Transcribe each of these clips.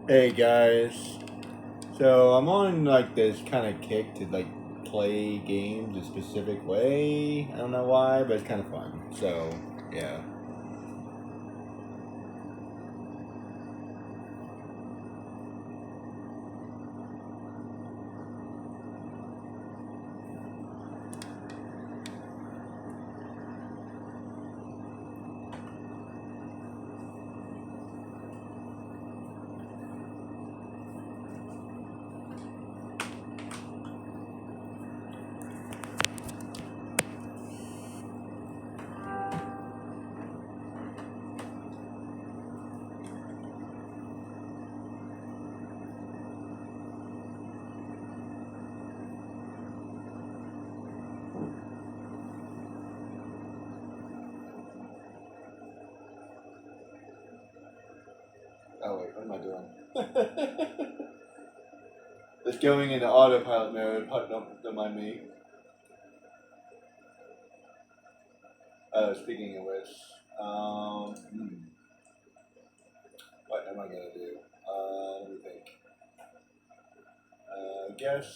Hey guys, so I'm on like this kind of kick to like play games a specific way. I don't know why, but it's kind of fun. So yeah. Oh wait, what am I doing? It's going into autopilot mode. Don't mind me. Speaking of which, what am I gonna do? Let me think. I guess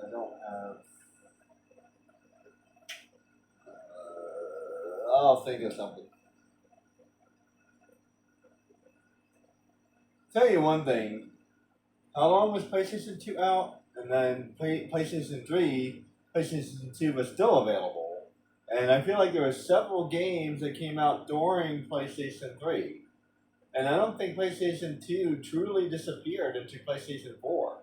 I don't have. I'll think of something. Tell you one thing. How long was PlayStation 2 out? And then PlayStation 3, PlayStation 2 was still available. And I feel like there were several games that came out during PlayStation 3. And I don't think PlayStation 2 truly disappeared into PlayStation 4.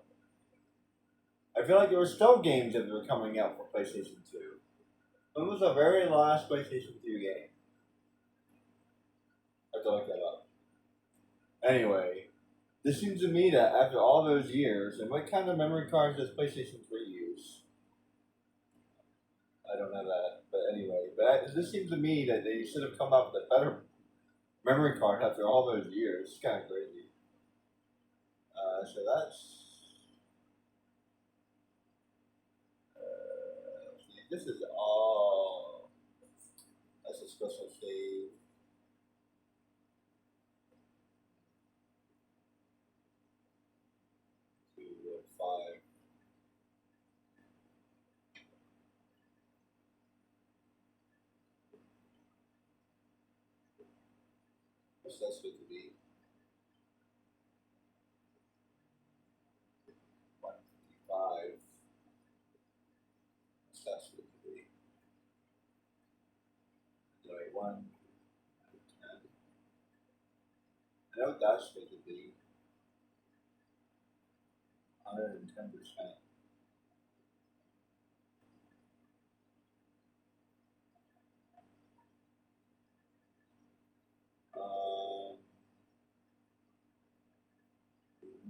I feel like there were still games that were coming out for PlayStation 2. When was the very last PlayStation 2 game? I have to look that up. Anyway, this seems to me that after all those years, and what kind of memory cards does PlayStation 3 use? I don't know that, but anyway, this seems to me that they should have come up with a better memory card after all those years. It's kind of crazy. So this is all. That's a special save. To 5. What's that supposed to be? 155. What's that supposed to be? Anyway, 110. I know what that's supposed to be. 110%. Um,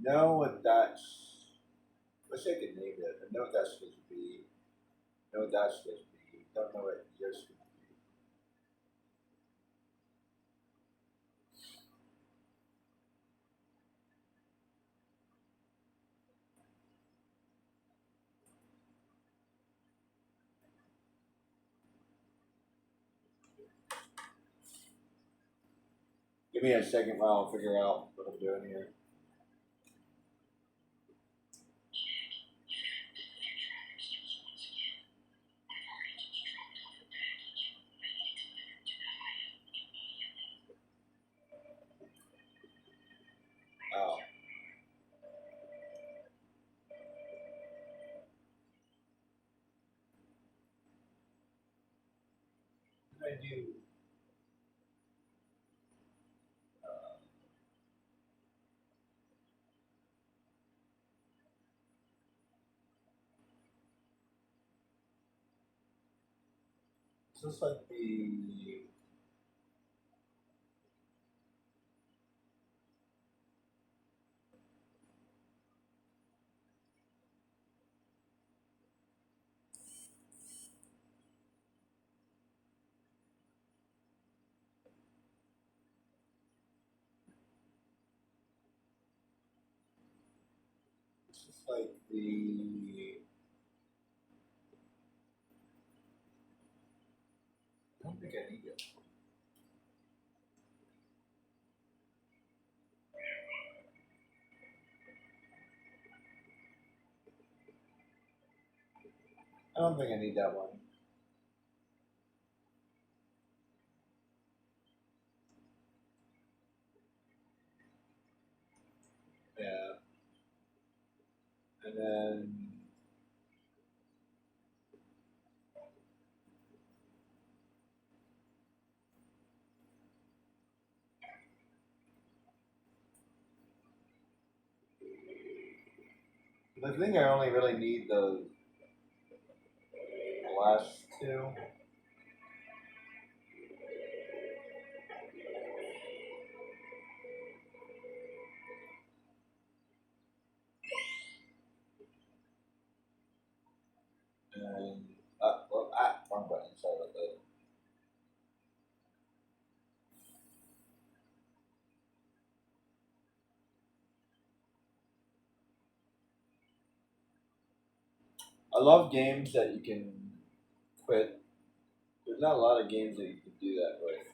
know what that's. Wish I could name it. I know what that's supposed to be. Know what that's supposed to be. Don't know what you're supposed to be. Give me a second while I'll figure out what I'm doing here. Oh, what did I do? Uh, is this like the. Is this like the. I don't think I need it. I don't think I need that one. Yeah. And then I think I only really need the last two. And wrong button. Sorry about that. I love games that you can quit. There's not a lot of games that you can do that with.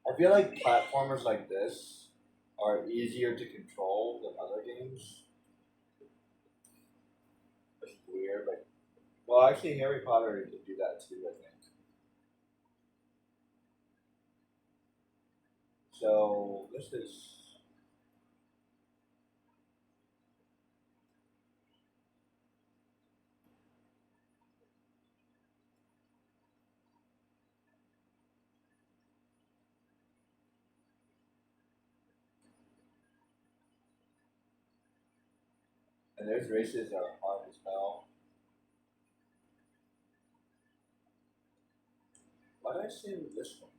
I feel like platformers like this are easier to control than other games. It's weird, but well, actually, Harry Potter can do that too. I think. So this is and there's races that are hard as hell. Why did I say this one?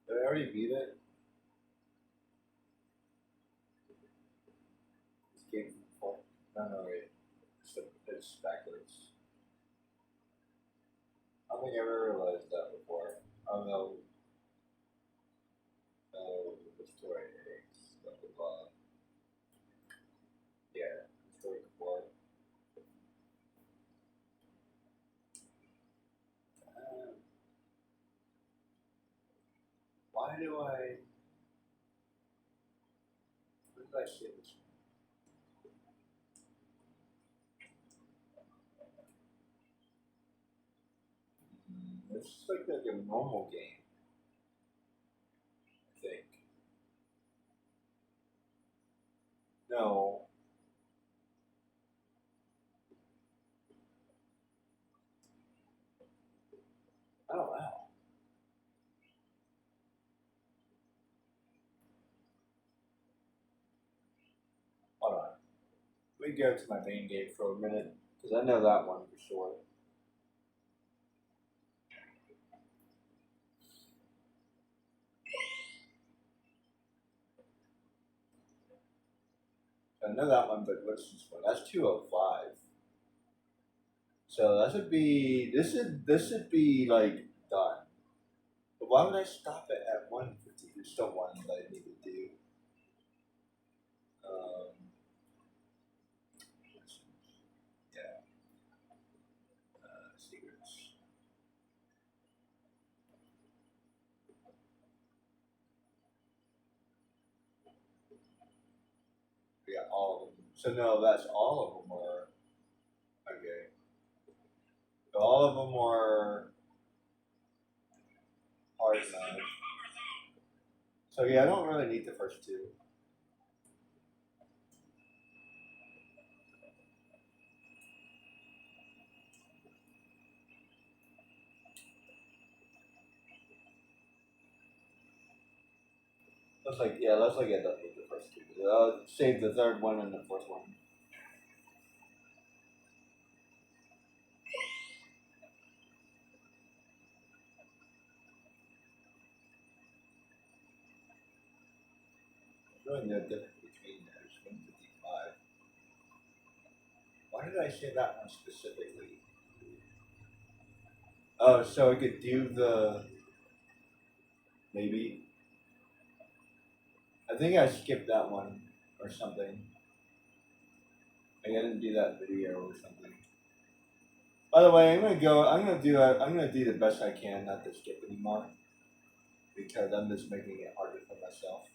Did I already beat it? This game before? No, no, wait. It's backwards. I don't think I ever realized that before. Oh no, no, the story is blah blah blah. Yeah, the story before. Uh, why do I? What did I say this? It's just like a normal game, I think. No. I don't know. Hold on. Let me go to my main game for a minute because I know that one for sure. I know that one, but what's this one? That's 205. So that should be this should be like done. But why would I stop it at 150? There's still one that I need to do. Um, yeah, secrets. We got all of them. So no, that's all of them are okay. So all of them are hard enough. So yeah, I don't really need the first two. Let's like end up with the first two. Save the third one and the fourth one. There's really no difference between those 155. Why did I say that one specifically? Oh, so I could do the maybe. I think I skipped that one or something. I didn't do that video or something. By the way, I'm gonna do the best I can not to skip anymore because I'm just making it harder for myself.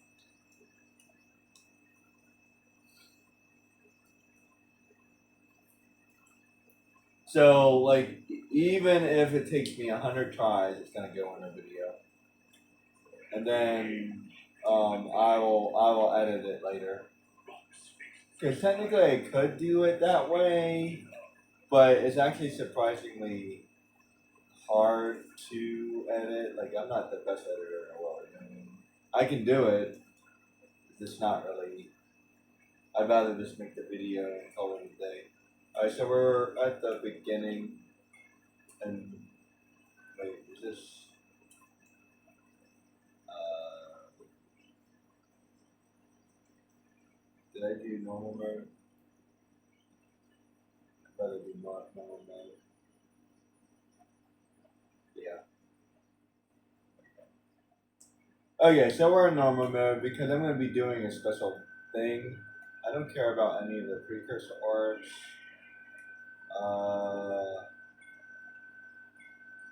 So like, even if it takes me 100 tries, it's gonna go in a video, and then I will edit it later. Because technically I could do it that way, but it's actually surprisingly hard to edit. Like, I'm not the best editor in the world. You know what I mean? I can do it. It's just not really. I'd rather just make the video and call it a day. Alright, so we're at the beginning, and wait, is this? Did I do normal mode? I'd rather do normal mode. Yeah. Okay, so we're in normal mode because I'm going to be doing a special thing. I don't care about any of the precursor orbs.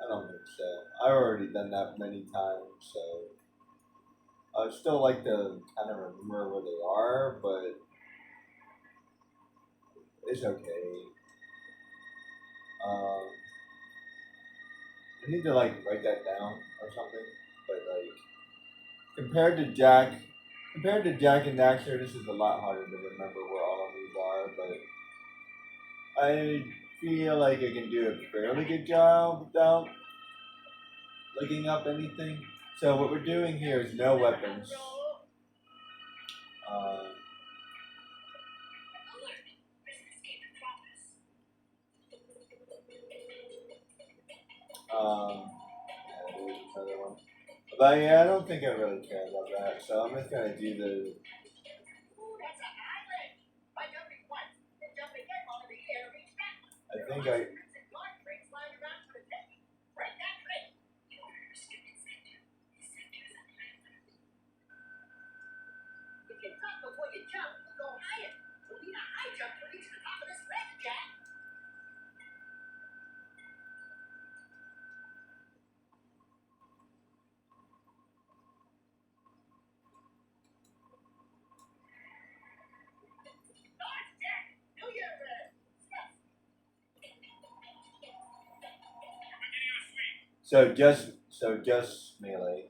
I don't think so. I've already done that many times, so I'd still like to kind of remember where they are, but it's okay. I need to like write that down or something. But like compared to Jack and Daxter, this is a lot harder to remember where all of these are. But I feel like I can do a fairly good job without looking up anything. So what we're doing here is no weapons. Yeah, there's another one. But yeah, I don't think I really care about that. So I'm just gonna do the. I think I. So just melee.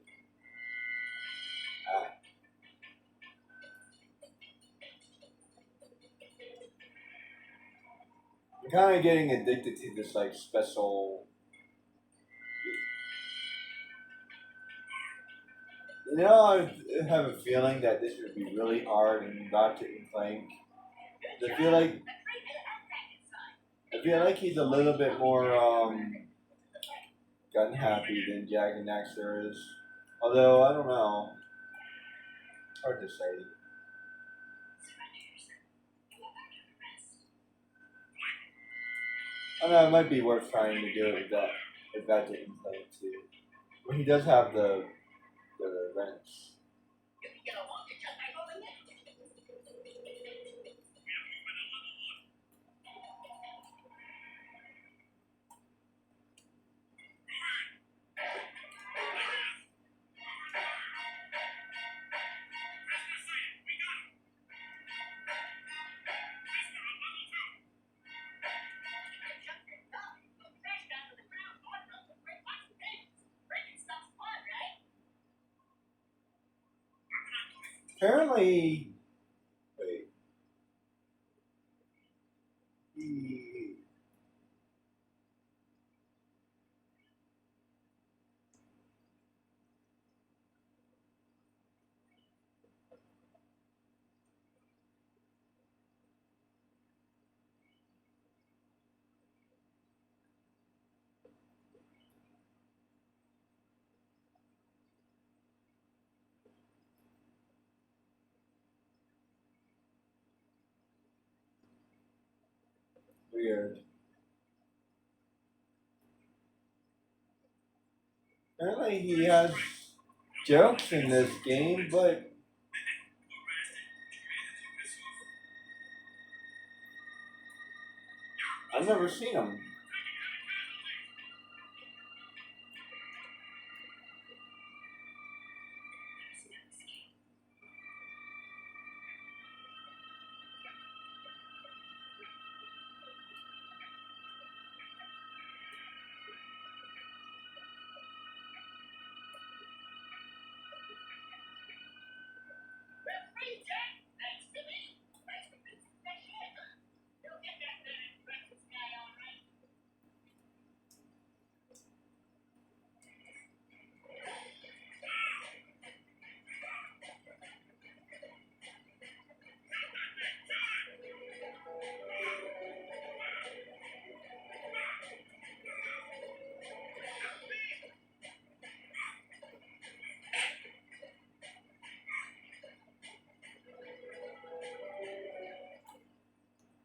I'm kind of getting addicted to this like special. You know, I have a feeling that this would be really hard and Ratchet and Clank. I feel like he's a little bit more gun happy than Jack and Daxter is. Although I don't know, hard to say. I don't know, it might be worth trying to do it with Ratchet and Clank too. Well, he does have the wrench. Apparently, wait. He, weird. Apparently, he has jokes in this game, but I've never seen them.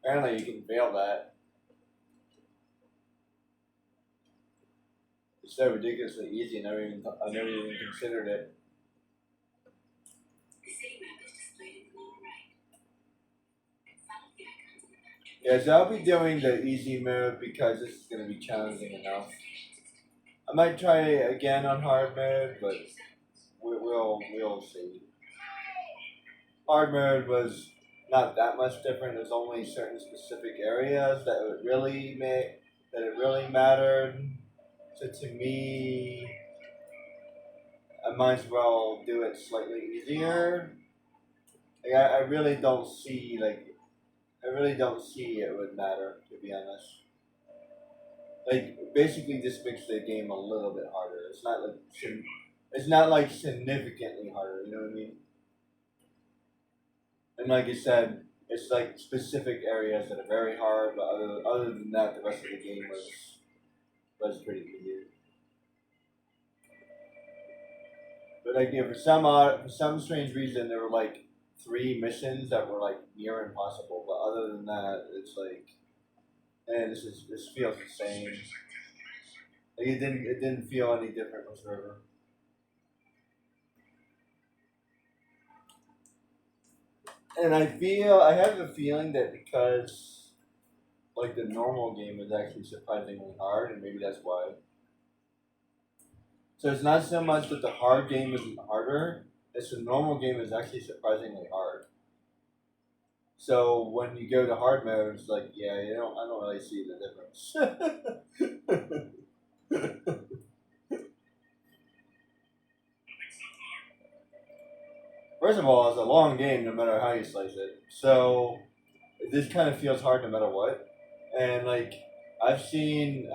Apparently, you can fail that. It's so ridiculously easy. I never even considered it. Yeah, so I'll be doing the easy mode because this is going to be challenging enough. I might try it again on hard mode, but we'll see. Hard mode was not that much different. There's only certain specific areas that it really mattered. So to me, I might as well do it slightly easier. Like I really don't see it would matter, to be honest. Like basically just makes the game a little bit harder. It's not like significantly harder, you know what I mean? And like you said, it's like specific areas that are very hard, but other than that, the rest of the game was pretty easy. But like for some strange reason, there were like 3 missions that were like near impossible. But other than that, it's like, and this feels the same. Like it didn't feel any different whatsoever. And I have a feeling that because like the normal game is actually surprisingly hard, and maybe that's why. So it's not so much that the hard game isn't harder; it's the normal game is actually surprisingly hard. So when you go to hard mode, it's like, yeah, I don't really see the difference. First of all, it's a long game no matter how you slice it. So this kind of feels hard no matter what. And like I've seen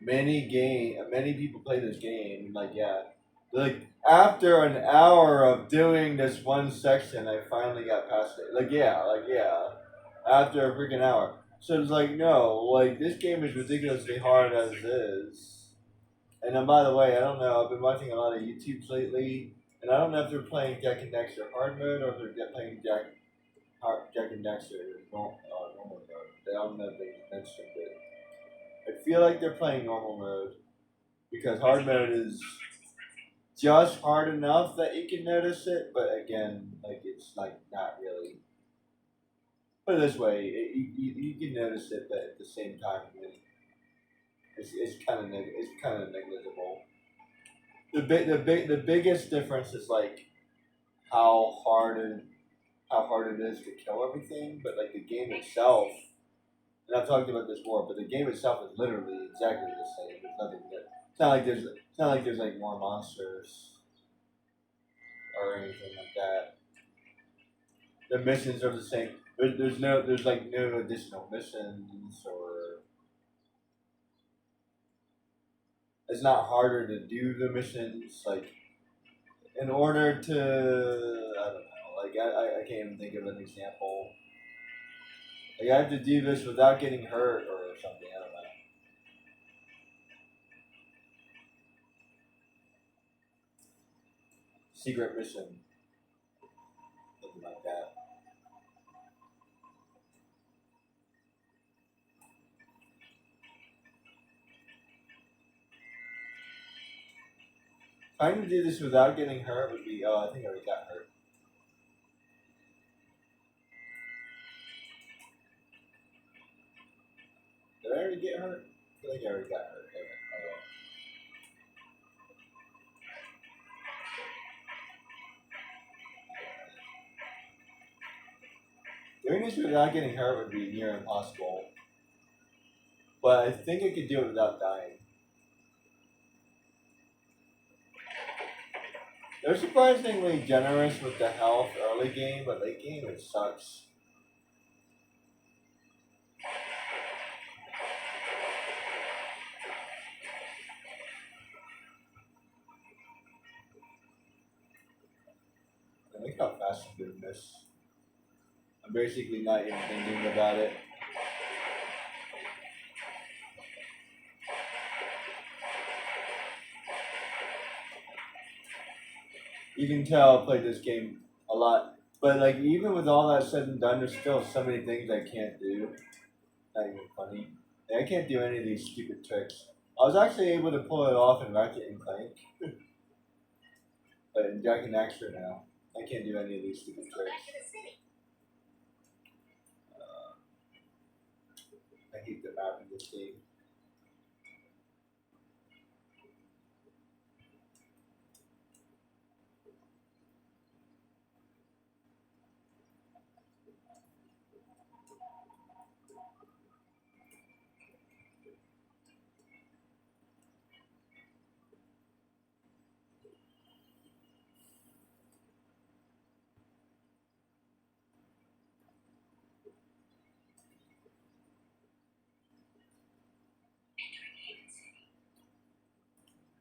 many people play this game. Like yeah, like after an hour of doing this one section, I finally got past it. Like yeah, after a freaking hour. So it's like no, like this game is ridiculously hard as it is. And then, by the way, I don't know. I've been watching a lot of YouTubes lately, and I don't know if they're playing Jack and Daxter hard mode or if they're playing Jack and Daxter normal mode. I don't know if they mentioned it. I feel like they're playing normal mode because hard mode is just hard enough that you can notice it, but again, like it's like not really. Put it this way, you can notice it, but at the same time, it's kind of negligible. The biggest difference is like how hard it how hard it is to kill everything, but like the game itself, and I've talked about this more, but the game itself is literally exactly the same. There's nothing that it's not like there's like more monsters or anything like that. The missions are the same. There's like no additional missions or it's not harder to do the missions like in order to I don't know like I can't even think of an example. Like I have to do this without getting hurt or something. I don't know. Secret mission, something like that. Trying to do this without getting hurt would be oh I think I already got hurt. Did I already get hurt? I feel like I already got hurt. Oh, doing this without getting hurt would be near impossible. But I think I could do it without dying. They're surprisingly generous with the health early game, but late game it sucks. I think how fast I'm doing this. I'm basically not even thinking about it. You can tell I played this game a lot. But like even with all that said and done, there's still so many things I can't do. Not even funny. Like, I can't do any of these stupid tricks. I was actually able to pull it off in Ratchet and Clank. But in Jack and Daxter now, I can't do any of these stupid tricks. I hate the map in this game.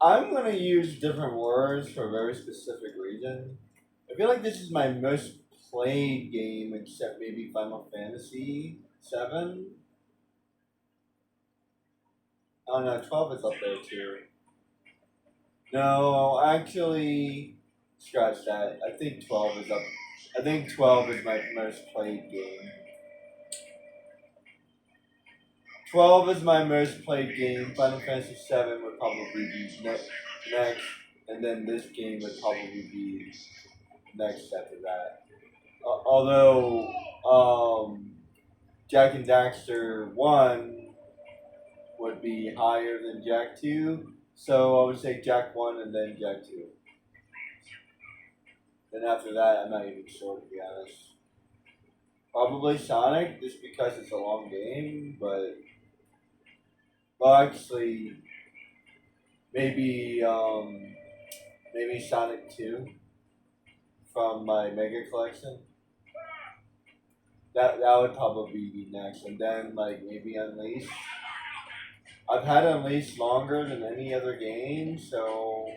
I'm gonna use different words for a very specific reason. I feel like this is my most played game, except maybe Final Fantasy VII. Oh no, 12 is up there too. No, actually, scratch that. I think 12 is up. I think 12 is my most played game. 12 is my most played game. Final Fantasy VII would probably be next, and then this game would probably be next after that. Although, Jack and Daxter 1 would be higher than Jack 2, so I would say Jack 1 and then Jack 2. Then after that, I'm not even sure, to be honest. Probably Sonic, just because it's a long game, but... Well, actually, maybe Sonic 2 from my Mega Collection. That would probably be next, and then like maybe Unleashed. I've had Unleashed longer than any other game, so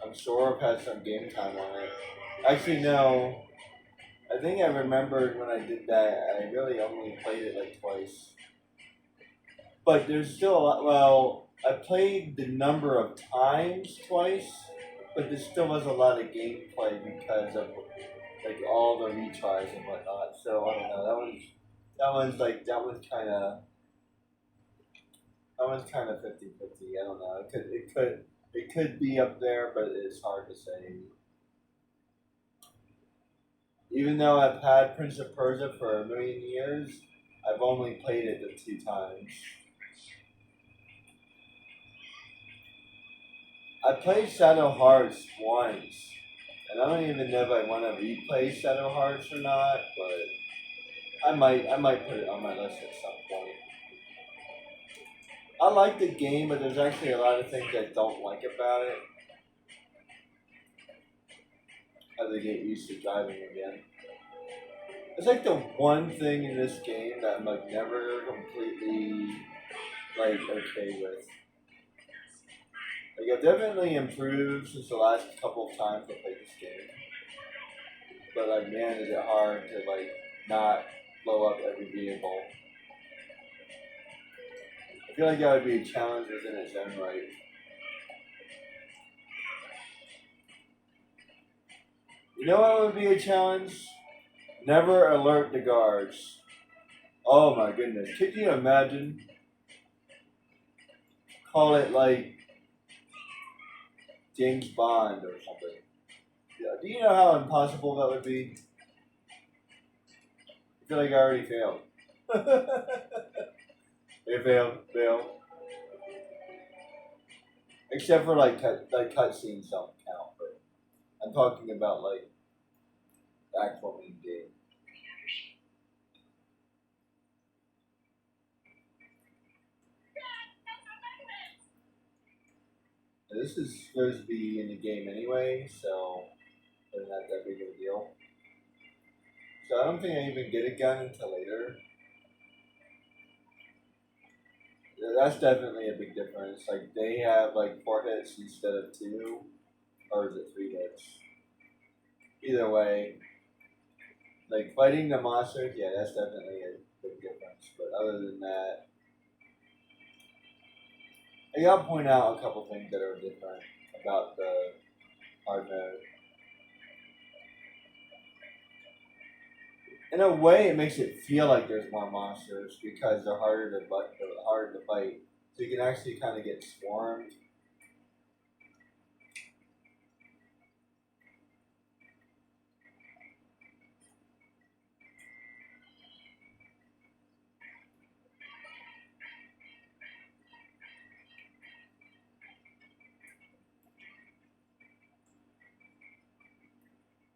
I'm sure I've had some game time on it. Actually, no. I think I remembered when I did that. I really only played it like twice. But there's still a lot. Well, I played the number of times twice, but there still was a lot of gameplay because of like all the retries and whatnot. So I don't know. That one's kind of 50-50. I don't know. It could be up there, but it's hard to say. Even though I've had Prince of Persia for a million years, I've only played it the 2 times. I played Shadow Hearts once, and I don't even know if I want to replay Shadow Hearts or not, but I might put it on my list at some point. I like the game, but there's actually a lot of things I don't like about it. As I get used to driving again. It's like the one thing in this game that I'm like never completely like okay with. Like I've definitely improved since the last couple of times I played this game. But like man is it hard to like not blow up every vehicle. I feel like that would be a challenge within its own right. You know what would be a challenge? Never alert the guards. Oh my goodness. Could you imagine? Call it like James Bond or something. Yeah. Do you know how impossible that would be? I feel like I already failed. They fail. Except for like cutscenes don't count, but I'm talking about like the actual main game. This is supposed to be in the game anyway, so it's not that big of a deal. So I don't think I even get a gun until later. Yeah, that's definitely a big difference. Like they have like 4 hits instead of 2, or is it 3 hits? Either way, like fighting the monsters, yeah, that's definitely a big difference. But other than that, I gotta point out a couple things that are different about the hard mode. In a way, it makes it feel like there's more monsters because they're harder to fight. So you can actually kind of get swarmed.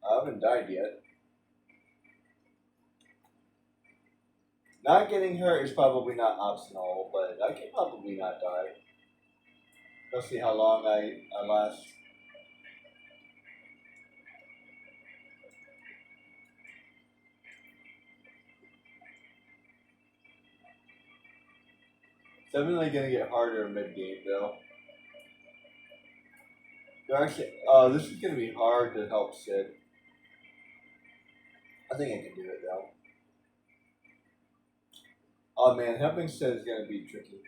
I haven't died yet. Not getting hurt is probably not optional, but I can probably not die. Let's see how long I last. It's definitely gonna get harder mid game though. They're actually, this is gonna be hard to help Sid. I think I can do it though. Oh man, helping Sid is gonna be tricky.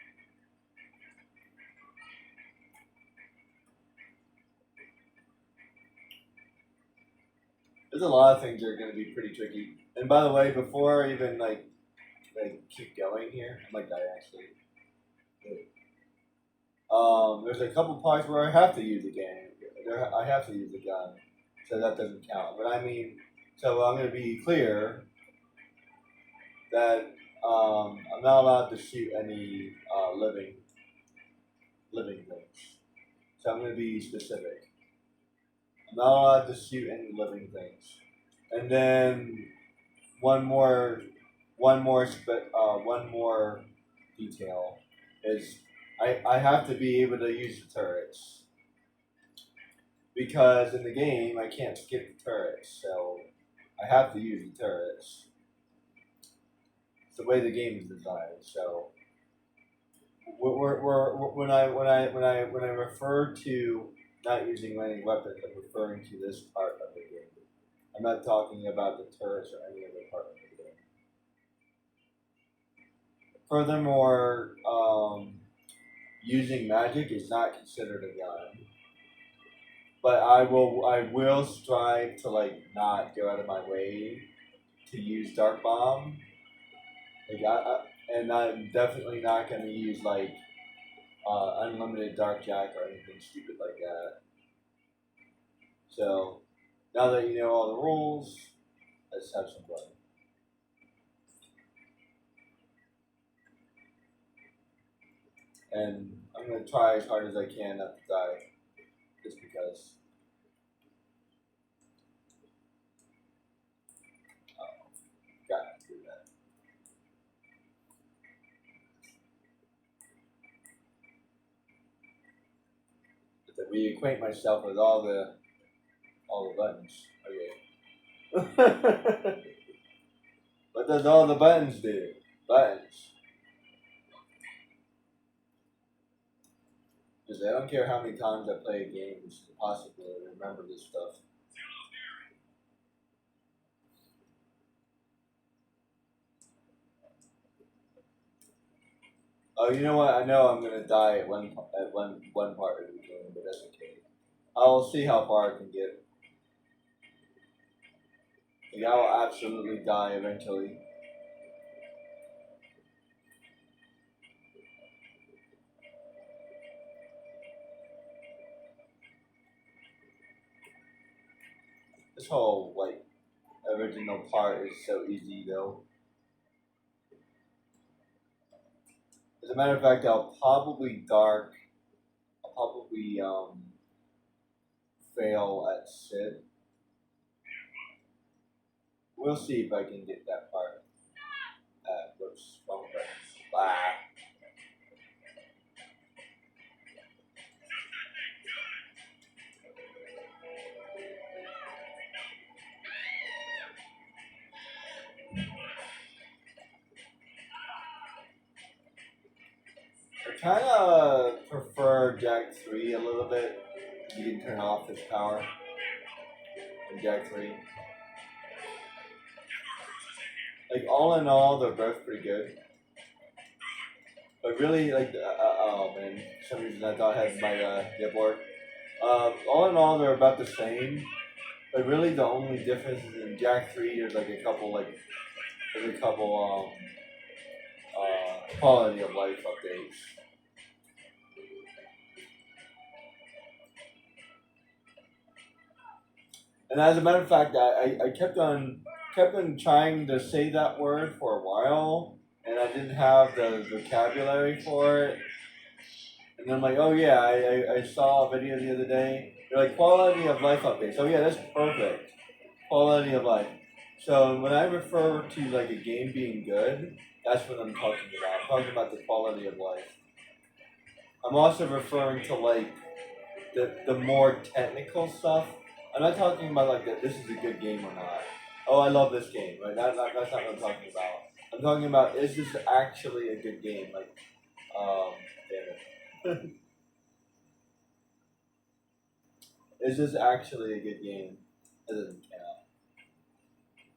There's a lot of things that are gonna be pretty tricky. And by the way, before I even like keep going here, I might die actually. There's a couple parts where I have to use a game. I have to use a gun, so that doesn't count. But I mean, so I'm going to be clear that I'm not allowed to shoot any living things. So I'm going to be specific. I'm not allowed to shoot any living things. And then one more one more detail is I have to be able to use the turrets because in the game I can't skip the turrets, so I have to use the turrets. It's the way the game is designed. So when I refer to not using any weapons, I'm referring to this part of the game. I'm not talking about the turrets or any other part of the game. Furthermore, using magic is not considered a gun. But I will strive to like not go out of my way to use dark bomb. And I'm definitely not going to use like unlimited dark jack or anything stupid like that. So now that you know all the rules, let's have some fun. And I'm going to try as hard as I can not to die, just because. Got to do that. But to reacquaint myself with all the buttons. Okay. What does all the buttons do? Buttons. Because I don't care how many times I play a game, it's impossible to remember this stuff. Oh, you know what? I know I'm gonna die at one part of the game, but that's okay. I'll see how far I can get. Like, I'll absolutely die eventually. This whole like original part is so easy though. As a matter of fact, I'll probably dark. I'll probably fail at Sid. We'll see if I can get that part. Whoops, wrong button. Ah. I kind of prefer Jack 3 a little bit. You can turn off his power in Jack 3. Like, all in all, they're both pretty good. But really, like, oh man, for some reason I thought I had my keyboard. All in all, they're about the same. But really, the only difference is in Jack 3, there's a couple quality of life updates. And as a matter of fact, I kept on trying to say that word for a while, and I didn't have the vocabulary for it. And then I'm like, oh yeah, I saw a video the other day. They're like quality of life updates. Oh yeah, that's perfect. Quality of life. So when I refer to like a game being good, that's what I'm talking about. I'm talking about the quality of life. I'm also referring to like the more technical stuff. I'm not talking about like that this is a good game or not. Oh, I love this game, right? That's not what I'm talking about. I'm talking about, is this actually a good game? Like, damn it. Is this actually a good game? It doesn't count.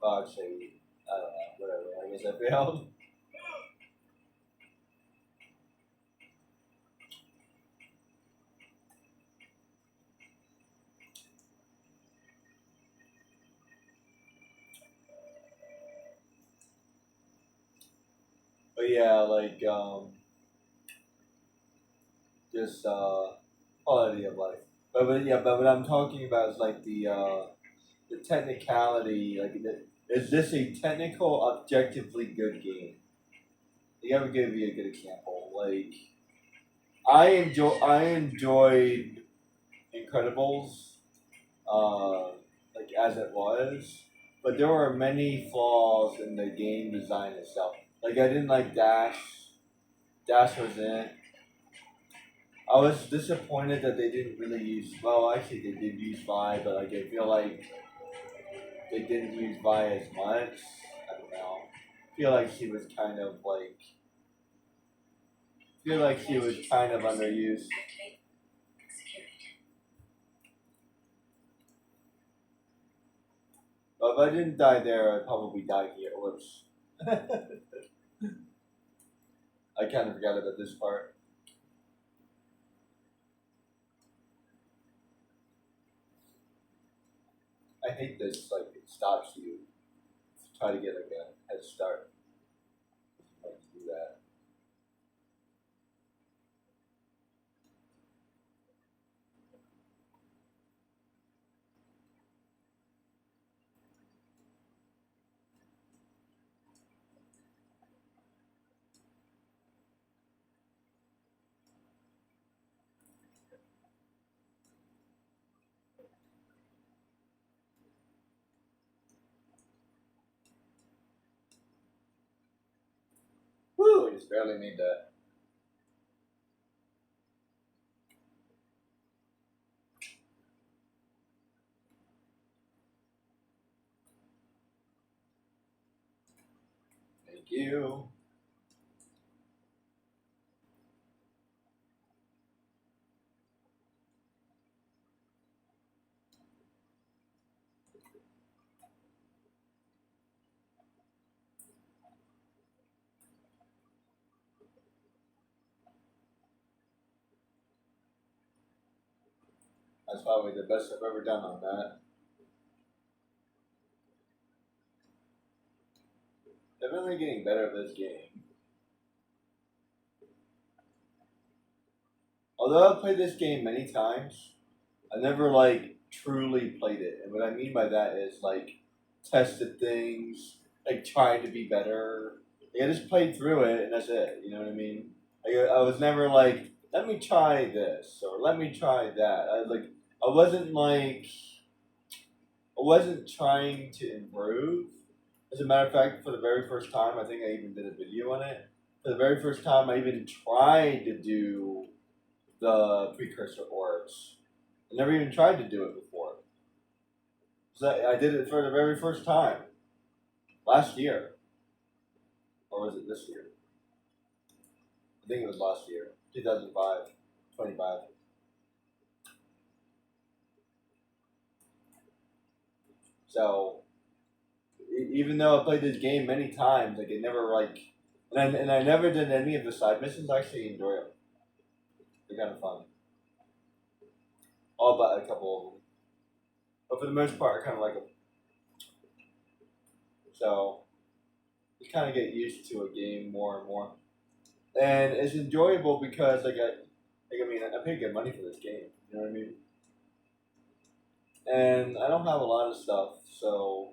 Oh, actually, I don't know, whatever. I guess I failed. But yeah, like, just, quality of life. But what I'm talking about is like the technicality, like, is this a technical, objectively good game? You ever give me a good example? Like, I enjoyed Incredibles, like as it was, but there were many flaws in the game design itself. Like I didn't like Dash. Dash was in it. I was disappointed that they didn't really use. Well, actually, they did use Vi, but like I feel like they didn't use Vi as much. I don't know. I feel like she was kind of like. I feel like she was kind of underused. But if I didn't die there, I'd probably die here. Whoops. I kind of forgot about this part. I hate this. Like it stops you. Try to get like a head start. Like to do that. Woo! I just barely made that. Thank you. That's probably the best I've ever done on that. Definitely getting better at this game. Although I've played this game many times, I never like truly played it. And what I mean by that is like tested things, like tried to be better. Like, I just played through it and that's it. You know what I mean? I was never like, let me try this or let me try that. I wasn't like I wasn't trying to improve. As a matter of fact, for the very first time, I think I even did a video on it. For the very first time, I even tried to do the precursor orbs. I never even tried to do it before. So I did it for the very first time last year, or was it this year? I think it was last year, 2005, 25. So even though I played this game many times, like it never like, and I never did any of the side missions. I actually enjoy them. They're kind of fun. All but a couple of them, but for the most part, I kind of like them. So you kind of get used to a game more and more, and it's enjoyable because I mean, I paid good money for this game. You know what I mean? And I don't have a lot of stuff, so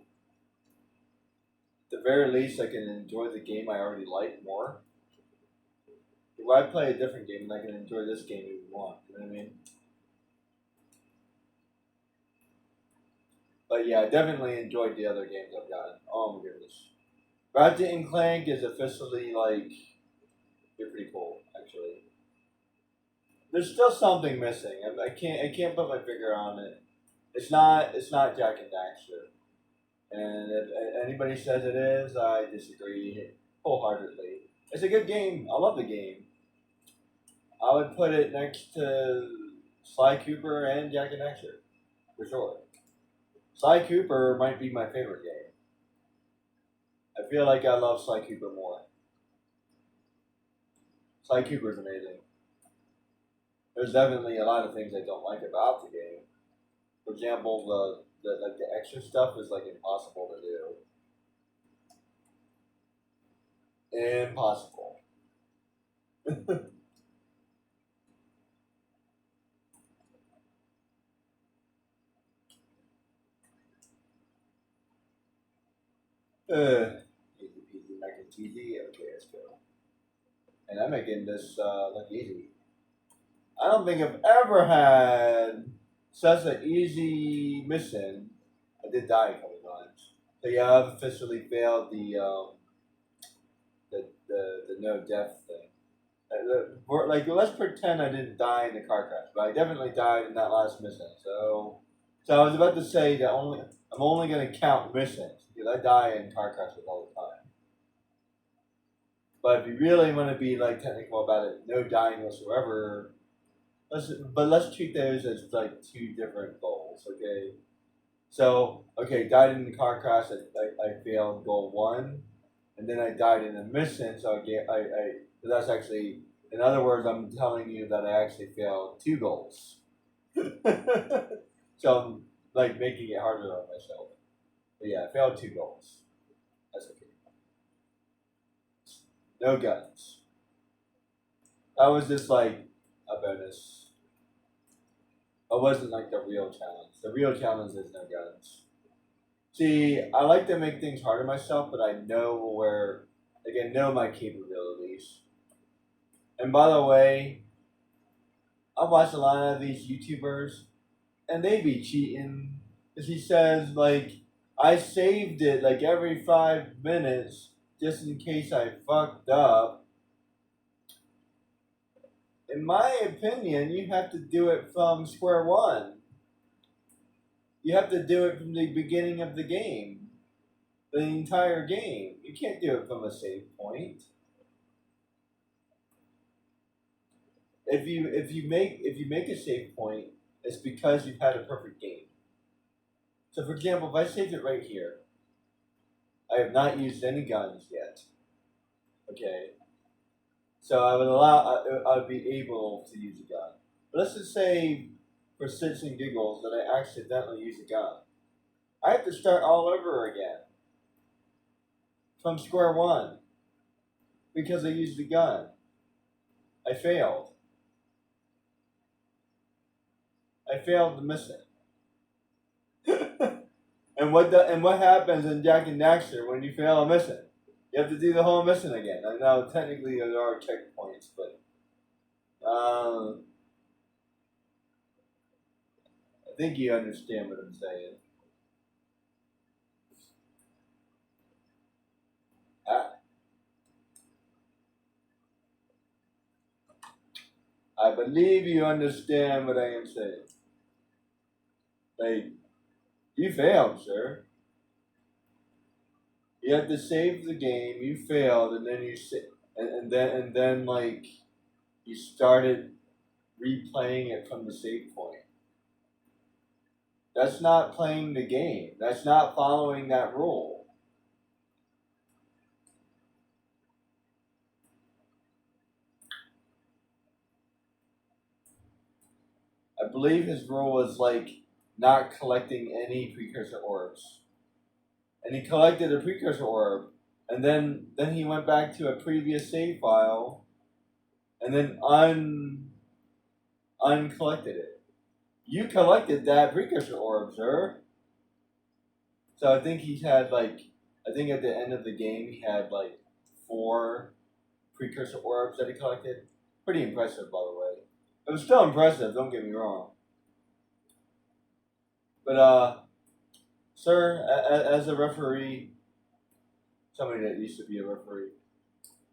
at the very least, I can enjoy the game I already like more. If I play a different game, then I can enjoy this game even more. You know what I mean? But yeah, I definitely enjoyed the other games I've gotten. Oh my goodness. Ratchet and Clank is officially like they're pretty cool, actually. There's still something missing. I can't put my finger on it. It's not Jack and Daxter. And if anybody says it is, I disagree wholeheartedly. It's a good game. I love the game. I would put it next to Sly Cooper and Jack and Daxter for sure. Sly Cooper might be my favorite game. I feel like I love Sly Cooper more. Sly Cooper's amazing. There's definitely a lot of things I don't like about the game. For example, the extra stuff is like impossible to do. Impossible. Easy peasy mac and cheesy. Okay, let's go. And I'm making this look easy. I don't think I've ever had such an easy mission. I did die a couple times. So yeah, I've officially failed the no death thing. Like let's pretend I didn't die in the car crash, but I definitely died in that last mission. So I was about to say that I'm only going to count missions because I die in car crashes all the time. But if you really want to be like technical about it, no dying whatsoever. Let's treat those as like two different goals, okay? So okay, died in the car crash. I failed goal one, and then I died in a mission. So so that's actually, in other words, I'm telling you that I actually failed two goals. So I'm like making it harder on myself. But yeah, I failed two goals. That's okay. No guns. That was just like a bonus. It wasn't like the real challenge. The real challenge is no guns. See, I like to make things harder myself, but I know I know my capabilities. And by the way, I watch a lot of these YouTubers, and they be cheating. Cause he says like, I saved it like every 5 minutes just in case I fucked up. In my opinion, you have to do it from square one. You have to do it from the beginning of the game, the entire game. You can't do it from a save point. If you make a save point, it's because you've had a perfect game. So, for example, if I saved it right here, I have not used any guns yet. Okay, so I would be able to use a gun. But let's just say, for shits and giggles, that I accidentally use a gun. I have to start all over again from square one because I used the gun. I failed. I failed the mission. And what happens in Jack and Daxter when you fail a mission? You have to do the whole mission again. I know technically there are checkpoints, but I think you understand what I'm saying. I, I believe you understand what I am saying. Like, you failed, sir. You had to save the game. You failed, and then and then like you started replaying it from the save point. That's not playing the game. That's not following that rule. I believe his rule was like not collecting any precursor orbs, and he collected a precursor orb, and then he went back to a previous save file, and then uncollected it. You collected that precursor orb, sir. So I think he had like, I think at the end of the game he had like 4 precursor orbs that he collected. Pretty impressive, by the way. It was still impressive. Don't get me wrong. But sir, as a referee, somebody that used to be a referee,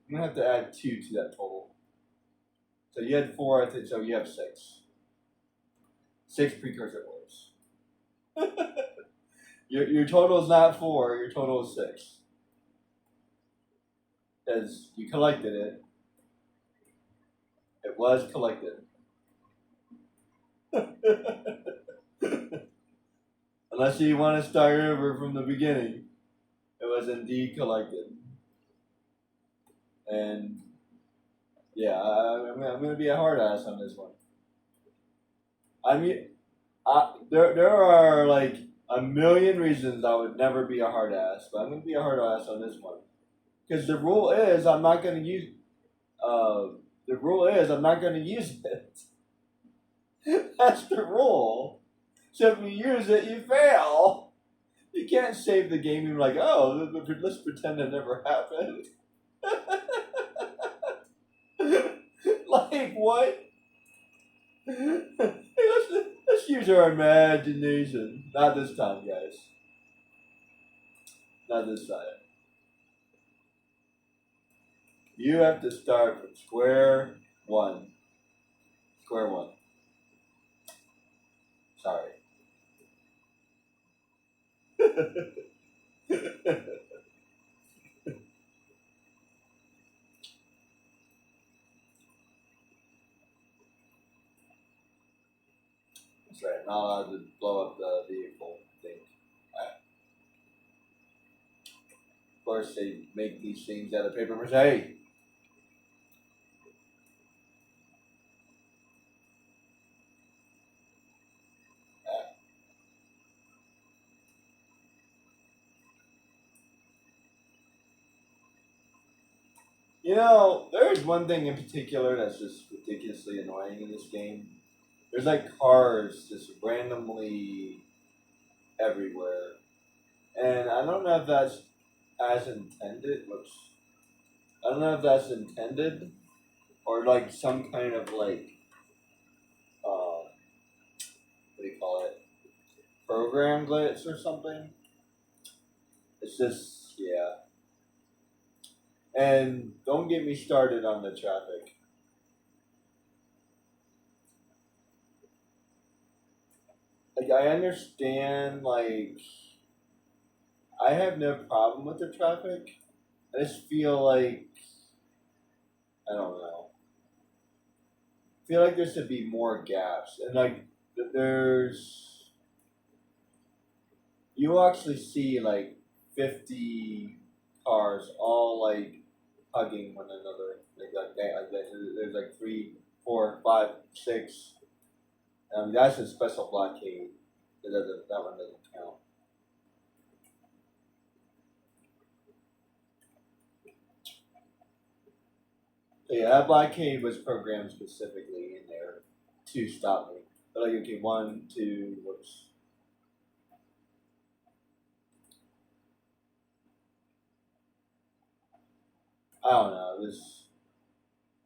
I'm gonna have to add 2 to that total. So you had 4, I think. So you have 6. 6 precursor orbs. Your total is not 4. Your total is 6. Because you collected it. It was collected. Unless you want to start over from the beginning, it was indeed collected. And yeah, I'm going to be a hard ass on this one. I mean, there are like a million reasons I would never be a hard ass, but I'm going to be a hard ass on this one. Because the rule is I'm not going to use. The rule is I'm not going to use it. That's the rule. So if you use it, you fail. You can't save the game and be like, oh, let's pretend it never happened. Like what? Hey, let's use our imagination. Not this time, guys. Not this time. You have to start from square one. Square one. Sorry. Sorry, I'm not allowed to blow up the vehicle thing. Of course, they make these things out of paper mache. You know, there's one thing in particular that's just ridiculously annoying in this game. There's like cars just randomly everywhere. And I don't know if that's as intended. Whoops. I don't know if that's intended or like some kind of like, what do you call it? Program glitch or something. It's just, yeah. And don't get me started on the traffic. Like, I understand, like, I have no problem with the traffic. I just feel like, I don't know. I feel like there should be more gaps. And, like, there's, you actually see, like, 50 cars all, like, hugging one another. There's like 3, 4, 5, 6. That's a special blockade. That one doesn't count. So yeah, that blockade was programmed specifically in there to stop me. But like, okay, 1, 2, whoops. I don't know.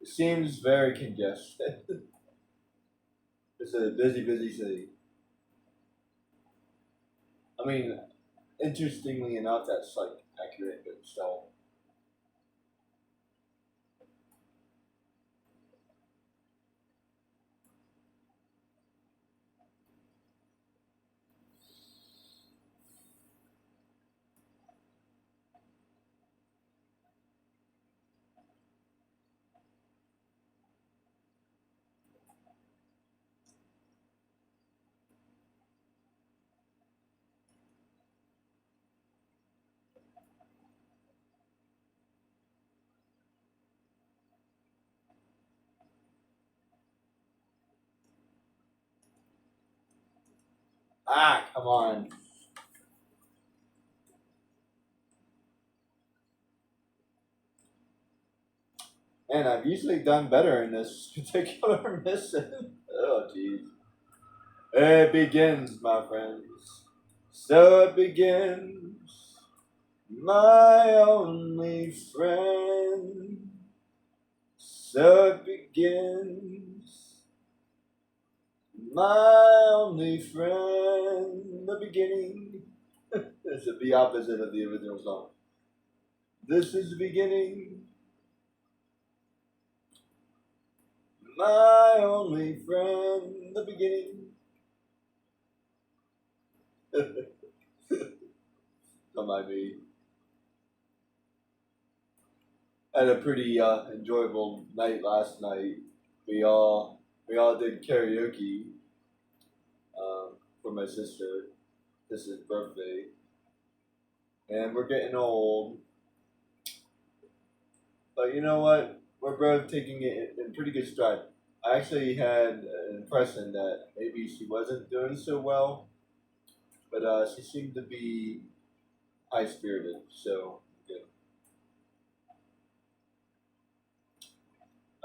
It seems very congested. It's a busy, busy city. I mean, interestingly enough, that's like accurate, but still. Ah, come on. Man, I've usually done better in this particular mission. Oh, jeez. It begins, my friends. So it begins, my only friend. So it begins, my only friend. The beginning. It's the opposite of the original song. This is the beginning, my only friend. The beginning. Don't mind me. Had a pretty enjoyable night last night. We all we all did karaoke for my sister. This is birthday, and we're getting old. But you know what? We're both taking it in pretty good stride. I actually had an impression that maybe she wasn't doing so well, but she seemed to be high spirited. So good.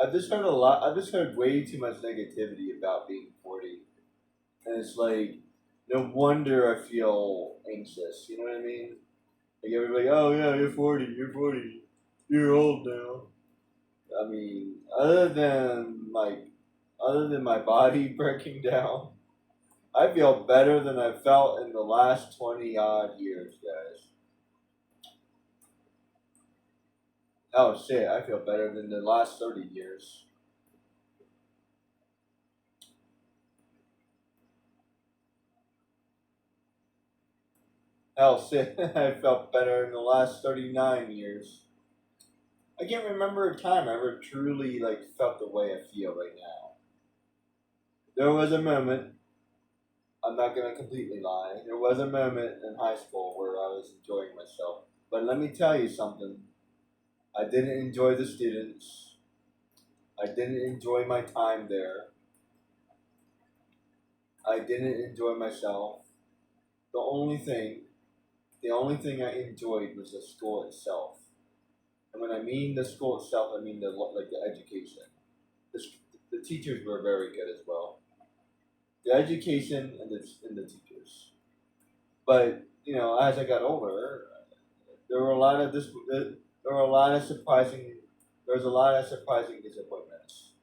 I've just heard a lot. I've just heard way too much negativity about being 40. And it's like, no wonder I feel anxious. You know what I mean? Like everybody, oh yeah, you're 40, you're old now. I mean, other than my body breaking down, I feel better than I've felt in the last 20 odd years, guys. Oh shit, I feel better than the last 30 years. Hell shit, I felt better in the last 39 years. I can't remember a time I ever truly like felt the way I feel right now. There was a moment, I'm not gonna completely lie, there was a moment in high school where I was enjoying myself. But let me tell you something. I didn't enjoy the students. I didn't enjoy my time there. I didn't enjoy myself. The only thing, the only thing I enjoyed was the school itself. And when I mean the school itself, I mean the education. The, the teachers were very good as well. The education and the teachers. But you know, as I got older, there were a lot of this. There were a lot of surprising. There was a lot of surprising disappointments.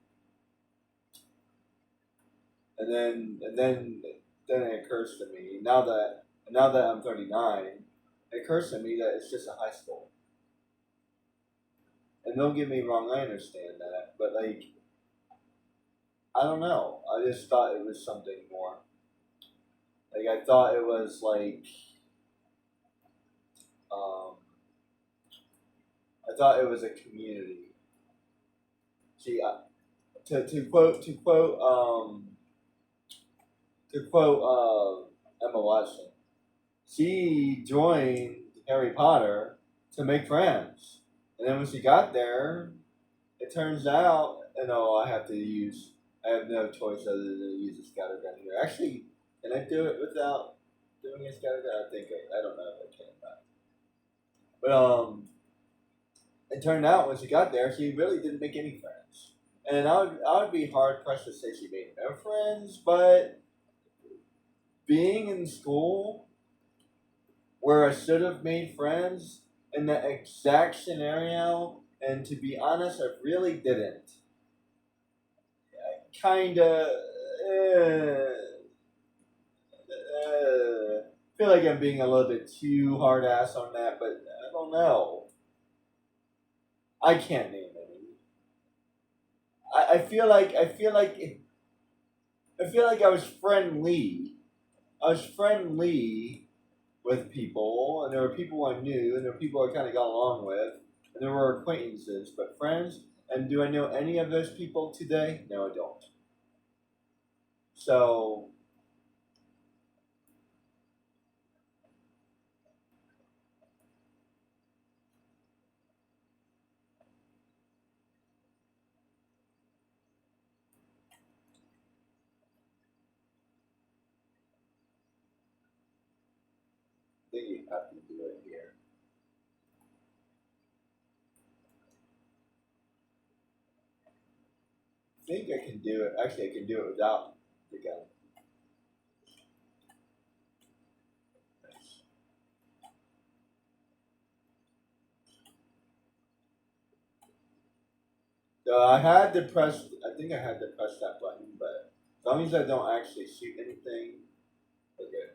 And then it occurs to me now that I'm 39, it occurs to me that it's just a high school. And don't get me wrong, I understand that, but like I don't know. I just thought it was something more. Like I thought it was like um, I thought it was a community. See, to quote Emma Watson, she joined Harry Potter to make friends, and then when she got there, it turns out, you know, I have no choice other than to use a scatter gun here. Actually, can I do it without doing a scatter gun? I don't know if I can. But it turned out when she got there, she really didn't make any friends. And I would be hard pressed to say she made no friends, but being in school where I should have made friends in that exact scenario, and to be honest, I really didn't. kind of. Feel like I'm being a little bit too hard ass on that, but I don't know. I can't name any. I feel like I was friendly. I was friendly with people, and there were people I knew, and there were people I kind of got along with, and there were acquaintances, but friends. And do I know any of those people today? No, I don't. So I think you have to do it here. I think I can do it. Actually, I can do it without the gun. So I had to press. I think I had to press that button, but as long as I don't actually shoot anything, we're good.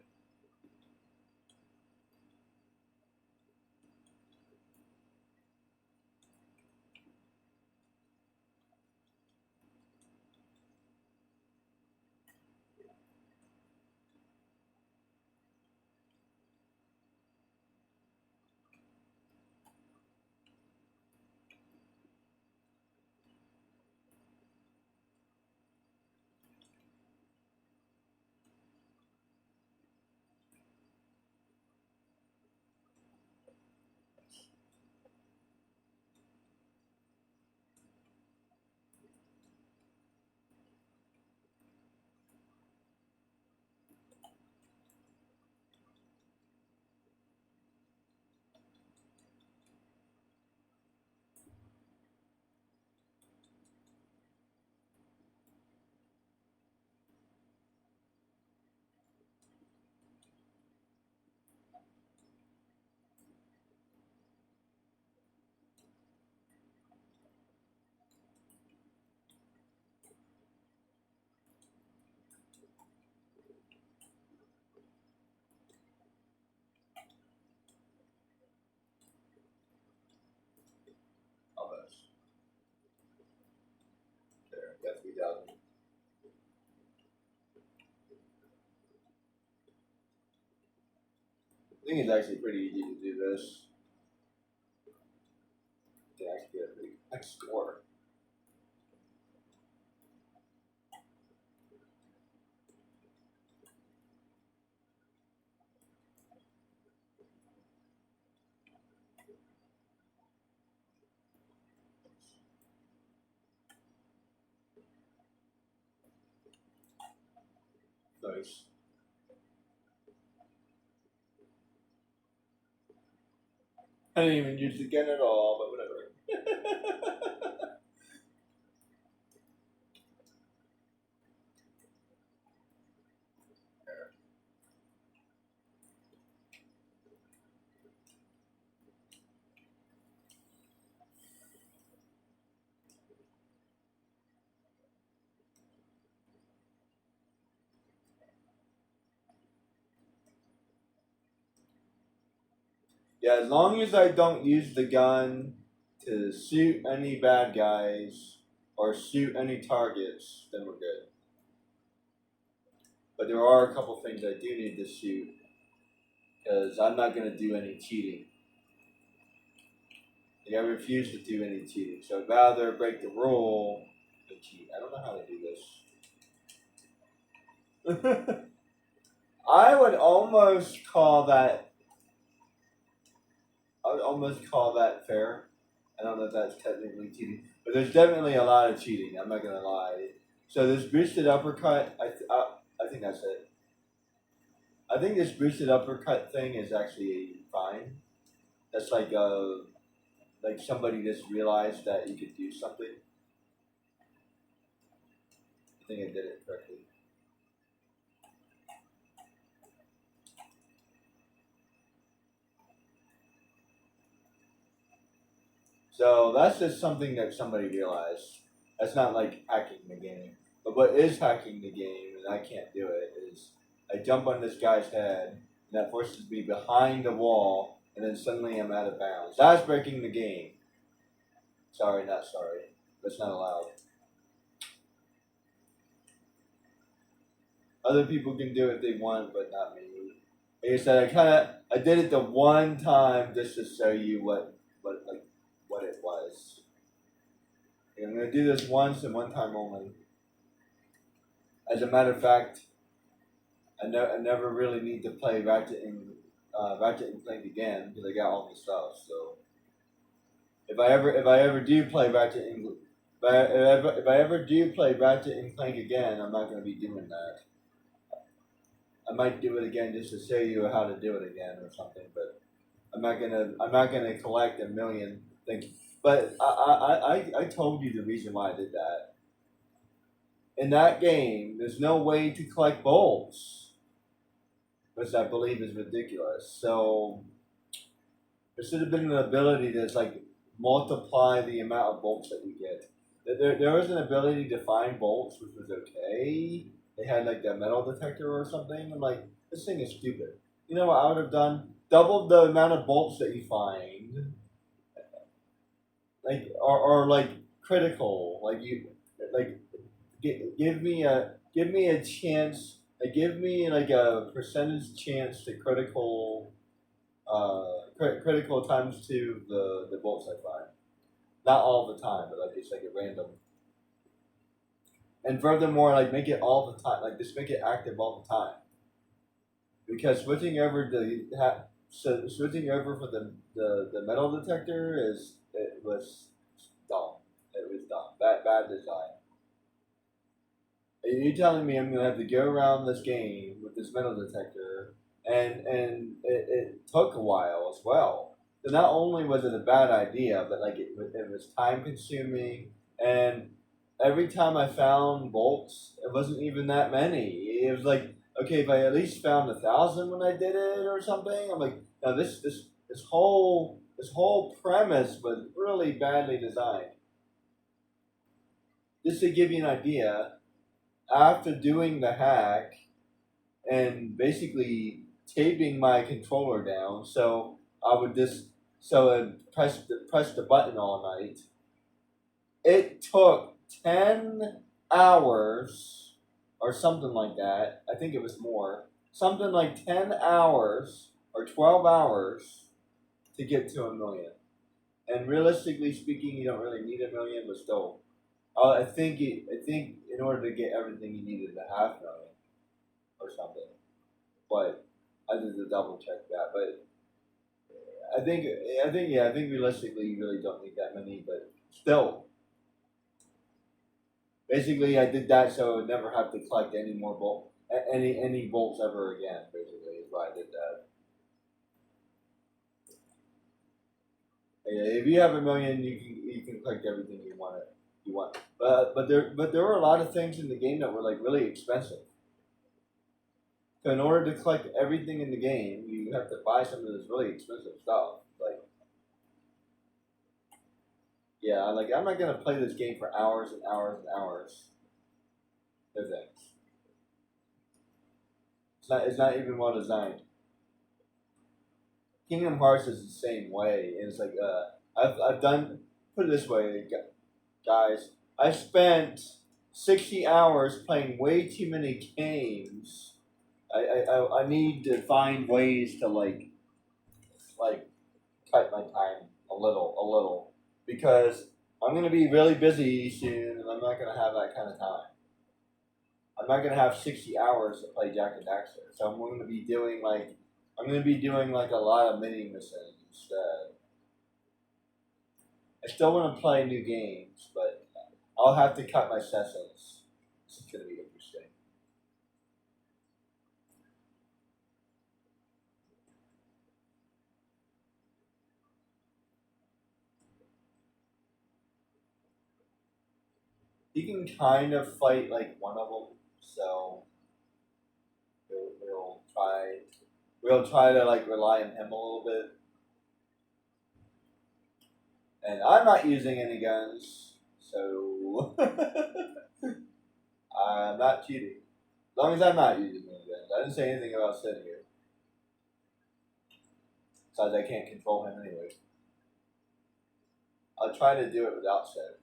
Almost there. Got 3,000. I think it's actually pretty easy to do this. To actually get a pretty high score. Nice. I didn't even use the gun at all, but whatever. Yeah, as long as I don't use the gun to shoot any bad guys or shoot any targets, then we're good. But there are a couple things I do need to shoot because I'm not going to do any cheating. Like, I refuse to do any cheating, so I'd rather break the rule than cheat. I don't know how to do this. I would almost call that. I would almost call that fair. I don't know if that's technically cheating, but there's definitely a lot of cheating. I'm not gonna lie. So this boosted uppercut, I think that's it. I think this boosted uppercut thing is actually fine. That's like somebody just realized that you could do something. I think I did it correctly. So that's just something that somebody realized. That's not like hacking the game. But what is hacking the game, and I can't do it, is I jump on this guy's head, and that forces me behind the wall, and then suddenly I'm out of bounds. That's breaking the game. Sorry, not sorry. That's not allowed. Other people can do it if they want, but not me. Like I said, I did it the one time just to show you what it was. And I'm gonna do this once and one time only. As a matter of fact, I never really need to play Ratchet and Clank again because I got all the stuff. So if I ever do play if I ever do play Ratchet and Clank again, I'm not going to be doing that. I might do it again just to show you how to do it again or something, but I'm not gonna collect a million things. But I told you the reason why I did that. In that game, there's no way to collect bolts, which I believe is ridiculous. So there should have been an ability that's like multiply the amount of bolts that you get. There was an ability to find bolts, which was okay. They had like the metal detector or something. I'm like, this thing is stupid. You know what I would have done? Double the amount of bolts that you find, like or like critical, like give me a chance. Like give me like a percentage chance to critical times two the bolts I find. Not all the time, but like it's like a random. And furthermore, like make it all the time. Like just make it active all the time. Because switching over for the metal detector it was dumb. It was dumb. Bad design. You're telling me I'm gonna have to go around this game with this metal detector, and it took a while as well. So not only was it a bad idea, but like it was time consuming, and every time I found bolts, it wasn't even that many. It was like okay, if I at least found 1,000 when I did it or something, I'm like, now this whole premise was really badly designed. Just to give you an idea, after doing the hack and basically taping my controller down, so I would just press the button all night. It took 10 hours or something like that. I think it was more. Something like 10 hours or 12 hours to get to a million. And realistically speaking, you don't really need a million, but still, I think in order to get everything, you needed a half million or something. But I did to double check that. But I think realistically, you really don't need that many. But still, basically, I did that so I would never have to collect any more any bolts ever again. Basically, is why I did that. If you have a million, you can collect everything you want. But there were a lot of things in the game that were like really expensive. So in order to collect everything in the game, you have to buy some of this really expensive stuff. Like yeah, like I'm not gonna play this game for hours and hours and hours. No thanks. It's not even well designed. Kingdom Hearts is the same way, and it's like I've done put it this way, guys. I spent 60 hours playing way too many games. I need to find ways to like cut my time a little, because I'm gonna be really busy soon, and I'm not gonna have that kind of time. I'm not gonna have 60 hours to play Jack and Daxter, so I'm gonna be doing like a lot of mini missions instead. I still want to play new games, but I'll have to cut my sessions. This is gonna be interesting. He can kind of fight like one of them, so we'll try. We'll try to like rely on him a little bit. And I'm not using any guns, so I'm not cheating. As long as I'm not using mini guns. I didn't say anything about sitting here. Besides, I can't control him anyway. I'll try to do it without setting.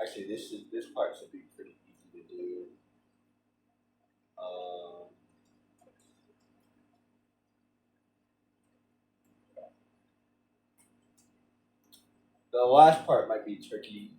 Actually, this part should be pretty easy to do. Um, the last part might be tricky.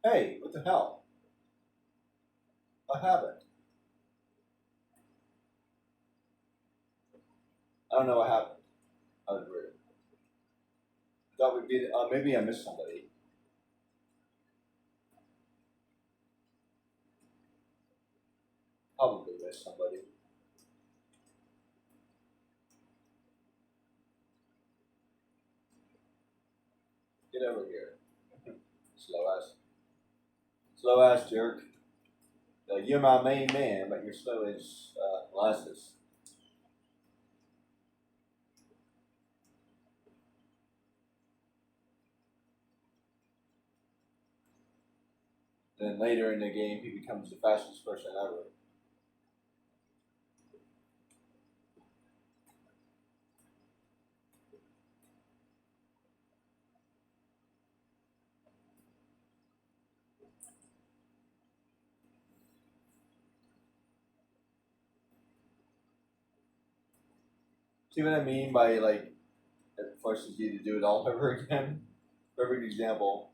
Hey, what the hell? What happened? I don't know what happened. I was weird. I thought we'd be. Maybe I missed somebody. Probably missed somebody. Get over here. Slow ass. Slow ass jerk. You're my main man, but you're slow as molasses. Then later in the game, he becomes the fastest person ever. See what I mean by like it forces you to do it all over again? Perfect example.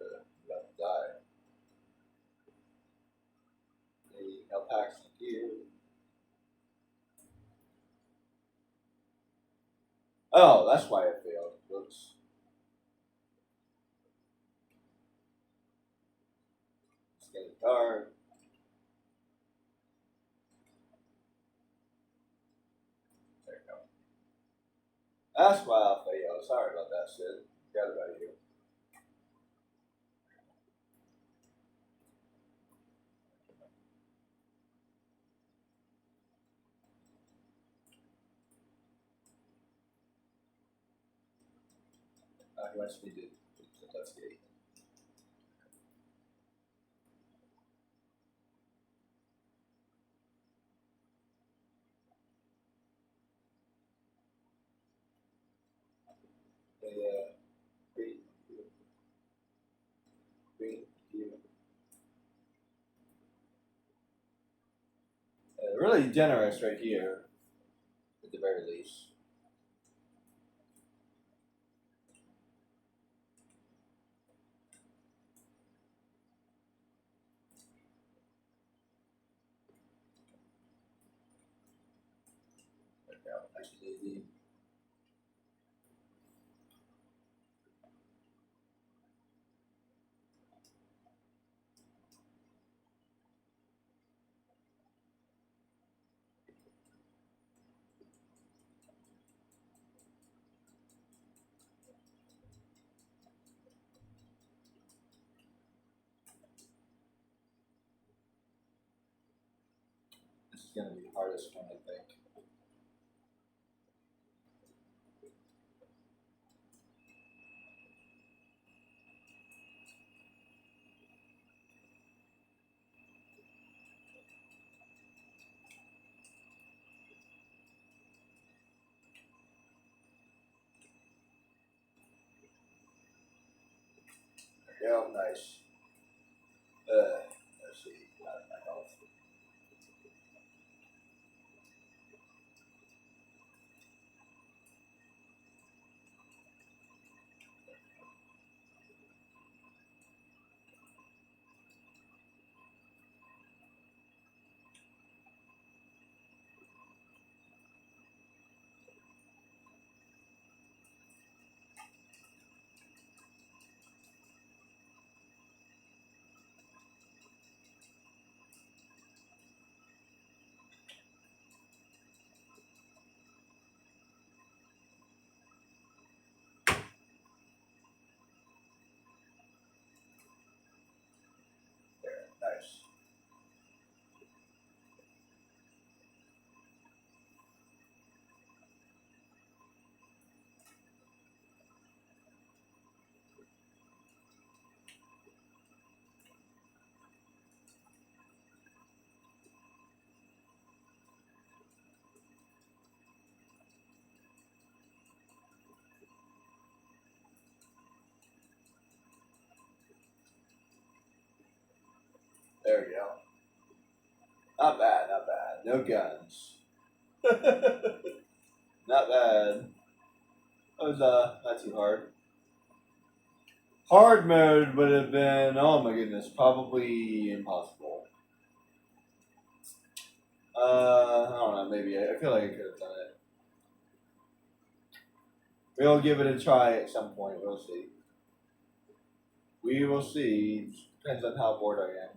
You have to die. The Alpax here. Oh, that's why it failed. Whoops. It's getting dark. There you go. That's why I failed. Sorry about that, Sid. Forgot about you. He wants me to investigate. Yeah, green, green, green. Really generous right here, at the very least. Actually, this is going to be the hardest one, I think. Yeah, nice. Let's see. My health. Nice. There we go. Not bad, not bad. No guns. Not bad. That was not too hard. Hard mode would have been, oh my goodness, probably impossible. I don't know, maybe. I feel like I could have done it. We'll give it a try at some point. We'll see. We will see. Depends on how bored I am.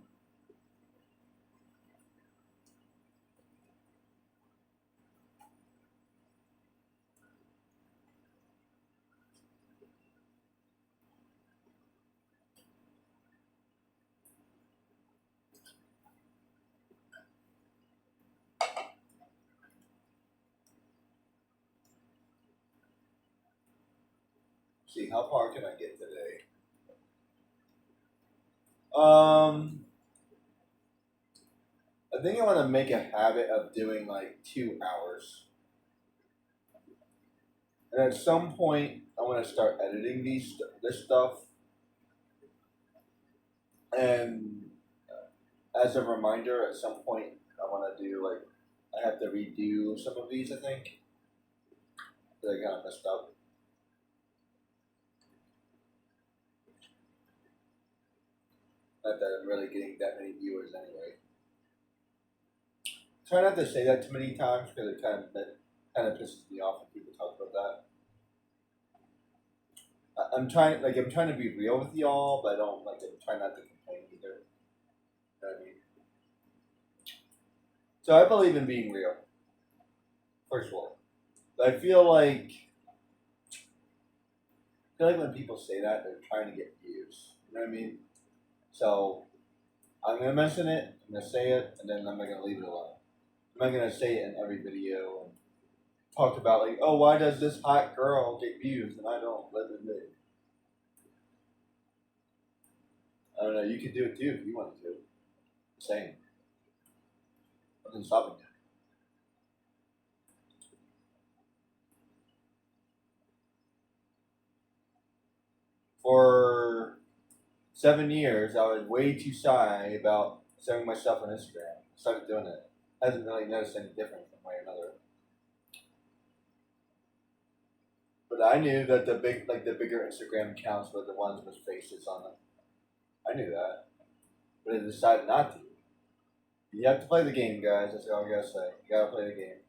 See, how far can I get today? I think I want to make a habit of doing like 2 hours. And at some point, I want to start editing this stuff. And as a reminder, at some point, I want to do like I have to redo some of these. I think that I kind of messed up. Not that I'm really getting that many viewers anyway. Try not to say that too many times because it kind of pisses me off when people talk about that. I'm trying to be real with y'all, but I don't like I'm trying not to complain either. You know what I mean? So I believe in being real, for sure. But I feel like when people say that, they're trying to get views. You know what I mean? So I'm gonna mention it, I'm gonna say it, and then I'm not gonna leave it alone. I'm not gonna say it in every video and talk about like, oh, why does this hot girl get views and I don't? Let it be. I don't know. You could do it too if you wanted to. Same. Nothing stopping you. For 7 years, I was way too shy about showing myself on Instagram. Started doing it. Hasn't really noticed any difference one way or another. But I knew that the bigger Instagram accounts were the ones with faces on them. I knew that, but I decided not to. You have to play the game, guys. That's all I gotta say. You gotta play the game.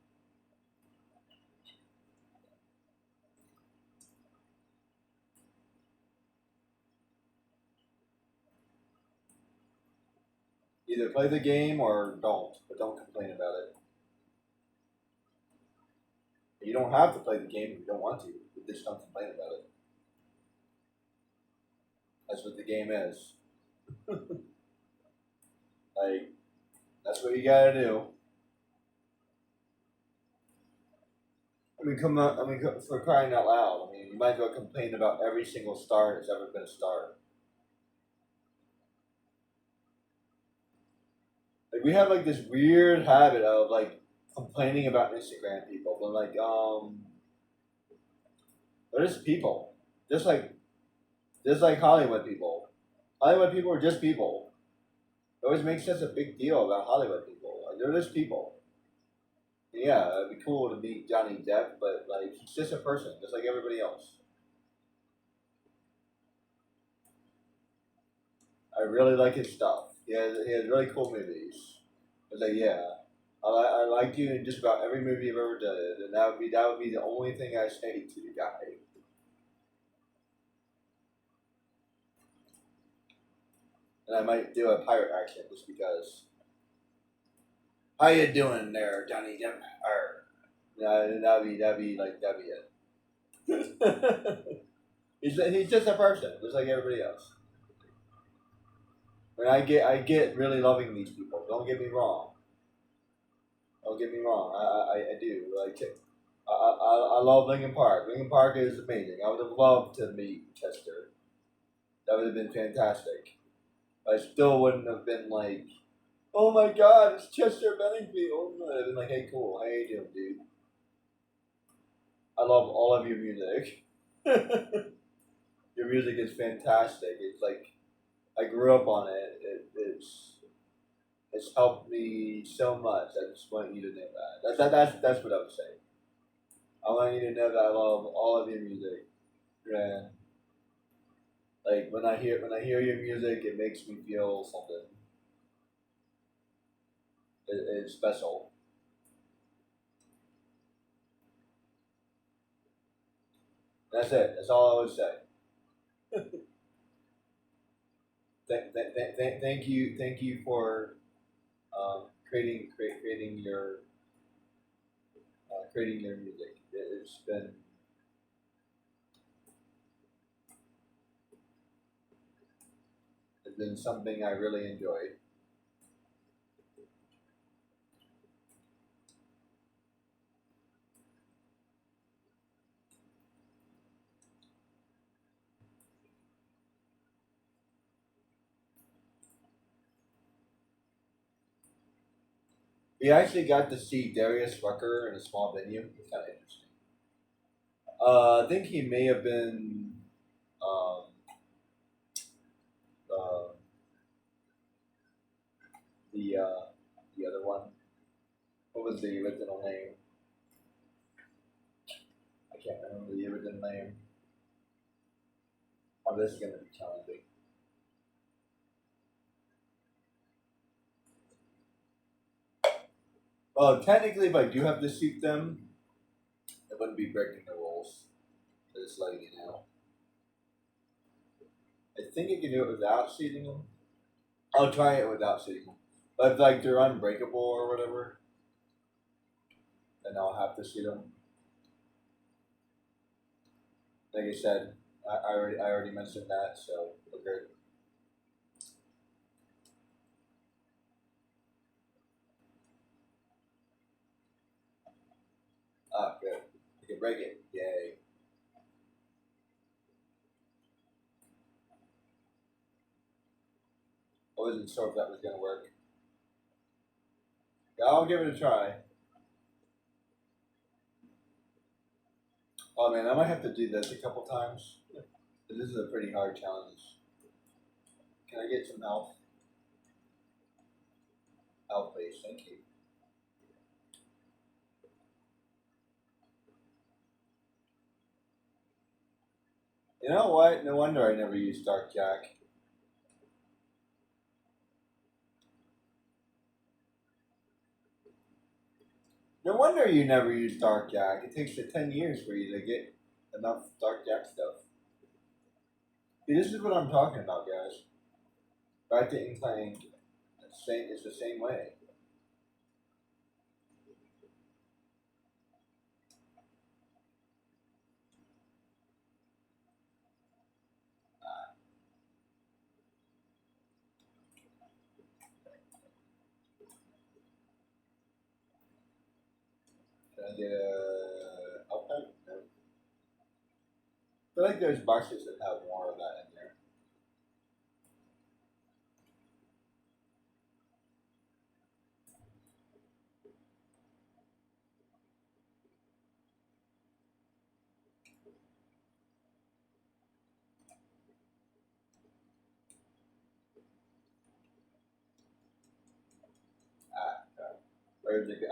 Either play the game or don't, but don't complain about it. You don't have to play the game if you don't want to. You just don't complain about it. That's what the game is. Like that's what you gotta do. I mean, come on. I mean, for crying out loud. I mean, you might as well complain about every single star that's ever been a star. Like we have like this weird habit of like complaining about Instagram people, but like they're just people, just like Hollywood people. Hollywood people are just people. It always makes such a big deal about Hollywood people. Like, they're just people. Yeah, it'd be cool to meet Johnny Depp, but like he's just a person, just like everybody else. I really like his stuff. He has really cool movies. I was like, yeah, I like you in just about every movie you've ever done, and that would be the only thing I say to the guy. And I might do a pirate accent just because. How you doing there, Johnny Depp? Yeah, that'd be it. he's just a person, just like everybody else. And I get really loving these people. Don't get me wrong. Don't get me wrong. I do like. I love Lincoln Park. Lincoln Park is amazing. I would have loved to meet Chester. That would have been fantastic. I still wouldn't have been like, oh my God, it's Chester Benningfield. I'd have been like, hey, cool. How you doing, dude? I love all of your music. Your music is fantastic. It's like I grew up on it. It's helped me so much. I just want you to know that. That's what I would say. I want you to know that I love all of your music. Yeah. Like when I hear your music, it makes me feel something. It's special. That's it. That's all I would say. Thank you for creating your music. It's been something I really enjoyed. We actually got to see Darius Rucker in a small venue. It's kind of interesting. I think he may have been um, uh, the other one. What was the original name? I can't remember the original name. Oh, this is gonna be challenging. Well, technically, if I do have to shoot them, it wouldn't be breaking the rules. Just letting you know. I think you can do it without shooting them. I'll try it without shooting them. But if like they're unbreakable or whatever, then I'll have to shoot them. Like I said, I already mentioned that, so we're good. Ah, good. We can break it. Yay. I wasn't sure if that was gonna work. Yeah, I'll give it a try. Oh man, I might have to do this a couple times. This is a pretty hard challenge. Can I get some help? Help, please. Thank you. You know what? No wonder I never used Dark Jack. No wonder you never use Dark Jack. It takes you 10 years for you to get enough Dark Jack stuff. See, this is what I'm talking about, guys. Back to Incline. It's the same way. Can I get a outcome? No. I feel like there's boxes that have more of that in there.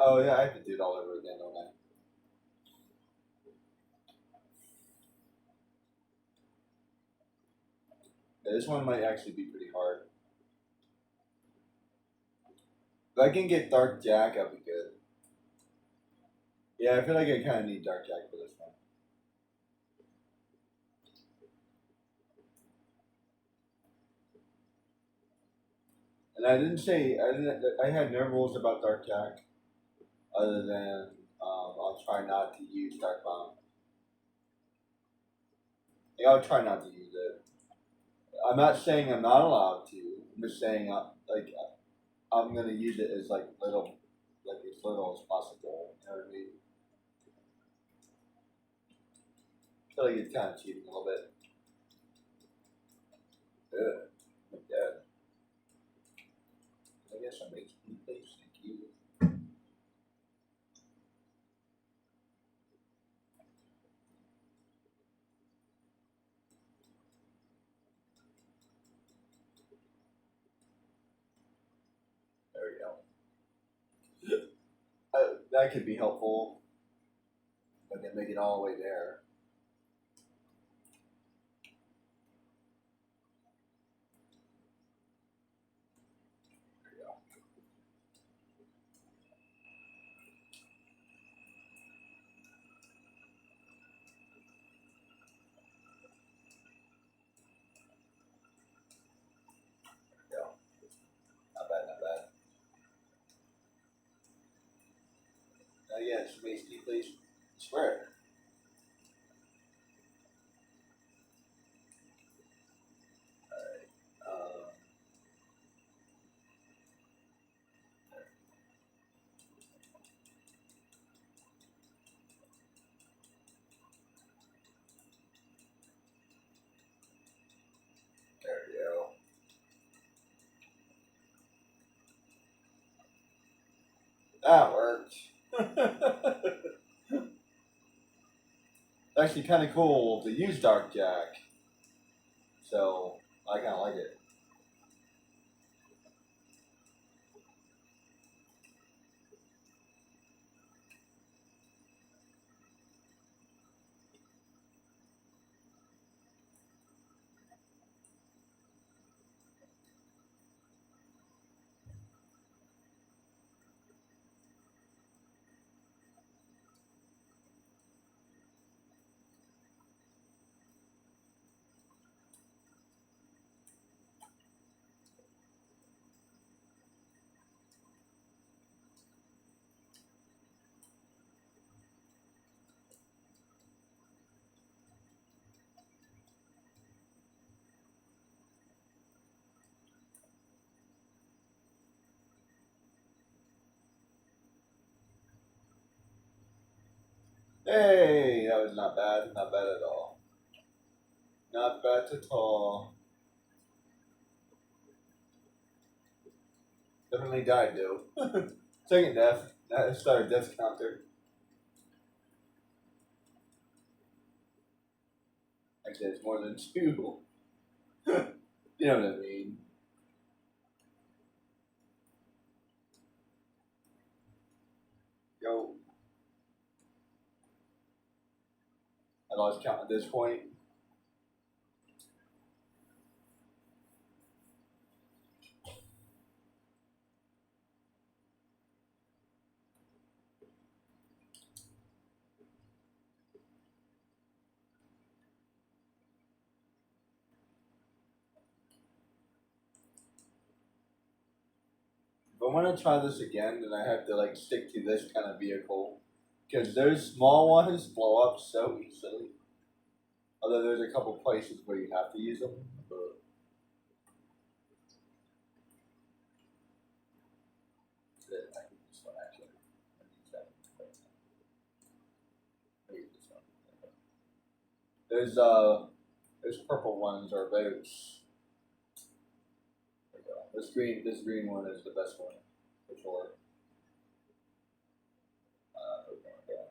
Oh yeah, I have to do it all over again, don't I? Yeah, this one might actually be pretty hard. If I can get Dark Jack, I'll be good. Yeah, I feel like I kind of need Dark Jack for this one. And I had no rules about Dark Jack other than I'll try not to use Dark Bomb. Yeah, I'll try not to use it. I'm not saying I'm not allowed to. I'm just saying I'm gonna use it as like as little as possible. You know what I mean? I feel like it's kind of cheating a little bit. Good. Like that. I guess I'm making mistakes. Thank you. There we go. That could be helpful. But then make it all the way there. There we go. There we go. Not bad, not bad. Yeah, space key, please. Swear it. Um, there we go. That worked. It's actually kind of cool to use Dark Jack. So I kind of like it. Hey, that was not bad. Not bad at all. Not bad at all. Definitely died, though. Second death. That started death counter. Actually, it's more than two. You know what I mean? Yo, I lost count at this point. If I want to try this again, then I have to like stick to this kind of vehicle because those small ones blow up so easily. Although there's a couple places where you have to use them, but I think this one actually. I use that one. I use this one. There's purple ones or those. There we go. This green one is the best one for sure. Okay, okay.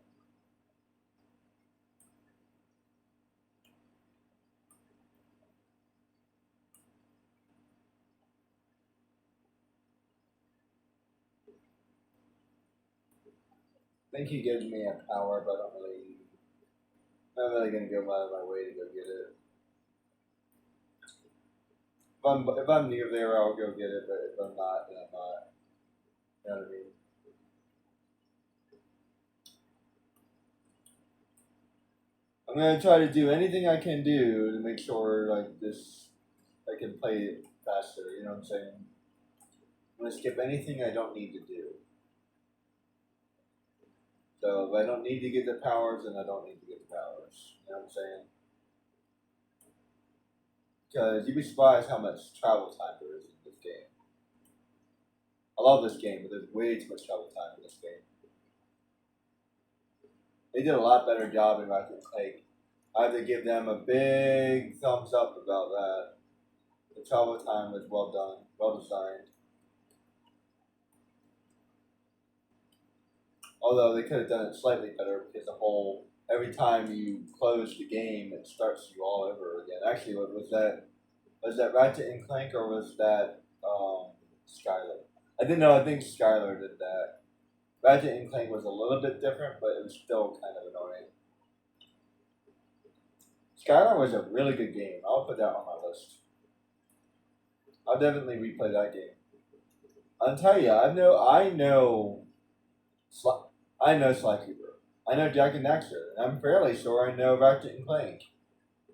I think he gives me a power, but I don't really. I'm not really gonna go out of my way to go get it. If I'm near there, I'll go get it. But if I'm not, then I'm not. You know what I mean? I'm gonna try to do anything I can do to make sure like this I can play it faster. You know what I'm saying? I'm gonna skip anything I don't need to do. So if I don't need to get the powers, then I don't need to get the powers. You know what I'm saying? Because you'd be surprised how much travel time there is in this game. I love this game, but there's way too much travel time in this game. They did a lot better job in Ratchet and Clank. I have to give them a big thumbs up about that. The travel time was well done, well designed. Although they could have done it slightly better because the whole every time you close the game, it starts you all over again. Actually, what was that? Was that Ratchet and Clank or was that Skylar? I didn't know. I think Skylar did that. Ratchet and Clank was a little bit different, but it was still kind of annoying. Skylar was a really good game. I'll put that on my list. I'll definitely replay that game. I'll tell you, I know Sly Cooper. I know Jack and Daxter, and I'm fairly sure I know Ratchet and Clank.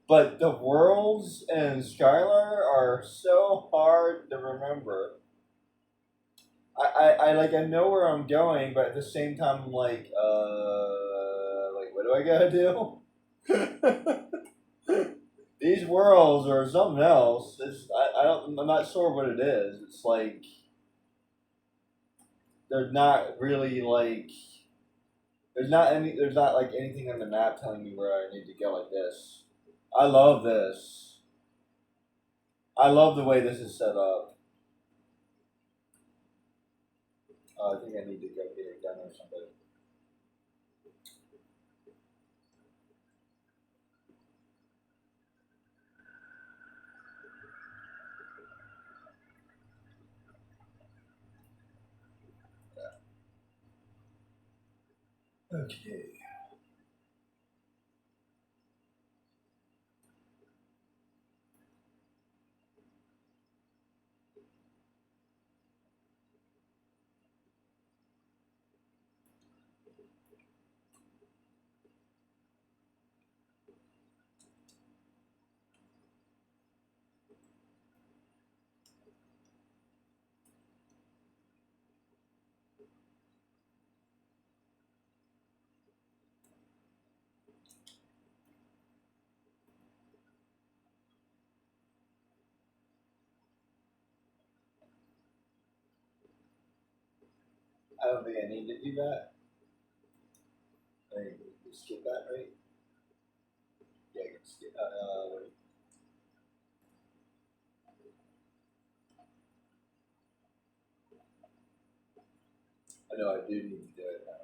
But the worlds and Skylar are so hard to remember. I know where I'm going, but at the same time I'm like what do I gotta do? These worlds or something else. I'm not sure what it is. It's like they're not really like there's not like anything on the map telling me where I need to go like this. I love this. I love the way this is set up. I think I need to go get a gun or something. Okay. I don't think I need to do that. I need to skip that, right? Yeah, I can skip. Wait. I know I do need to do it now.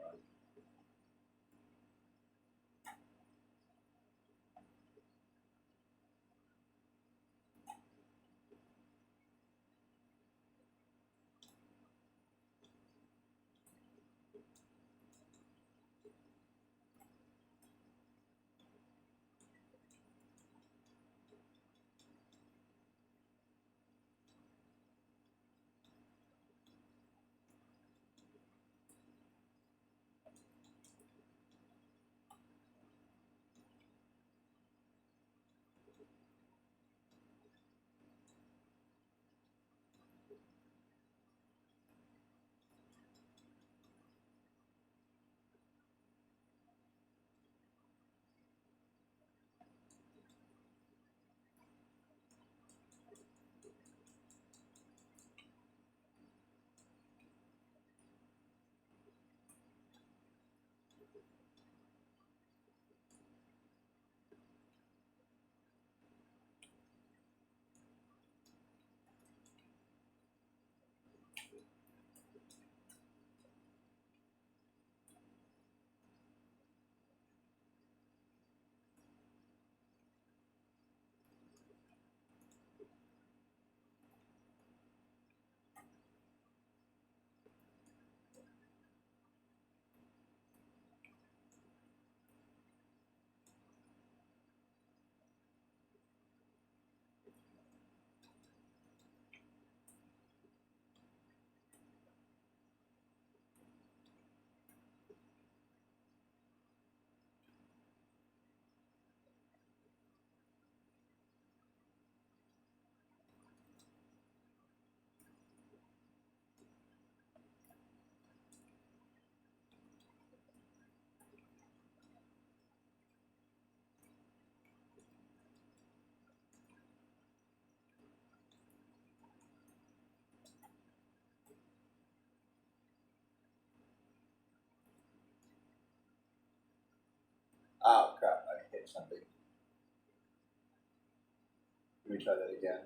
me try that again.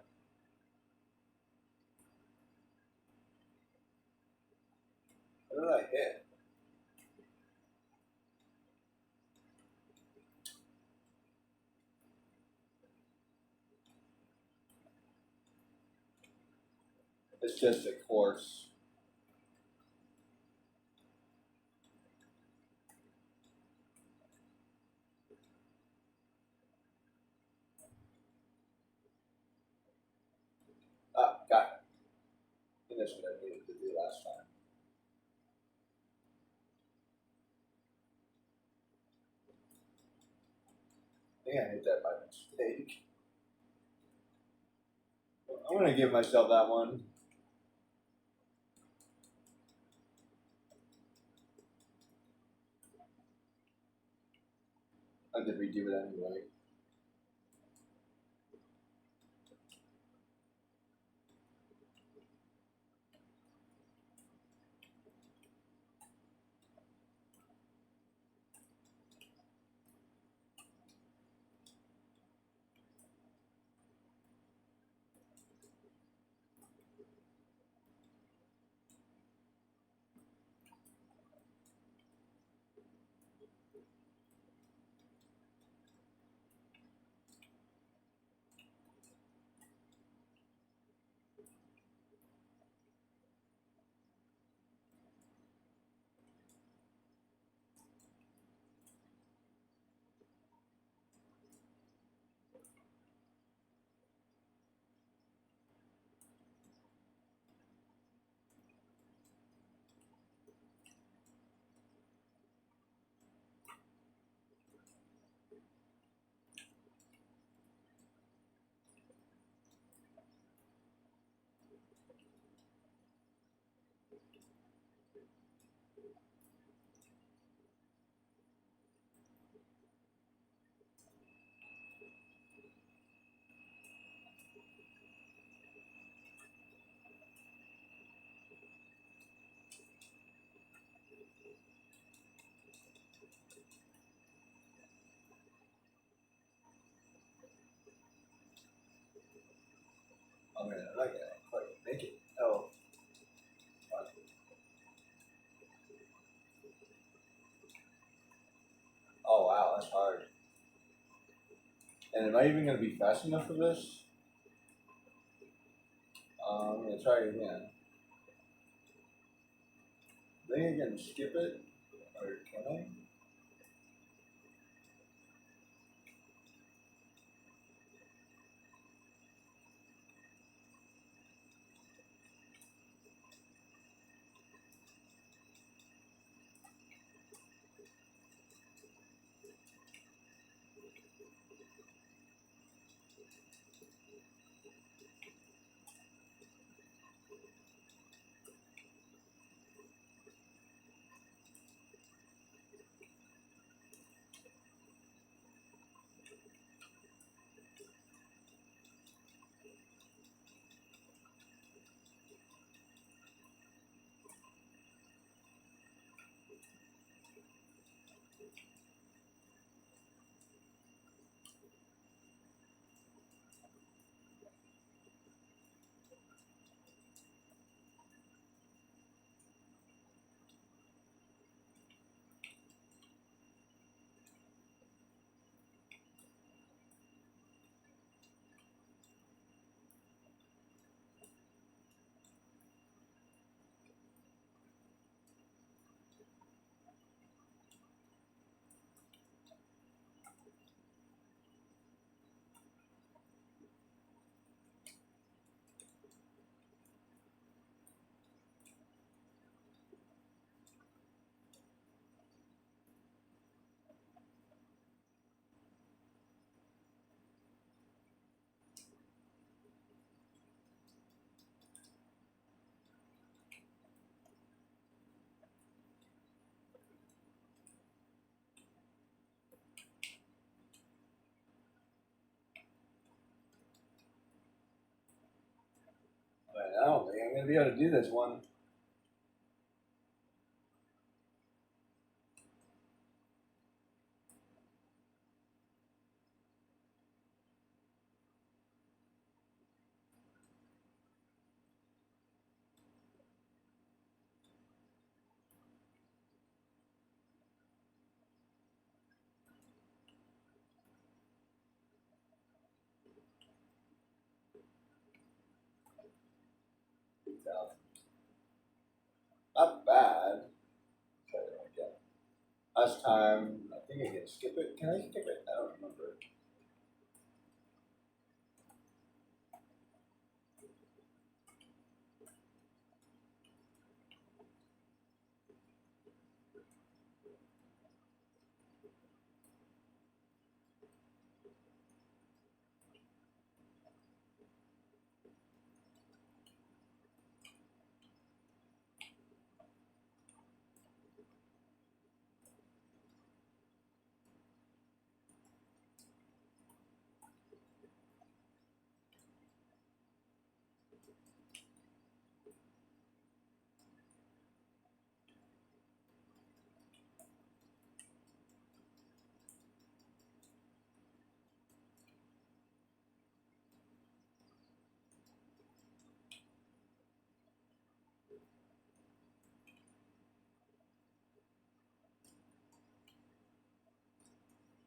What did I hit? It's just a course. Ah, got it. I think that's what I needed to do last time. I think I hit that by mistake. I'm gonna give myself that one. I have to redo it anyway. I'm gonna quite make it. Oh. Oh wow, that's hard. And am I even gonna be fast enough for this? I'm gonna try it again. I think I can skip it, or can I? I don't think I'm gonna be able to do this one. Not bad. Try it again. Last time, I think I can skip it. Can I skip it? I don't remember.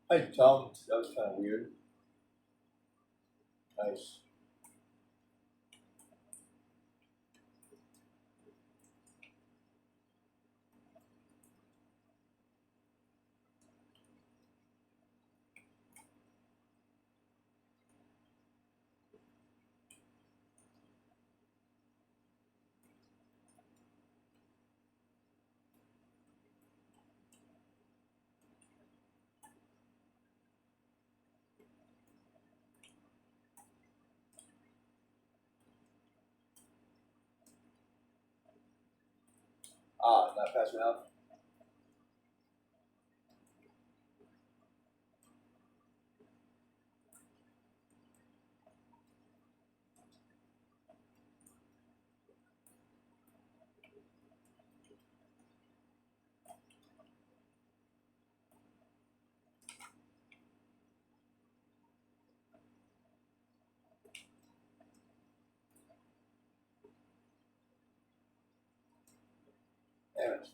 I jumped. That was kind of weird. Nice. Not fast enough.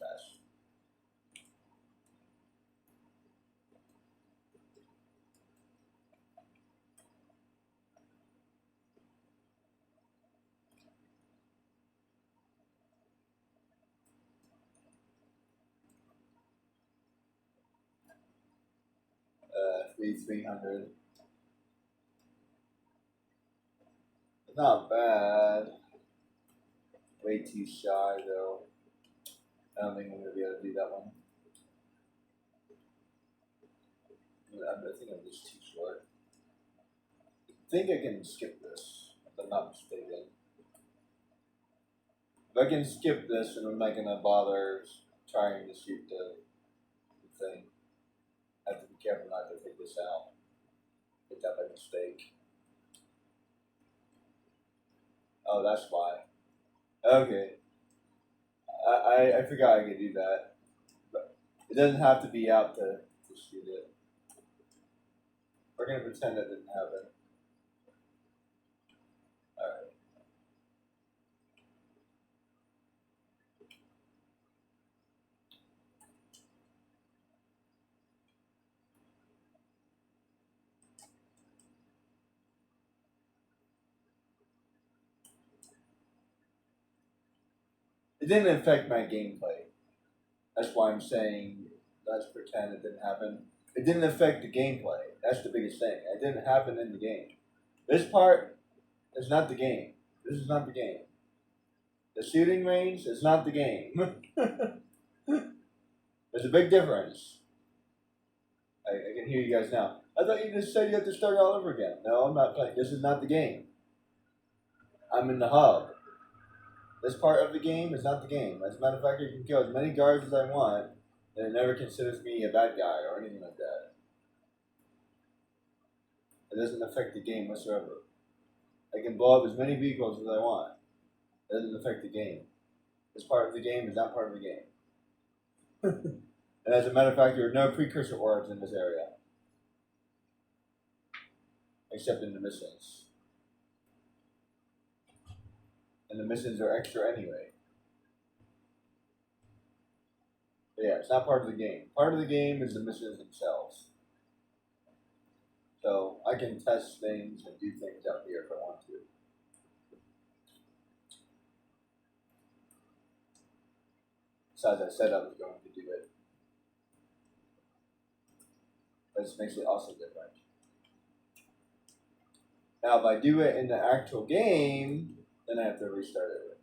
Fast. 300. Not bad. Way too shy though. I don't think I'm gonna be able to do that one. I think I'm just too short. I think I can skip this, if I'm not mistaken. If I can skip this, and I'm not gonna bother trying to shoot the thing. I have to be careful not to take this out. Get that by mistake. Oh, that's why. Okay. I forgot I could do that. But it doesn't have to be out to shoot it. We're gonna pretend that didn't happen. Alright. It didn't affect my gameplay. That's why I'm saying let's pretend it didn't happen. It didn't affect the gameplay. That's the biggest thing. It didn't happen in the game. This part is not the game. This is not the game. The shooting range is not the game. There's a big difference. I can hear you guys now. I thought you just said you have to start all over again. No, I'm not playing. This is not the game. I'm in the hub. This part of the game is not the game. As a matter of fact, you can kill as many guards as I want, and it never considers me a bad guy or anything like that. It doesn't affect the game whatsoever. I can blow up as many vehicles as I want. It doesn't affect the game. This part of the game is not part of the game. And as a matter of fact, there are no precursor orbs in this area. Except in the missions. And the missions are extra anyway. But yeah, it's not part of the game. Part of the game is the missions themselves. So I can test things and do things out here if I want to. Besides, I said I was going to do it. But this makes it also different. Now, if I do it in the actual game, then I have to restart it.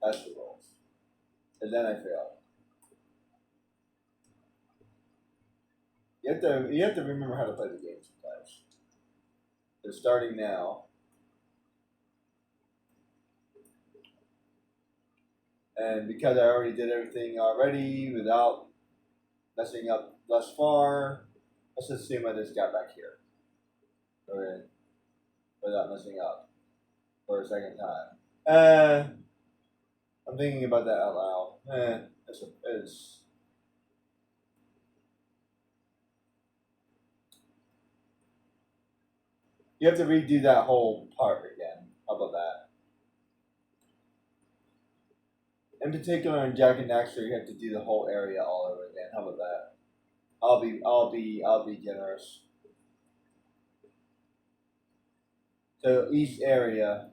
That's the rules. And then I fail. You have to remember how to play the game sometimes. They're starting now. And because I already did everything already without messing up thus far, let's assume I just got back here. Okay. Without messing up for a second time. I'm thinking about that out loud. It's you have to redo that whole part again. How about that? In particular, in Jack and Daxter, you have to do the whole area all over again. How about that? I'll be generous. So each area.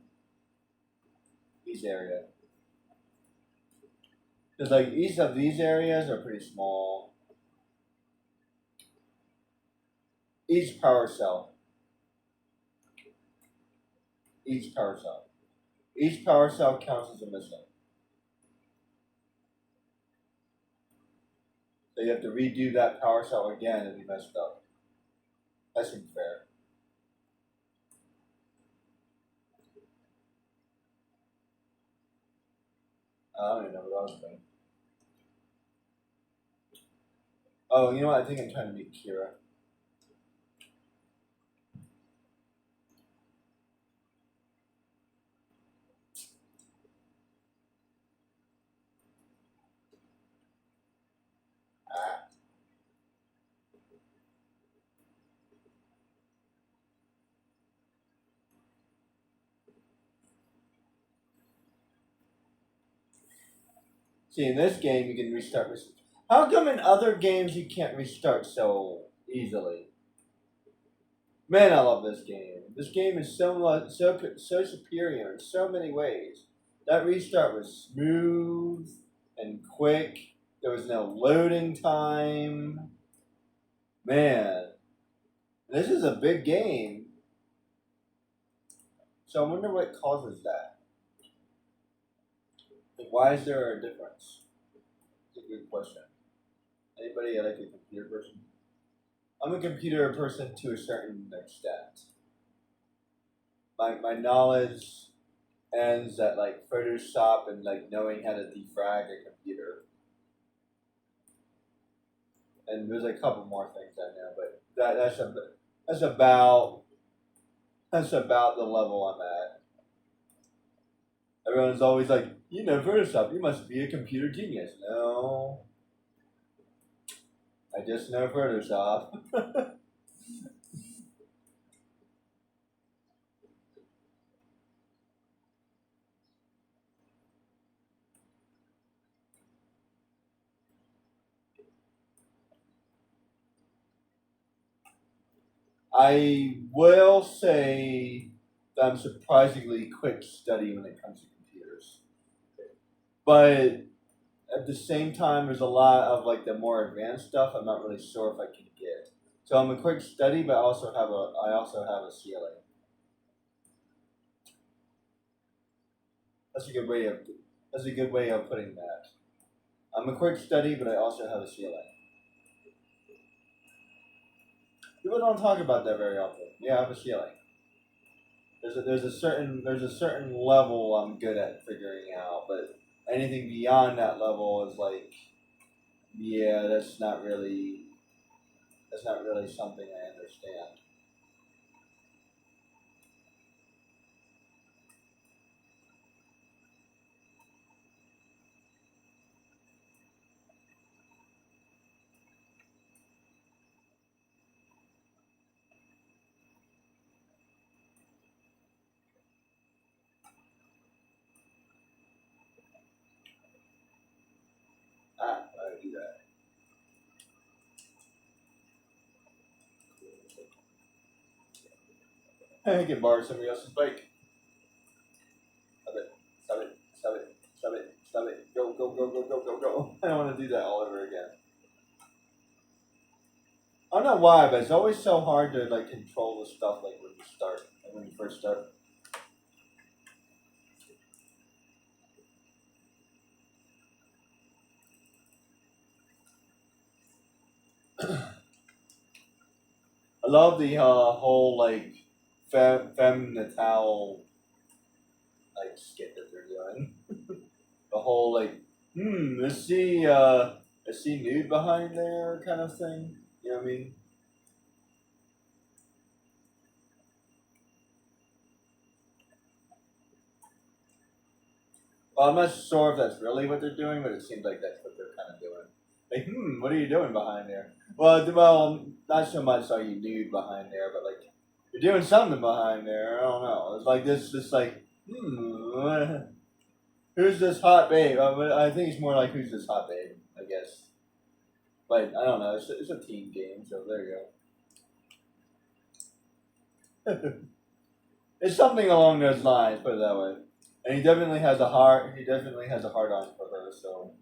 Because like each of these areas are pretty small. Each power cell. Each power cell counts as a missile. So you have to redo that power cell again if you messed up. That seems fair. I don't even know what I was doing. Oh, you know what? I think I'm trying to meet Kira. See, in this game, you can restart. How come in other games you can't restart so easily? Man, I love this game. This game is so superior in so many ways. That restart was smooth and quick. There was no loading time. Man, this is a big game. So I wonder what causes that. Like, why is there a difference? It's a good question. Anybody like a computer person? I'm a computer person to a certain extent. My knowledge ends at like Photoshop and like knowing how to defrag a computer. And there's a couple more things I know, but that's about the level I'm at. Everyone's always like, you know Photoshop, you must be a computer genius. No, I just know Photoshop. I will say that I'm surprisingly quick study when it comes to computers. But at the same time, there's a lot of like the more advanced stuff I'm not really sure if I can get. So I'm a quick study, but I also have a ceiling. That's a good way of putting that. I'm a quick study, but I also have a ceiling. People don't talk about that very often. Yeah, I have a ceiling. There's a certain level I'm good at figuring out, but anything beyond that level is like, yeah, that's not really something I understand. I do that. I can borrow somebody else's bike. Stop it! Stop it! Stop it! Stop it! Stop it! Stop it. Go, go, go, go, go, go, go. I don't want to do that all over again. I don't know why, but it's always so hard to like control the stuff like when you start, like when you first start. I love the whole like femme natal like skit that they're doing. The whole like, is she nude behind there kind of thing. You know what I mean? Well, I'm not sure if that's really what they're doing, but it seems like that's what they're kind of doing. Like, what are you doing behind there? Well, not so much are you nude behind there, but like you're doing something behind there. I don't know. It's like this like, who's this hot babe? I think it's more like who's this hot babe, I guess. But I don't know. It's a teen game, so there you go. It's something along those lines. Put it that way. And he definitely has a heart. He definitely has a heart on for her. So,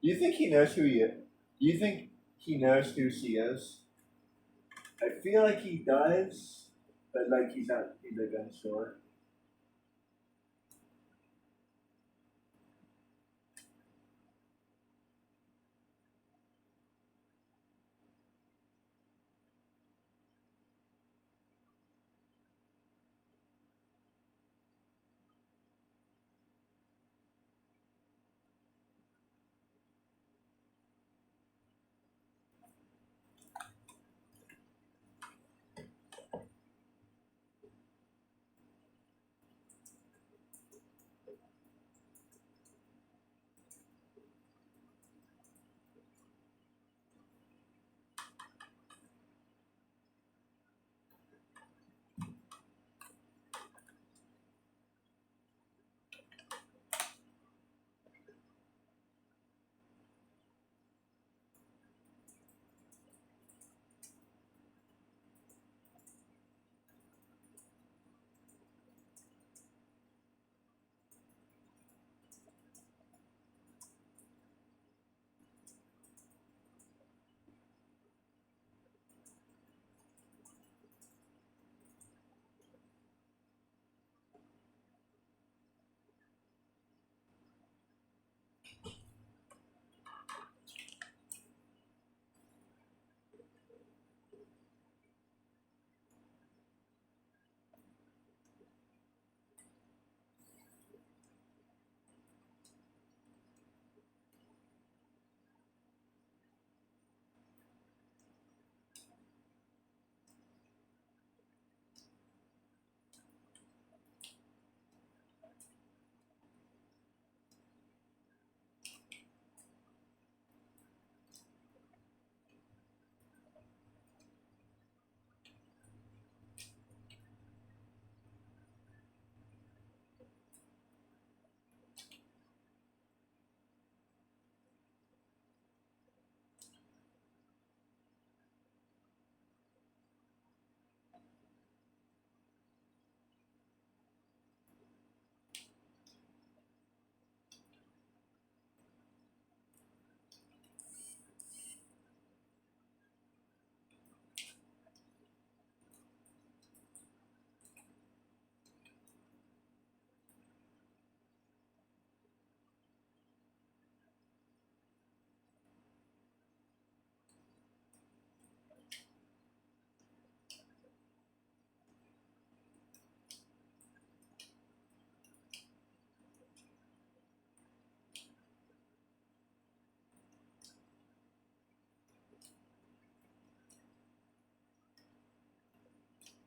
do you think he knows who he is? Do you think he knows who she is? I feel like he does, but like he's not. He's like unsure.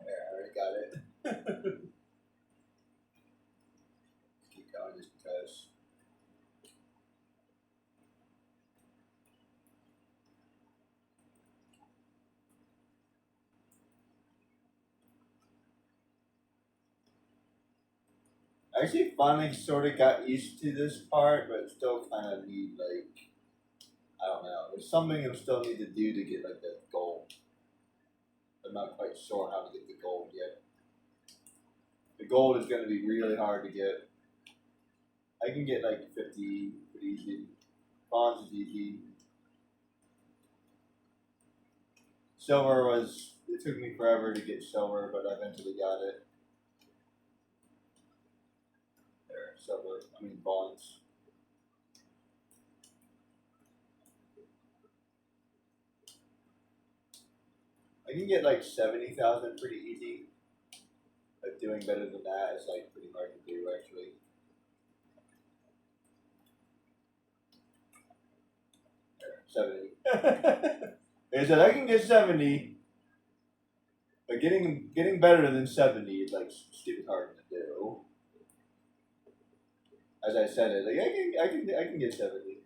Yeah, I already got it. Keep going just because. I actually finally sort of got used to this part, but still kind of need like I don't know. There's something I still need to do to get like the goal. I'm not quite sure how to get the gold yet. The gold is going to be really hard to get. I can get like 50 pretty easy. Bronze is easy. Silver was, it took me forever to get silver, but I eventually got it. There, silver, bronze. I can get like 70,000 pretty easy. But doing better than that is like pretty hard to do actually. There, 70. They said I can get 70, but getting better than 70 is like stupid hard to do. As I said it, like I can get 70.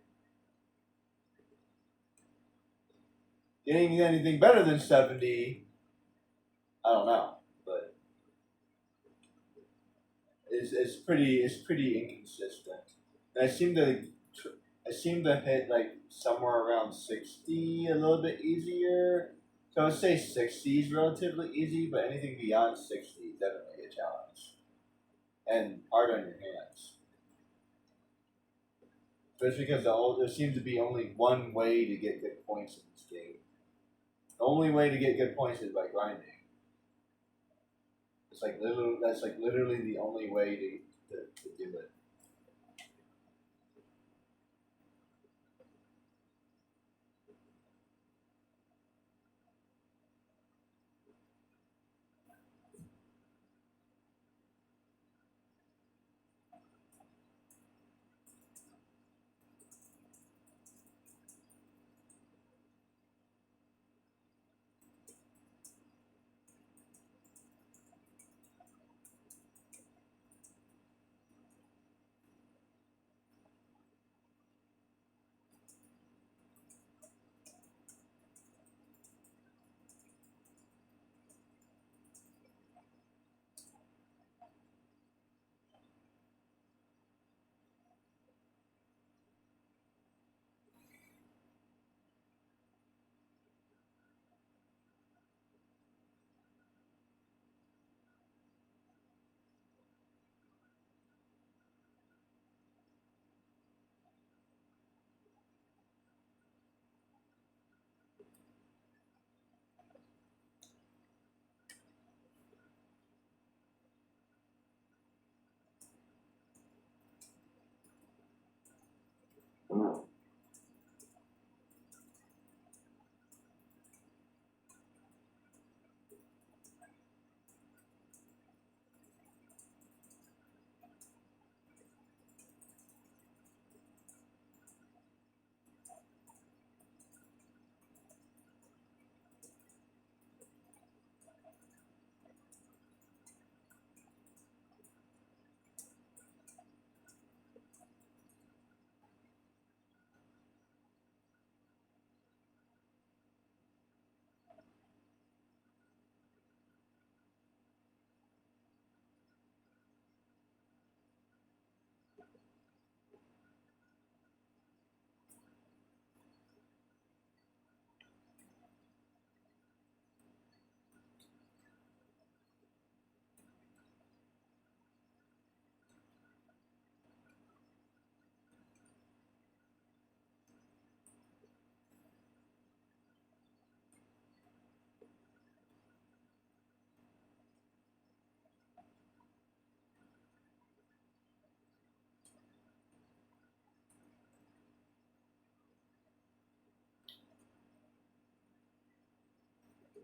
Getting anything better than 70, I don't know, but it's pretty inconsistent. And I seem to hit like somewhere around 60 a little bit easier. So I would say 60 is relatively easy, but anything beyond 60 is definitely a challenge. And hard on your hands. Especially because there seems to be only one way to get good points in this game. The only way to get good points is by grinding. That's like literally the only way to do it.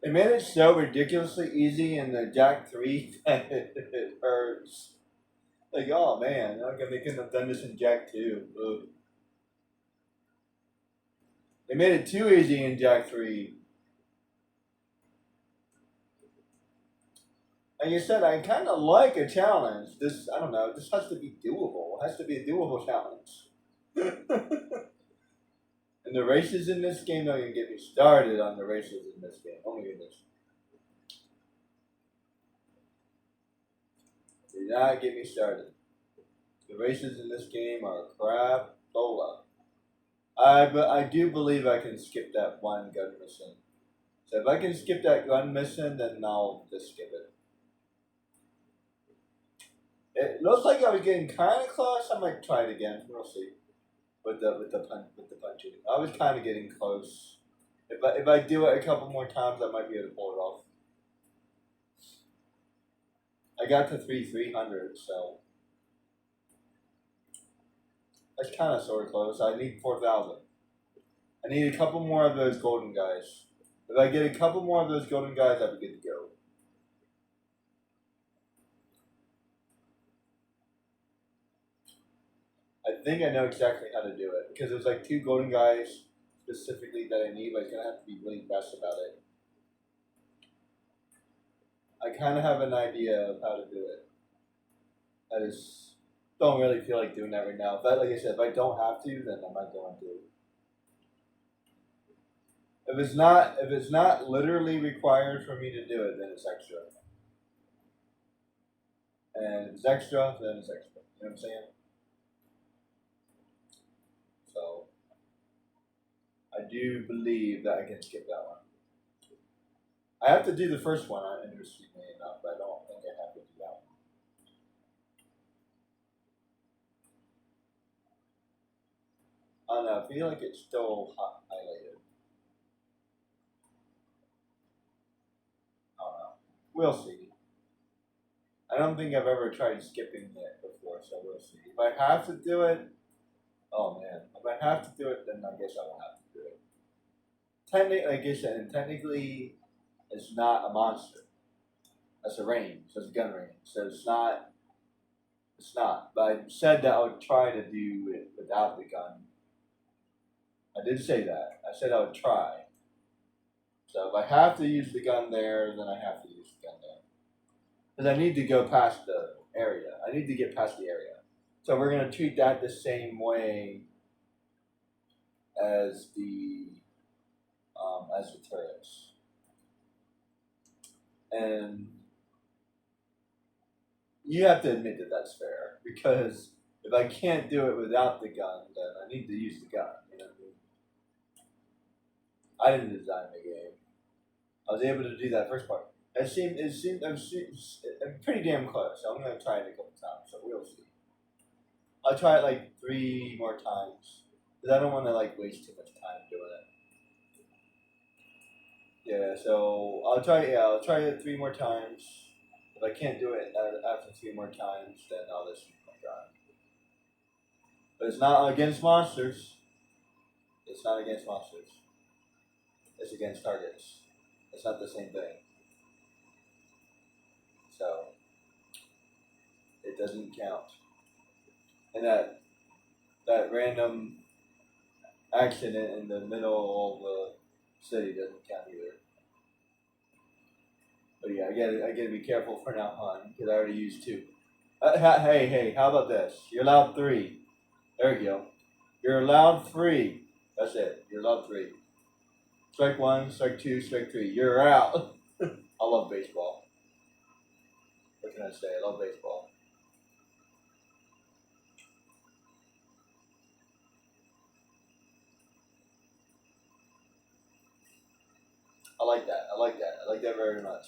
They made it so ridiculously easy in the Jack 3 that it hurts. Like, oh man, they couldn't have done this in Jack 2. Ugh. They made it too easy in Jack 3. Like I said, I kind of like a challenge. I don't know, this has to be doable. It has to be a doable challenge. And the races in this game don't even get me started on the races in this game. Oh my goodness. Do not get me started. The races in this game are crapola. I do believe I can skip that one gun mission. So if I can skip that gun mission, then I'll just skip it. It looks like I was getting kind of close. I might try it again. We'll see. With the punching, I was kind of getting close. If I do it a couple more times, I might be able to pull it off. I got to 300, so that's kind of sort of close. I need 4,000. I need a couple more of those golden guys. If I get a couple more of those golden guys, I'll be good to go. I think I know exactly how to do it because there's like 2 golden guys specifically that I need, but it's gonna have to be really fast about it. I kind of have an idea of how to do it. I just don't really feel like doing that right now. But like I said, if I don't have to, then I'm not going to. If it's not literally required for me to do it, then it's extra. And if it's extra, then it's extra. You know what I'm saying? So I do believe that I can skip that one. I have to do the first one, interestingly enough, but I don't think I have to do that one. I don't know, I feel like it's still highlighted. I don't know. We'll see. I don't think I've ever tried skipping it before, so we'll see. If I have to do it, oh man, if I have to do it, then I guess I will have to do it. Technically, it's not a monster. That's a range. That's a gun range. So it's not. It's not. But I said that I would try to do it without the gun. I did say that. I said I would try. So if I have to use the gun there, then I have to use the gun there. Because I need to go past the area. I need to get past the area. So we're going to treat that the same way as the turrets. And you have to admit that that's fair. Because if I can't do it without the gun, then I need to use the gun. You know what I mean? I didn't design the game. I was able to do that first part. I'm pretty damn close. So I'm going to try it a couple times. So we'll see. I'll try it like 3 more times. Because I don't want to like waste too much time doing it. Yeah, so I'll try it 3 more times. If I can't do it after 3 more times, then I'll just use my gun. But it's not against monsters. It's not against monsters. It's against targets. It's not the same thing. So it doesn't count. And that random accident in the middle of the city doesn't count either. But yeah, I gotta be careful for now on because I already used 2. Hey, how about this? You're allowed 3. There you go. You're allowed 3. That's it. You're allowed 3. Strike 1, strike 2, strike 3. You're out. I love baseball. What can I say? I love baseball. I like that. I like that very much.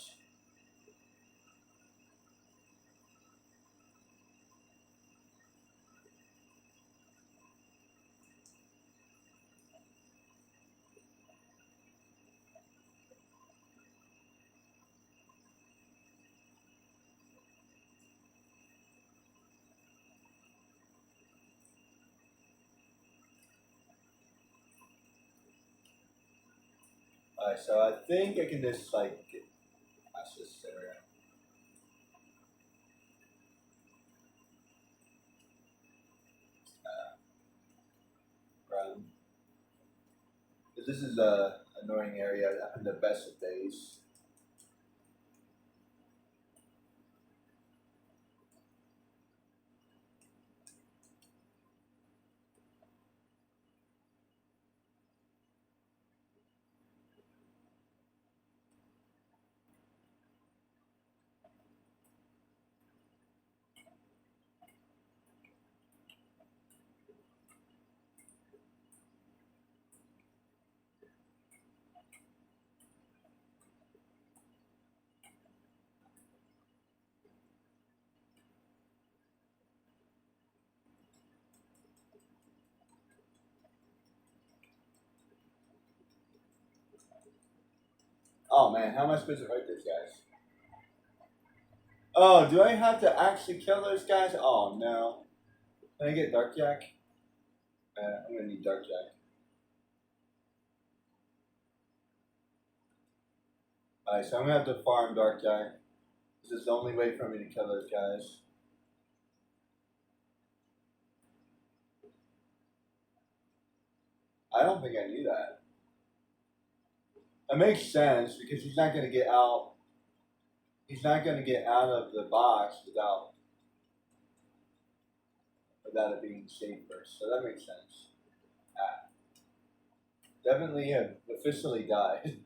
Alright, so I think I can just like get past this area. Run. This is a annoying area in the best of days. Oh man, how am I supposed to fight those guys? Oh, do I have to actually kill those guys? Oh no. Can I get Dark Jack? I'm gonna need Dark Jack. Alright, so I'm gonna have to farm Dark Jack. This is the only way for me to kill those guys. I don't think I knew that. It makes sense because he's not gonna get out. He's not gonna get out of the box without it being safe first. So that makes sense. Ah, definitely have officially died.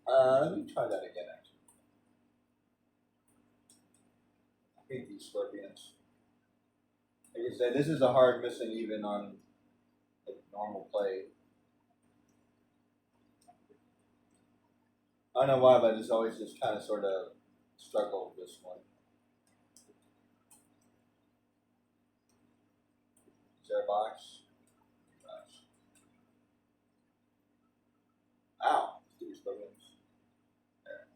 Let me try that again. Actually, I hate these scorpions. Like I said, this is a hard mission even on like, normal play. I don't know why, but I just always just kind of sort of struggle with this one. Is there a box? Gosh. Ow! Stupid scorpions. There.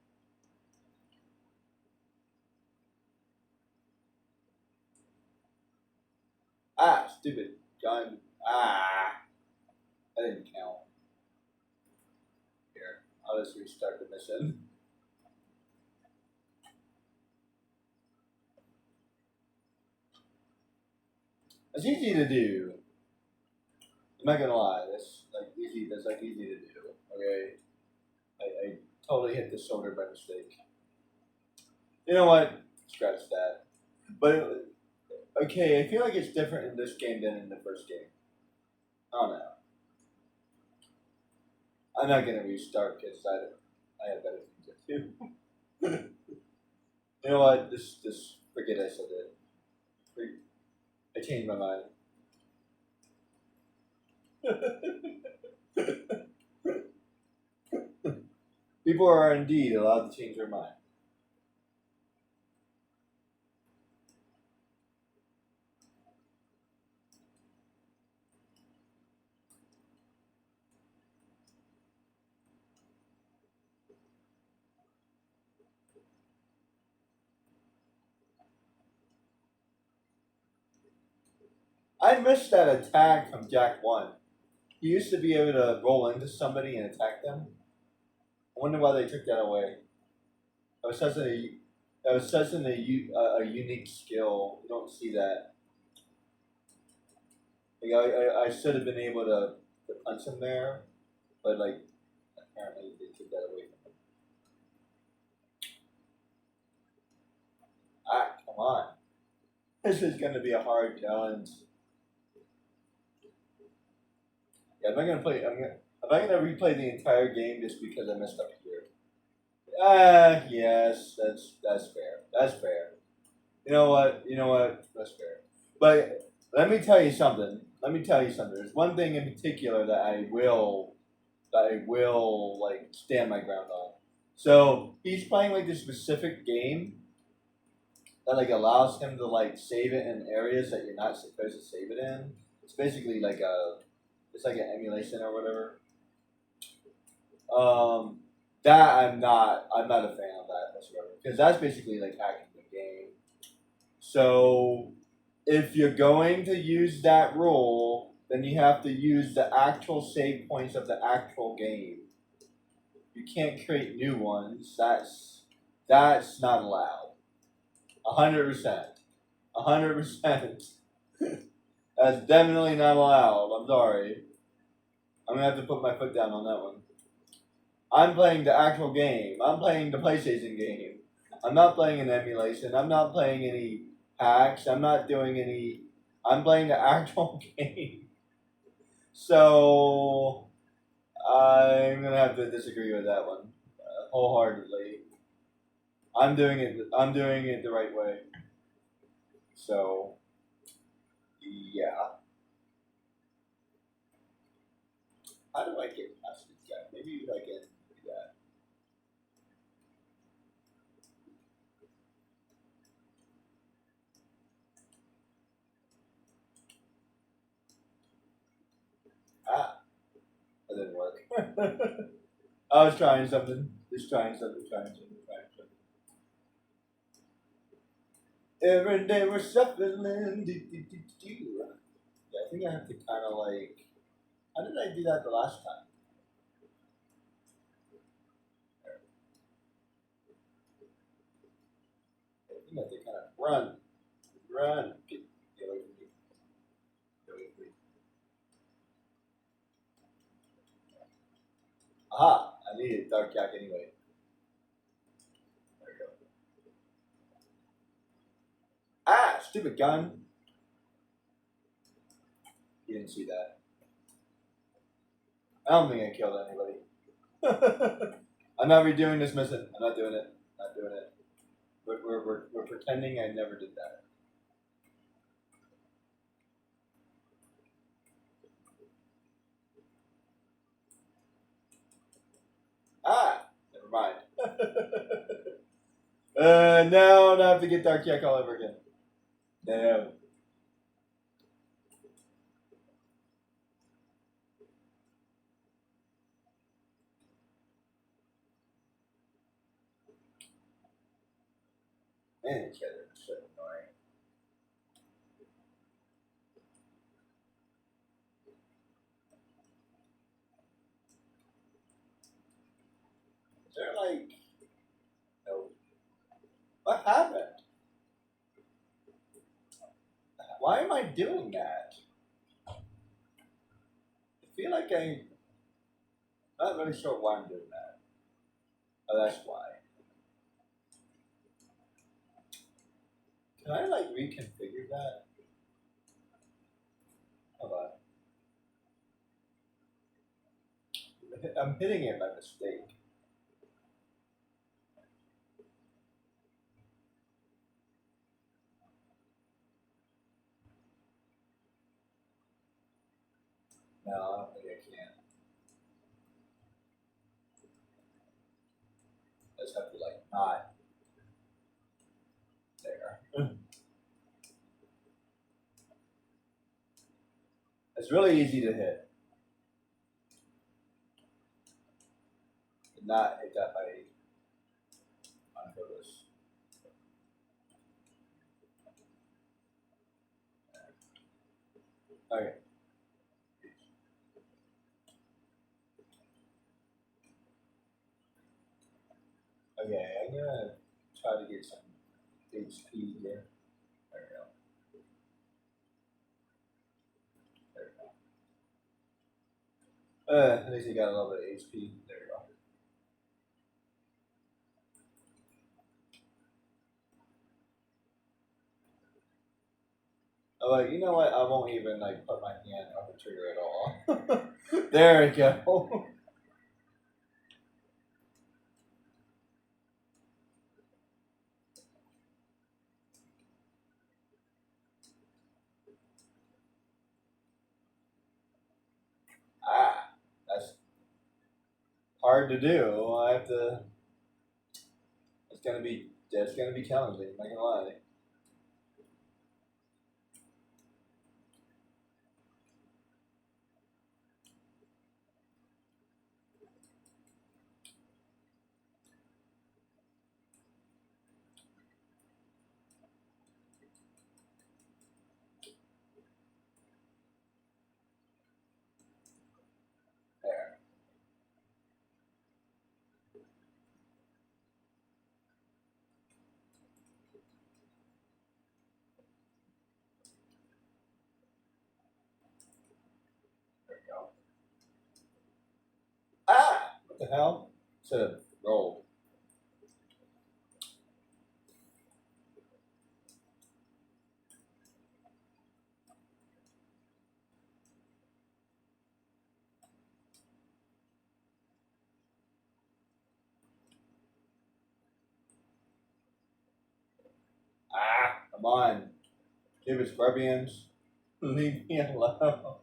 Ah! Stupid gun. Ah! That didn't count. Here, I'll just restart the mission. It's easy to do. I'm not gonna lie, that's like easy. That's like easy to do. Okay, I totally hit the shoulder by mistake. You know what? Scratch that. But okay, I feel like it's different in this game than in the first game. I don't know. I'm not gonna restart because I have better things to do. You know what? Just forget I said it. I changed my mind. People are indeed allowed to change their mind. I missed that attack from Jack 1. He used to be able to roll into somebody and attack them. I wonder why they took that away. That was such a unique skill. You don't see that. Like I should have been able to punch him there, but like apparently they took that away from him. Ah, come on. This is gonna be a hard challenge. Yeah, am I gonna replay the entire game just because I messed up here? Yes, that's fair. That's fair. You know what? You know what? That's fair. But let me tell you something. Let me tell you something. There's one thing in particular that I will like stand my ground on. So he's playing like this specific game that like allows him to like save it in areas that you're not supposed to save it in. It's basically like it's like an emulation or whatever. Um, that I'm not a fan of that whatsoever because that's basically like hacking the game. So if you're going to use that rule, then you have to use the actual save points of the actual game. You can't create new ones. That's not allowed. 100%. 100%. That's definitely not allowed. I'm sorry. I'm gonna have to put my foot down on that one. I'm playing the actual game. I'm playing the PlayStation game. I'm not playing an emulation. I'm not playing any hacks. I'm not doing any. I'm playing the actual game. So I'm gonna have to disagree with that one wholeheartedly. I'm doing it. I'm doing it the right way. So yeah. How do I get past this guy? Maybe I can do that. Ah, didn't work. I was trying something. Just trying something. Every day we're shuffling. Yeah, I think I have to kind of like. How did I do that the last time? I think I have to kind of run. Get away from me. Get away from me. Aha! I needed a dark yak anyway. There we go. Ah! Stupid gun. You didn't see that. I don't think I killed anybody. I'm not redoing this mission. I'm not doing it. Not doing it. We're pretending I never did that. Ah! Never mind. No, I have to get Dark Yak all over again. No. Man, each other is so annoying. Is there like no? What happened? Why am I doing that? I feel like I'm not really sure why I'm doing that. Oh, that's why. Can I like reconfigure that? Hold on. I'm hitting it by mistake. No, I don't think I can. I just have to like not there. It's really easy to hit. Not hit that by on purpose. Okay. Okay, I'm gonna try to get some HP here. There we go. There we go. At least he got a little bit of HP. There we go. Oh, like, you know what? I won't even like put my hand on the trigger at all. There we go. Ah, that's hard to do. I have to. It's gonna be challenging. I'm not gonna lie. There, there we go. Ah, what the hell? Should have rolled. Ah, come on. Give us scorpions. Leave me alone.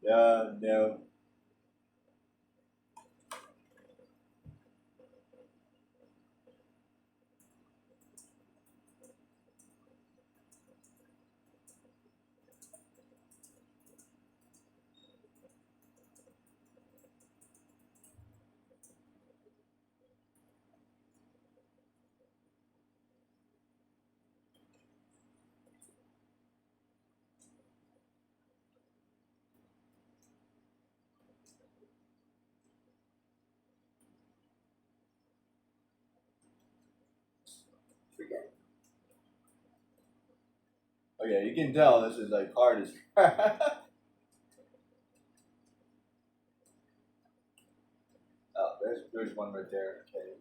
Yeah, no. Okay, you can tell this is like hard as crap. Oh, there's one right there. Okay.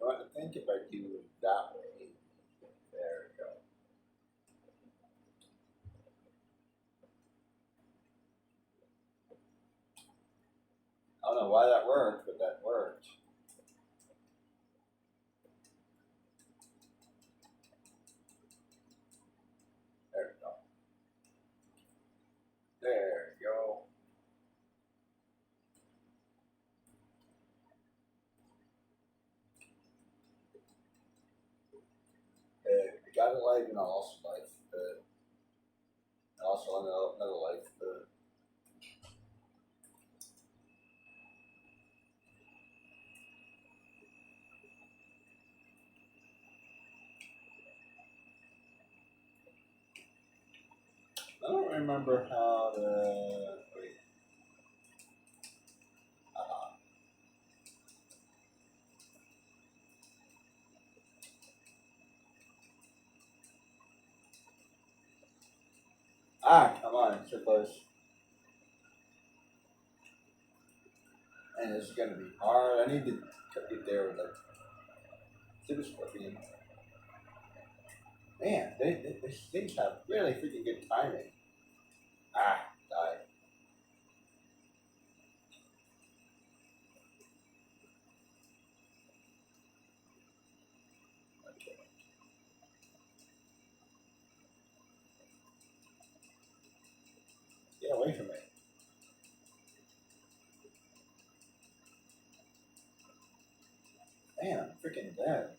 I think if I do it that way, there we go. I don't know why that worked, but that worked. There we go. There we go. I got a life and I lost a life. Also another life. I don't remember how to. Wait. Uh, come on, so close. And this is gonna be hard. I need to get there with like Super Scorpion. Man, these things have really freaking good timing. Die. Okay. Get away from me. Man, I'm freaking dead.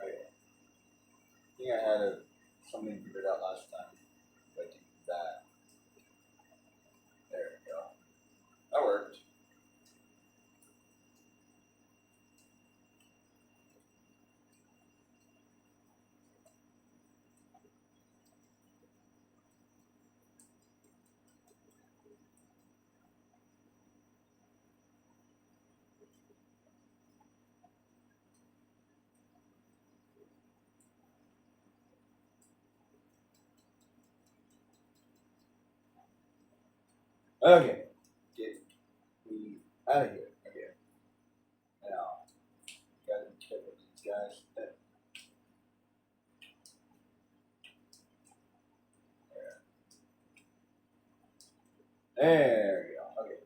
Okay. I think I had something figured out last time. But do that. There we go. That worked. Okay. Get me out of here. Okay. Now, gotta be careful with these guys. There we go. Okay.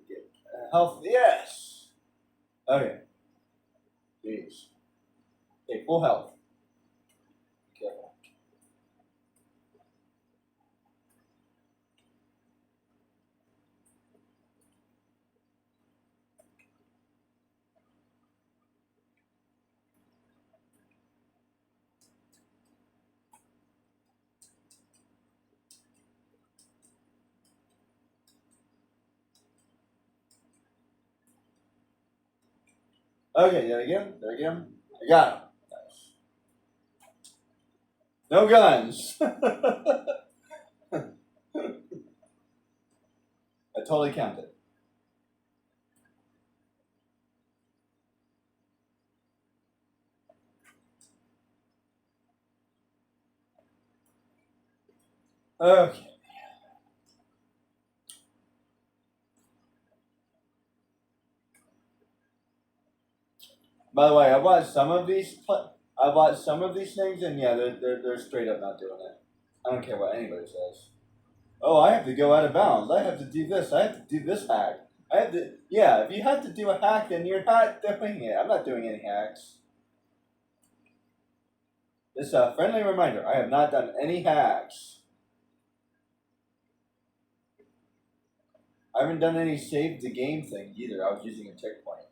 Get health. Yes. Okay. Jeez. Okay, full health. Be careful. Okay, there again. There again. I got him. Nice. No guns. I totally counted. Okay. By the way, I bought some of these things, and yeah, they're straight up not doing it. I don't care what anybody says. Oh, I have to go out of bounds. I have to do this. I have to do this hack. I have to. Yeah, if you have to do a hack, then you're not doing it. I'm not doing any hacks. Just a friendly reminder: I have not done any hacks. I haven't done any save the game thing either. I was using a checkpoint.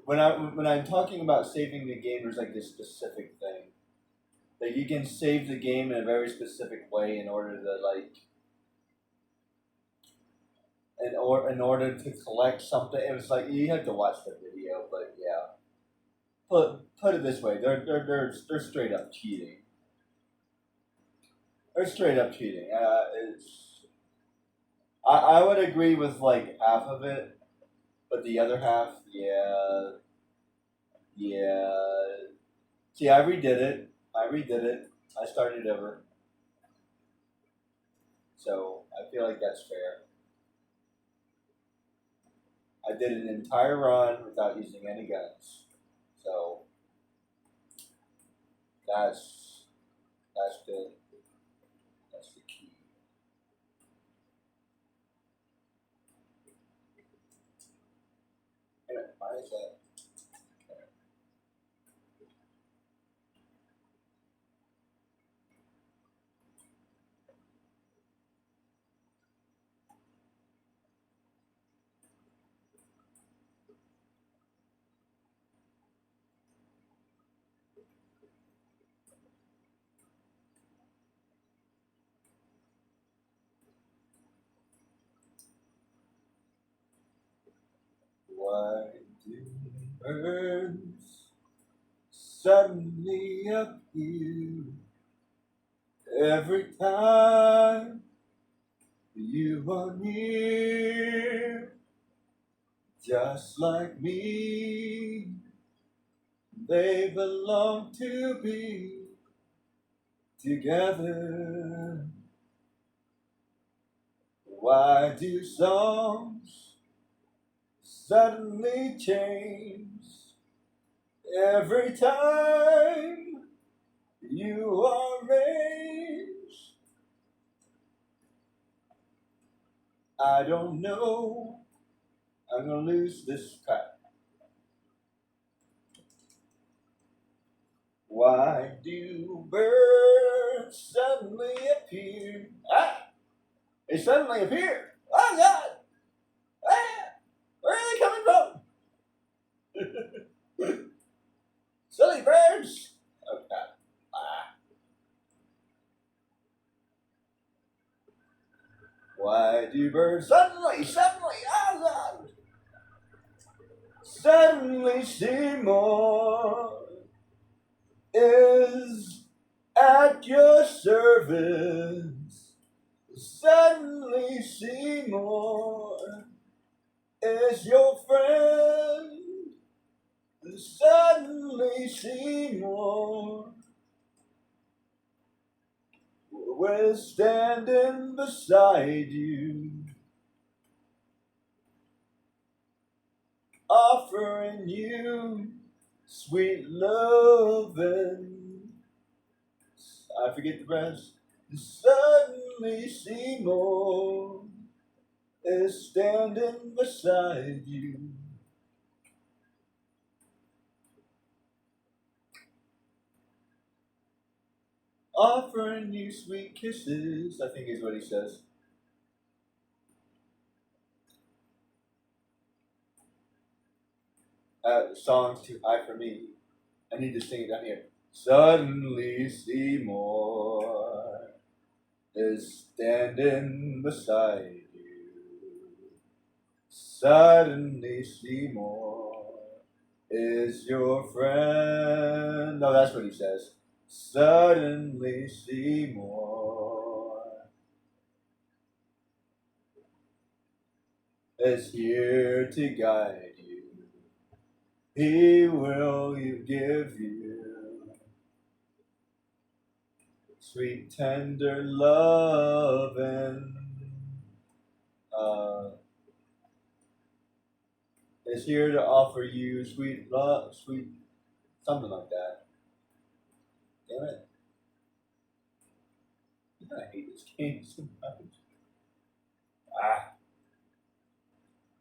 When I'm talking about saving the game, there's like this specific thing. Like you can save the game in a very specific way in order to in order to collect something. It was like you had to watch the video, but yeah. Put it this way, they're straight up cheating. They're straight up cheating. It's I would agree with like half of it, but the other half, yeah, yeah. See, I redid it. I redid it. I started over, so I feel like that's fair. I did an entire run without using any guns, so that's that's good. That's the key. Anyway, why is that? Why do birds suddenly appear every time you are near? Just like me, they belong to be together. Why do songs suddenly change every time you are raised? I don't know. I'm gonna lose this crap. Why do birds suddenly appear? Ah! They suddenly appear. Oh God! Ah! Where are they coming from? Silly birds! Oh God! Ah! Why do birds suddenly, oh God! Suddenly Seymour is at your service. Suddenly Seymour is your friend. Suddenly Seymour will standing beside you, offering you sweet loving. I forget the rest. Suddenly Seymour is standing beside you. Offering you sweet kisses, I think is what he says. Songs to I for me. I need to sing it down here. Suddenly Seymour is standing beside you. Suddenly Seymour is your friend. No, that's what he says. Suddenly Seymour is here to guide you. He will give you sweet, tender love and is here to offer you sweet love, sweet something like that. Damn it! I hate this game sometimes. Ah,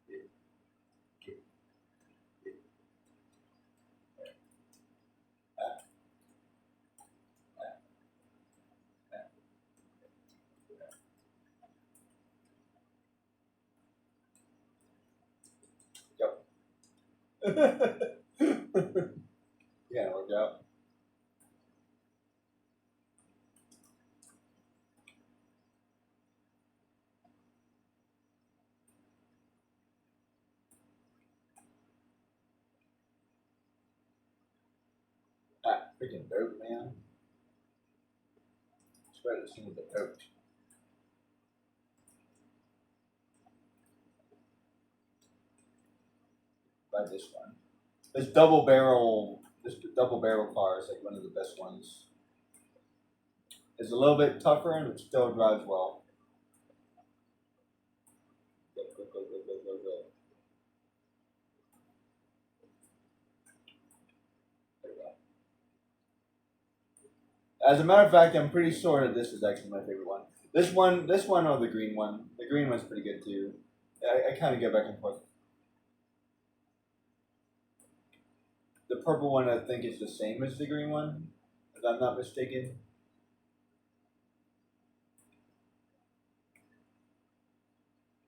get, get, ah, ah, ah. Yeah, it worked out. Ah, freaking boat, man. Spread it with the boat. Buy this one. This double barrel car is like one of the best ones. It's a little bit tougher and it still drives well. Go, go, go, go, go, go, go. There we go. As a matter of fact, I'm pretty sure that this is actually my favorite one. This one, or the green one. The green one's pretty good too. I kind of go back and forth. The purple one, I think, is the same as the green one, if I'm not mistaken.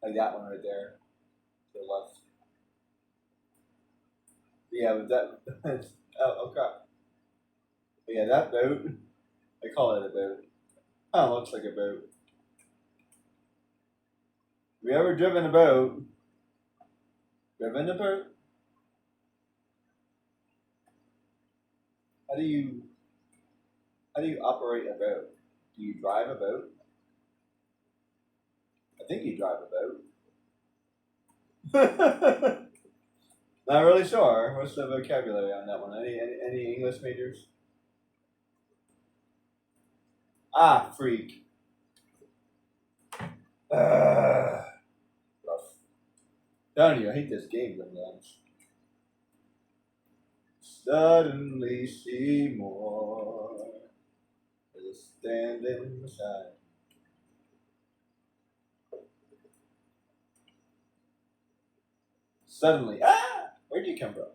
Like that one right there, to the left. Yeah, but that. Oh crap. But yeah, that boat. I call it a boat. Kind of looks like a boat. Have you ever driven a boat? Driven a boat? How do you how do you operate a boat? Do you drive a boat? I think you drive a boat. Not really sure. What's the vocabulary on that one? Any English majors? Ah, freak. Rough. Telling you, I hate this game sometimes. Suddenly Seymour is standing beside. Suddenly, ah! Where'd you come from?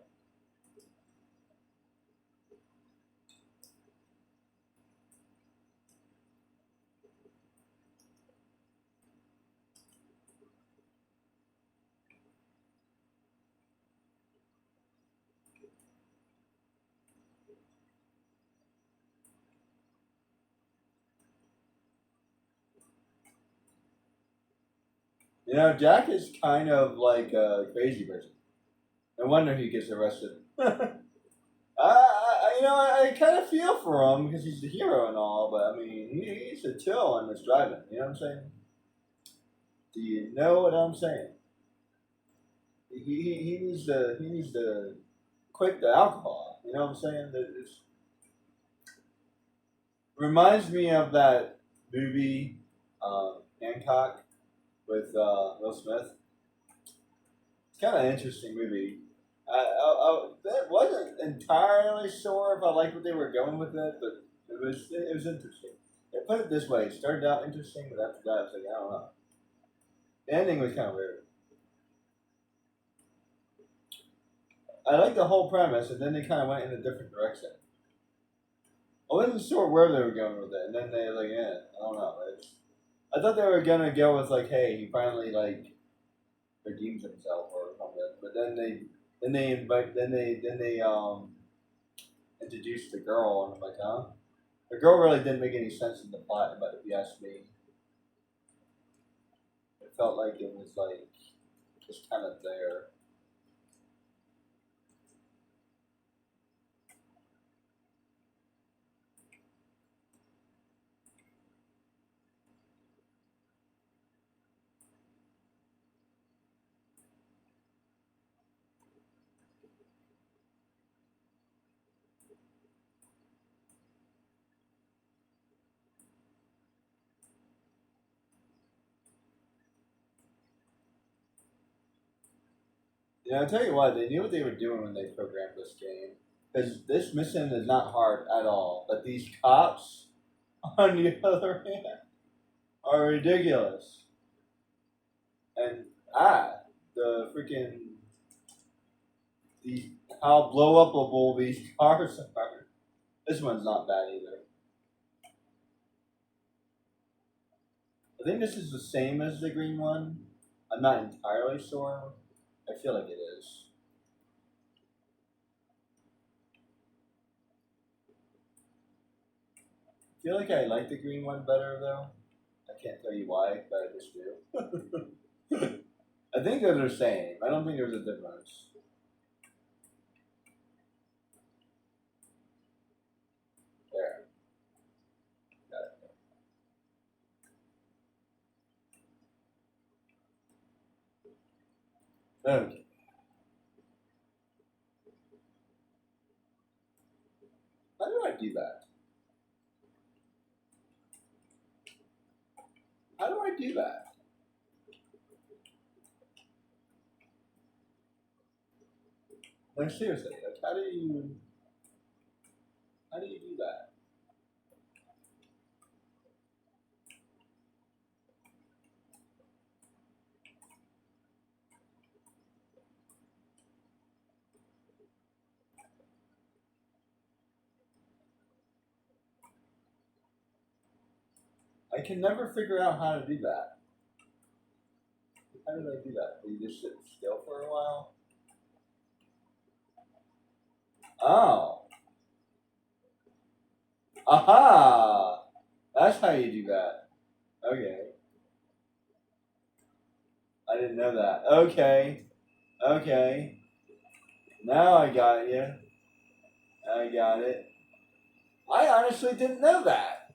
You know, Jack is kind of like a crazy person. No wonder he gets arrested. I kind of feel for him because he's the hero and all, but I mean, he's a chill on this driving. You know what I'm saying? Do you know what I'm saying? He needs to quit the alcohol. You know what I'm saying? It reminds me of that movie, Hancock, with Will Smith. It's kind of an interesting movie. I wasn't entirely sure if I liked what they were going with it, but it was interesting. Yeah, put it this way: it started out interesting, but after that, I was like, I don't know. The ending was kind of weird. I liked the whole premise, and then they kind of went in a different direction. I wasn't sure where they were going with it, and then they like, yeah, I don't know. I thought they were gonna go with like, hey, he finally like redeems himself or something, but then they introduced the girl, and I'm like, huh? The girl really didn't make any sense in the plot, but if you ask me, it felt like it was like just kind of there. You know, I tell you what, they knew what they were doing when they programmed this game. Because this mission is not hard at all, but these cops, on the other hand, are ridiculous. And the freaking these how blow upable these cars are. This one's not bad either. I think this is the same as the green one. I'm not entirely sure. I feel like it is. feel like I like the green one better though. I can't tell you why, but I just do. I think they're the same. I don't think there's a difference. There. Got it. Okay. How do I do that? How do I do that? Like seriously, like how do you do that? I can never figure out how to do that. How did I do that? Do you just sit still for a while? Oh. Aha! That's how you do that. Okay. I didn't know that. Okay. Okay. Now I got you. I got it. I honestly didn't know that.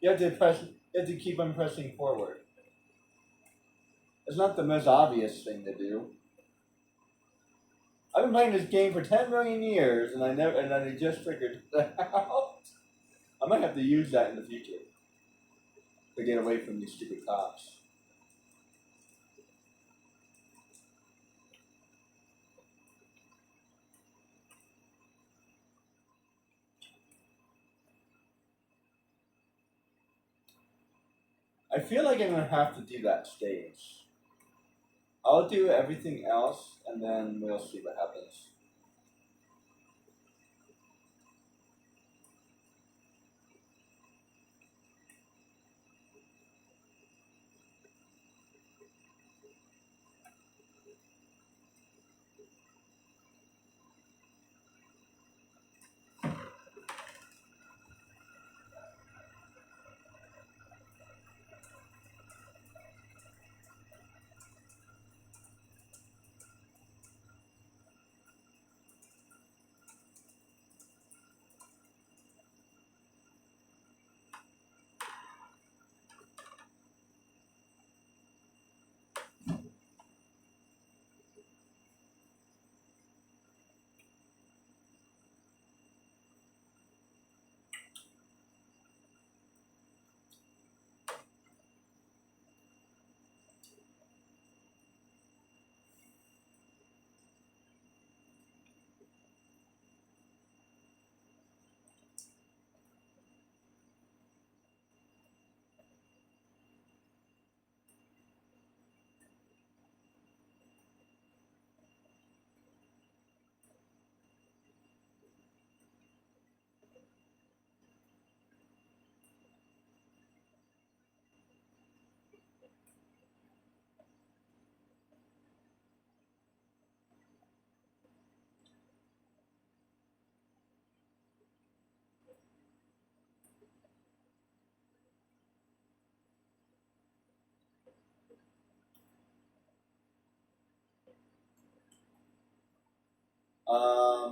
You have to press. You have to keep on pressing forward. It's not the most obvious thing to do. I've been playing this game for 10 million years, and I just figured it out. I might have to use that in the future to get away from these stupid cops. I feel like I'm gonna have to do that stage. I'll do everything else, and then we'll see what happens.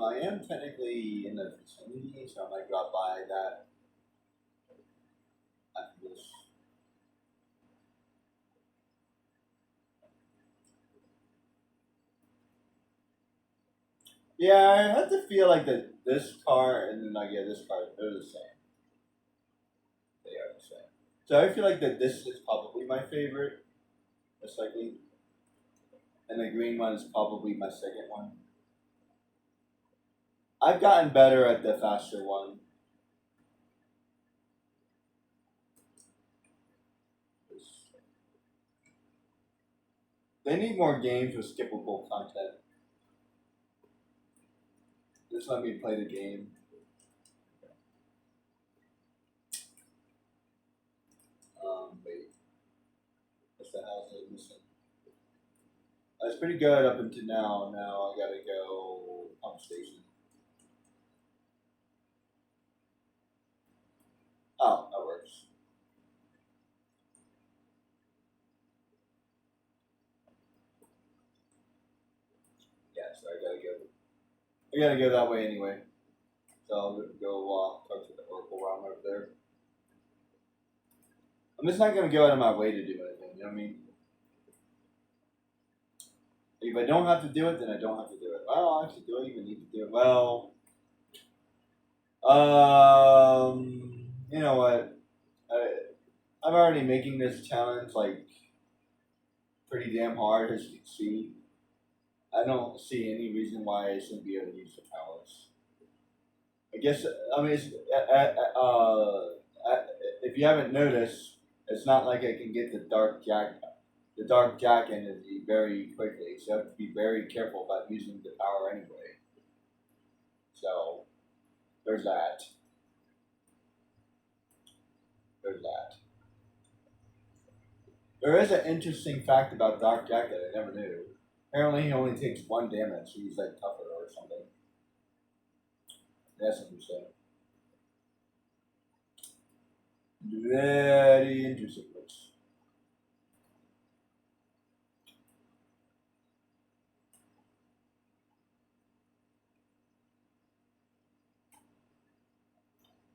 I am technically in the vicinity, so I might drop by that after this. Yeah, I have to feel like that this car and then like yeah, this car they're the same. They are the same. So I feel like that this is probably my favorite, most likely, and the green one is probably my second one. I've gotten better at the faster one. They need more games with skippable content. Just let me play the game. Wait, what's the house I missing? That's pretty good up until now. Now I gotta go pump station. Oh, so I gotta go. I gotta go that way anyway. So I'll go talk to the Oracle realm over there. I'm just not gonna go out of my way to do anything. You know what I mean? If I don't have to do it, then I don't have to do it. Well, actually, do I even need to do it? Well, you know what? I'm already making this challenge like pretty damn hard, as you can see. I don't see any reason why I shouldn't be able to use the powers. I guess I mean, if you haven't noticed, it's not like I can get the dark jack energy very quickly. So you have to be very careful about using the power anyway. So there's that. There's that. There is an interesting fact about Dark Jack that I never knew. Apparently, he only takes one damage, so he's like tougher or something. That's interesting. Very interesting.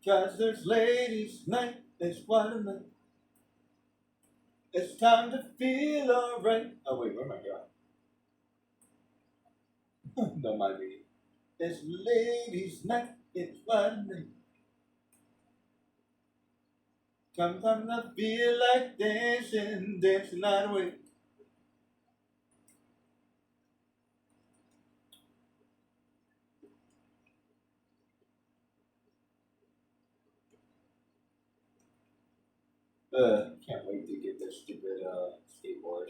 Cause there's ladies' night, it's what a night. It's time to feel alright. Oh wait, where am I going? Don't mind me. It's ladies' night, it's what a night. Come time to feel like dancing, dancing night away. Can't wait to get this stupid skateboard.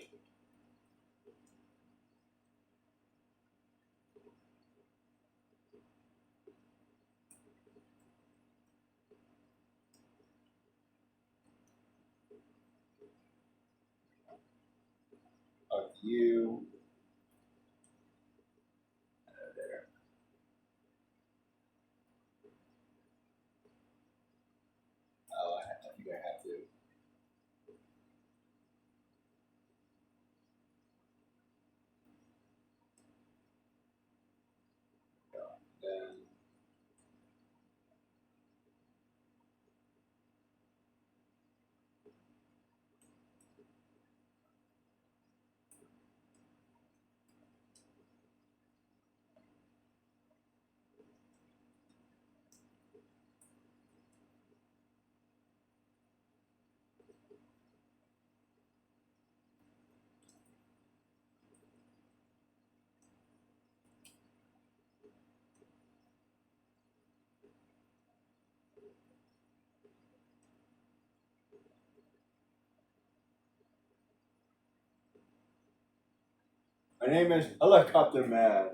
Fuck you. There. Oh, I think I have to. Then my name is Helicopter Man.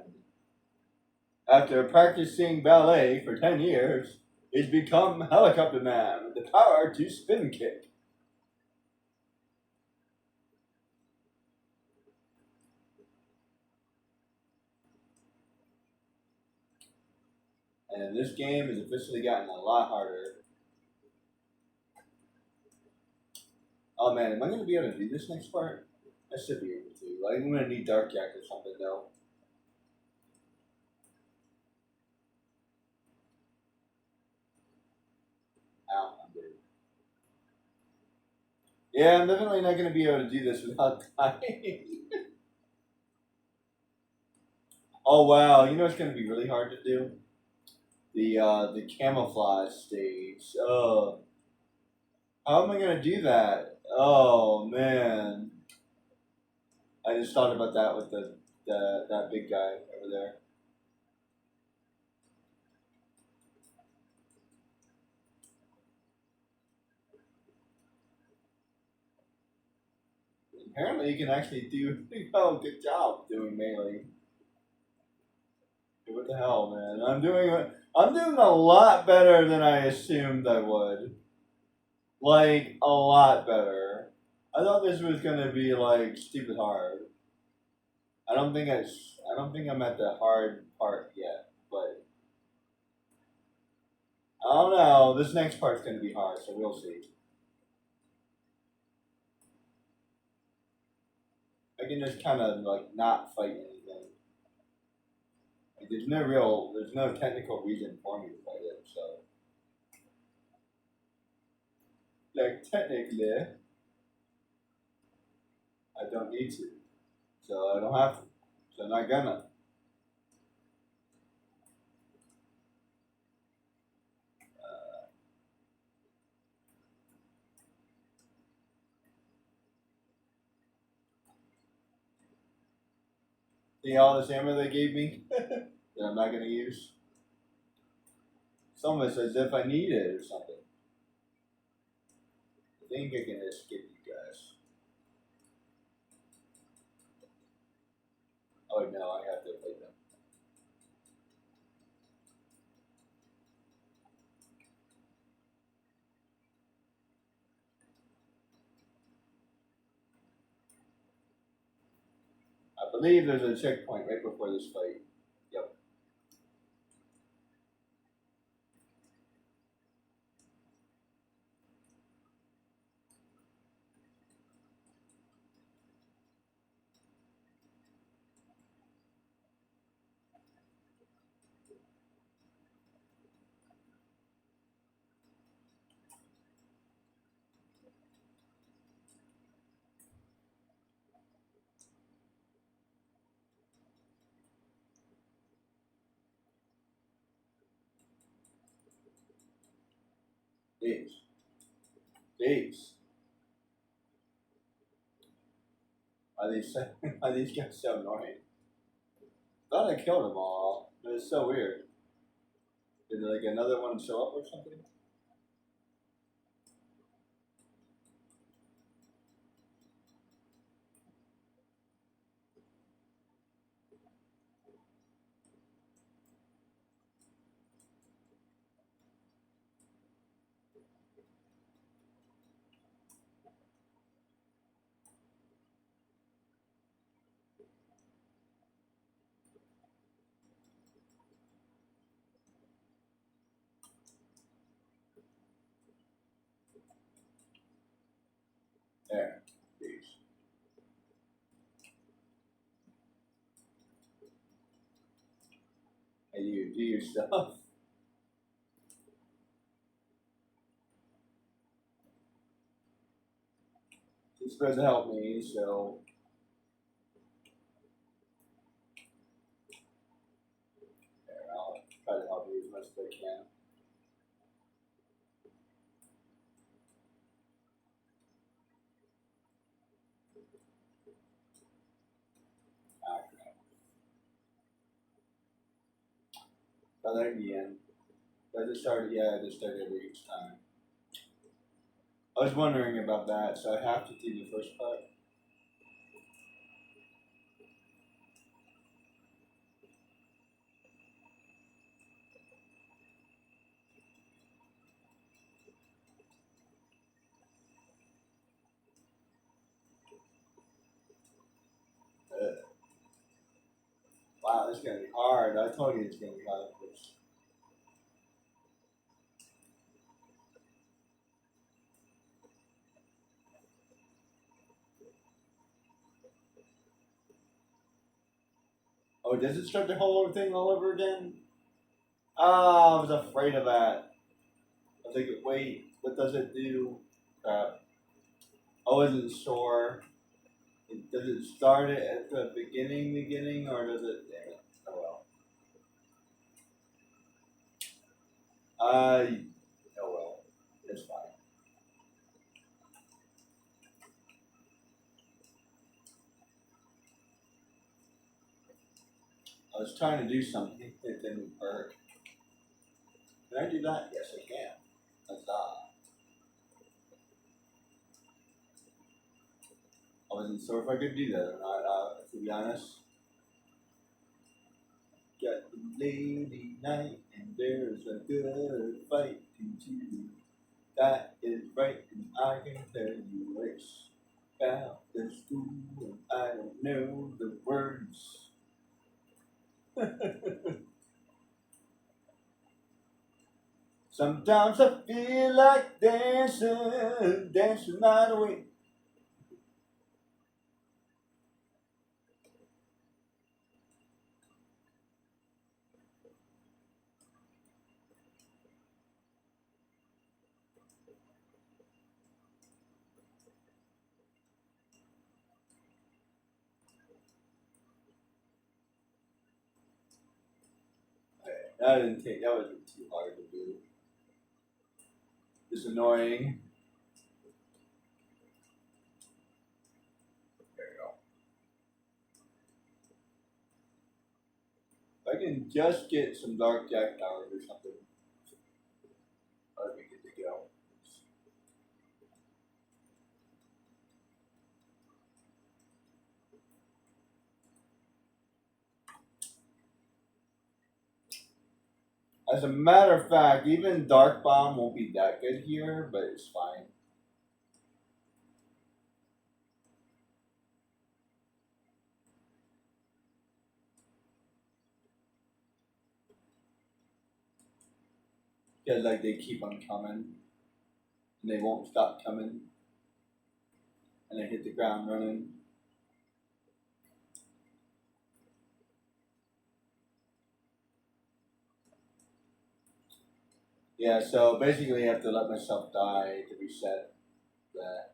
After practicing ballet for 10 years, he's become Helicopter Man with the power to spin kick. And this game has officially gotten a lot harder. Oh man, am I going to be able to do this next part? I should be able to. Like, I'm going to need Dark Jack or something though. Ow, I'm dead. Yeah, I'm definitely not going to be able to do this without dying. Oh wow, you know what's going to be really hard to do? The camouflage stage. Oh, how am I going to do that? Oh man. I just thought about that with that big guy over there. Apparently, you can actually do. Oh, good job doing melee. What the hell, man? I'm doing a lot better than I assumed I would. Like a lot better. I thought this was gonna be like stupid hard. I don't think I'm at the hard part yet, but I don't know. This next part's gonna be hard, so we'll see. I can just kind of like not fight anything. there's no technical reason for me to fight it. So, like technically, I don't need to. So I don't have to. So I'm not gonna. See all this ammo they gave me that I'm not gonna use. It's almost as if I need it or something. I think I can escape you guys. Oh no, I have to fight them. I believe there's a checkpoint right before this fight. Yep. These. These. Are these are these guys so annoying? Thought I killed them all, but it's so weird. Did like another one show up or something? There. These. And you do your stuff. She's supposed to help me, so there, I'll try to help you as much as I can. Ah, crap. But there again. I just started, yeah, I just started every each time. I was wondering about that, so I have to do the first part. Wow, this is gonna be hard. I told you it's gonna be hard. Oh, does it start the whole thing all over again? Ah, I was afraid of that. I was like, wait, what does it do? Crap. I wasn't sure. Does it start it at the beginning, or does it? Damn it. Oh well. I. Oh well. It's fine. I was trying to do something. It didn't work. Can I do that? Yes, I can. Huzzah. I wasn't sure if I could do that or not, to be honest. Got the lady night, and there's a good fight to that is right, and I can tell you it's about the school, and I don't know the words. Sometimes I feel like dancing, dancing right away. That wasn't too hard to do. It's annoying. There you go. If I can just get some dark jack powers or something, I'd be good to go. As a matter of fact, even Dark Bomb won't be that good here, but it's fine. Because like they keep on coming, and they won't stop coming, and I hit the ground running. Yeah, so basically I have to let myself die to reset that.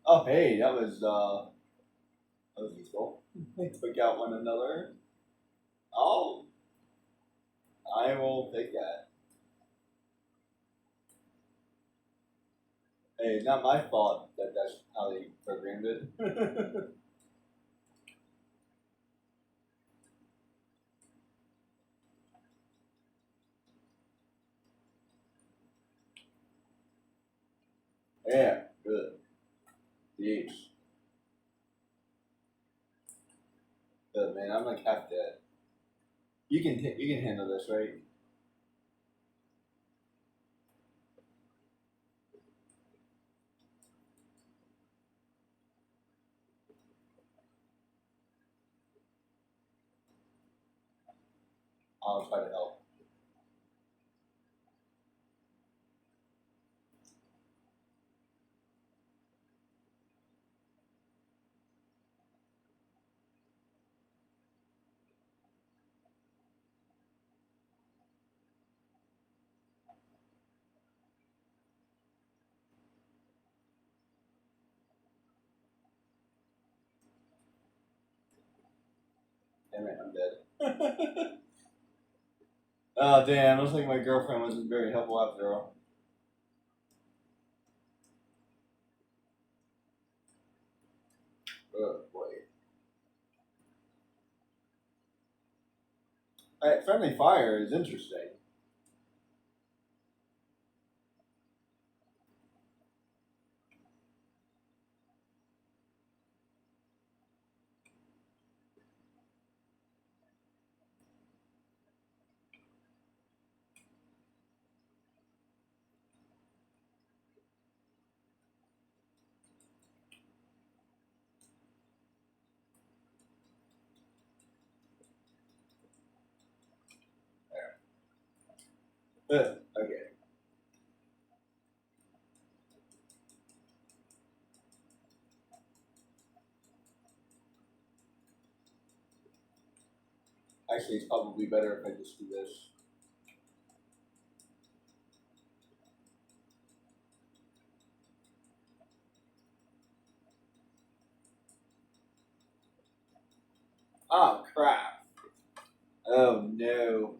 Oh hey, that was useful. They took out one another. Oh, I will take that. Hey, it's not my fault that that's how they programmed it. Yeah, good. Jeez. Good man, I'm like half dead. You can handle this, right? I'll try to help. Damn it, I'm dead. Oh damn, looks like my girlfriend wasn't very helpful after all. Oh boy. Alright, friendly fire is interesting. Okay. Actually, it's probably better if I just do this. Oh crap. Oh no.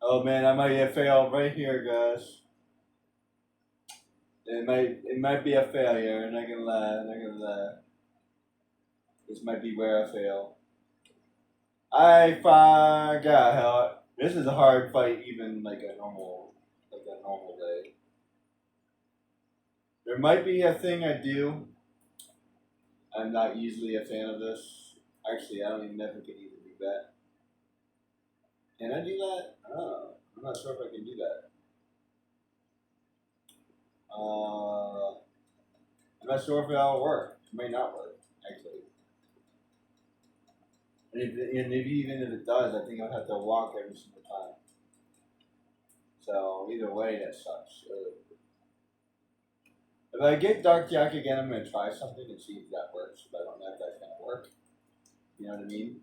Oh man, I might have failed right here, guys. It might be a failure. I'm not gonna lie. I'm not gonna lie. This might be where I fail. I forgot how. This is a hard fight, even like a normal day. There might be a thing I do. I'm not usually a fan of this. Actually, I don't even know if I can even do that. Can I do that? Oh, I'm not sure if I can do that. I'm not sure if it'll work. It may not work, actually. And maybe even if it does, I think I'll have to walk every single time. So either way, that sucks. If I get Dark Jack again, I'm gonna try something and see if that works. But I don't know if that's gonna work. You know what I mean?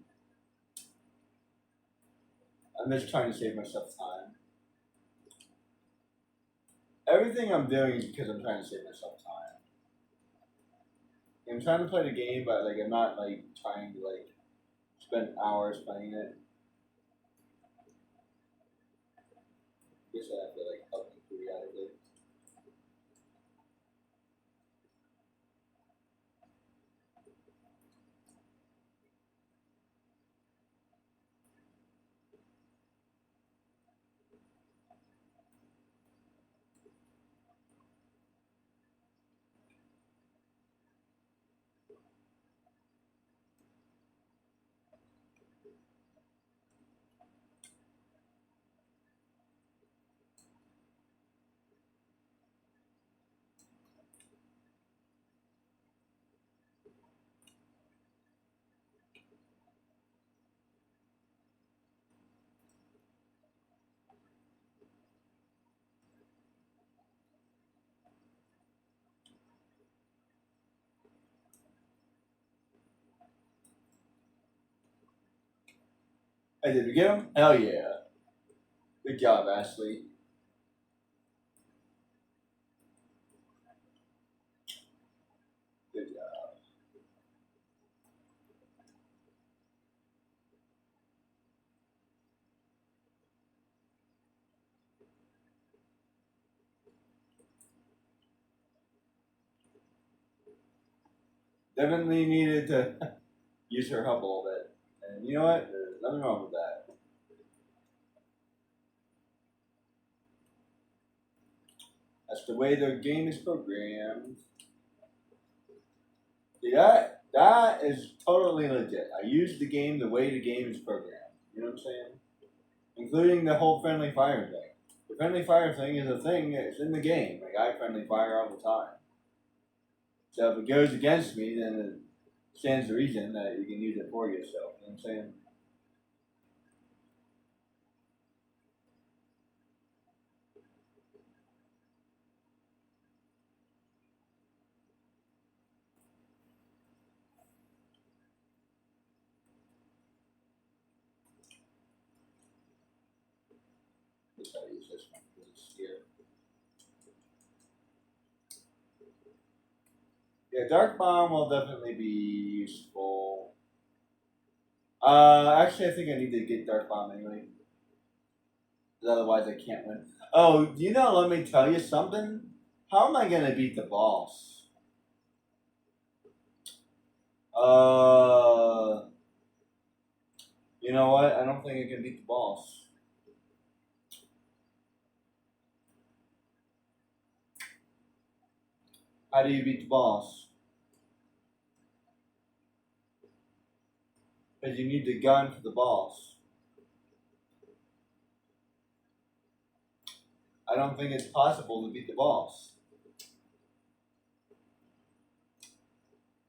I'm just trying to save myself time. Everything I'm doing is because I'm trying to save myself time. I'm trying to play the game, but like I'm not like trying to like spend hours playing it. guess I have to like update periodically. Hey, did we get him? Hell yeah! Good job, Ashley. Good job. Definitely needed to use her help a little bit. And you know what? There's nothing wrong with that. That's the way the game is programmed. See, that is totally legit. I use the game the way the game is programmed. You know what I'm saying? Including the whole friendly fire thing. The friendly fire thing is a thing that's in the game. Like I friendly fire all the time. So if it goes against me, then it stands to reason that you can use it for yourself. You know what I'm saying? That's how I use this one. It's here. Yeah, Dark Bomb will definitely be useful. Actually, I think I need to get Dark Bomb anyway. Because otherwise, I can't win. Oh, you know, let me tell you something. How am I going to beat the boss? Uh, you know what? I don't think I can beat the boss. How do you beat the boss? Because you need the gun for the boss. I don't think it's possible to beat the boss.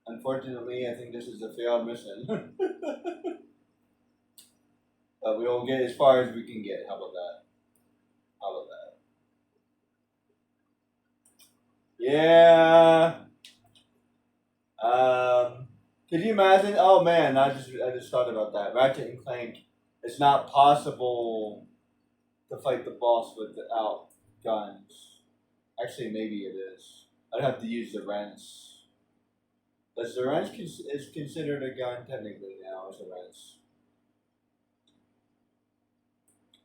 Unfortunately, I think this is a failed mission. But we will get as far as we can get. How about that? How about that? Yeah. Could you imagine? Oh man, I just thought about that. Ratchet and Clank. It's not possible to fight the boss without guns. Actually, maybe it is. I'd have to use the wrench. Does the wrench is considered a gun technically now as a wrench?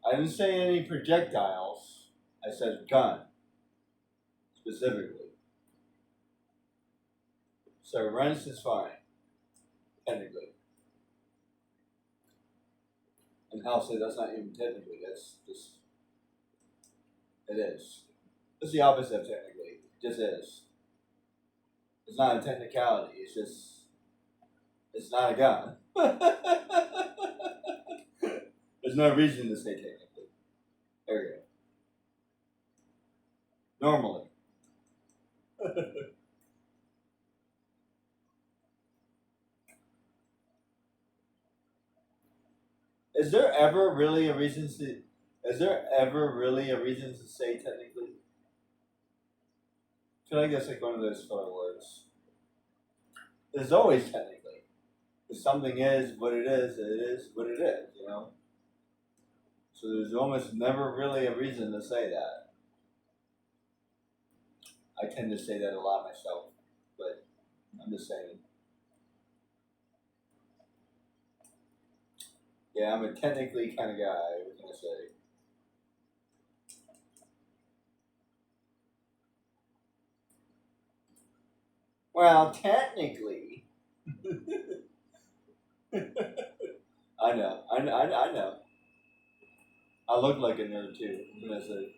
I didn't say any projectiles. I said gun specifically. So wrench is fine technically. And I'll say that's not even technically. That's just it is. It's the opposite of technically. It just is. It's not a technicality. It's just it's not a gun. There's no reason to say technically. There we go. Normally. Is there ever really a reason to? Is there ever really a reason to say technically? I feel like that's like one of those filler words. There's always technically. If something is what it is what it is. You know. So there's almost never really a reason to say that. I tend to say that a lot myself, but I'm just saying. Yeah, I'm a technically kind of guy. What can I say? Well, technically, I know. I look like a nerd too. I'm gonna say.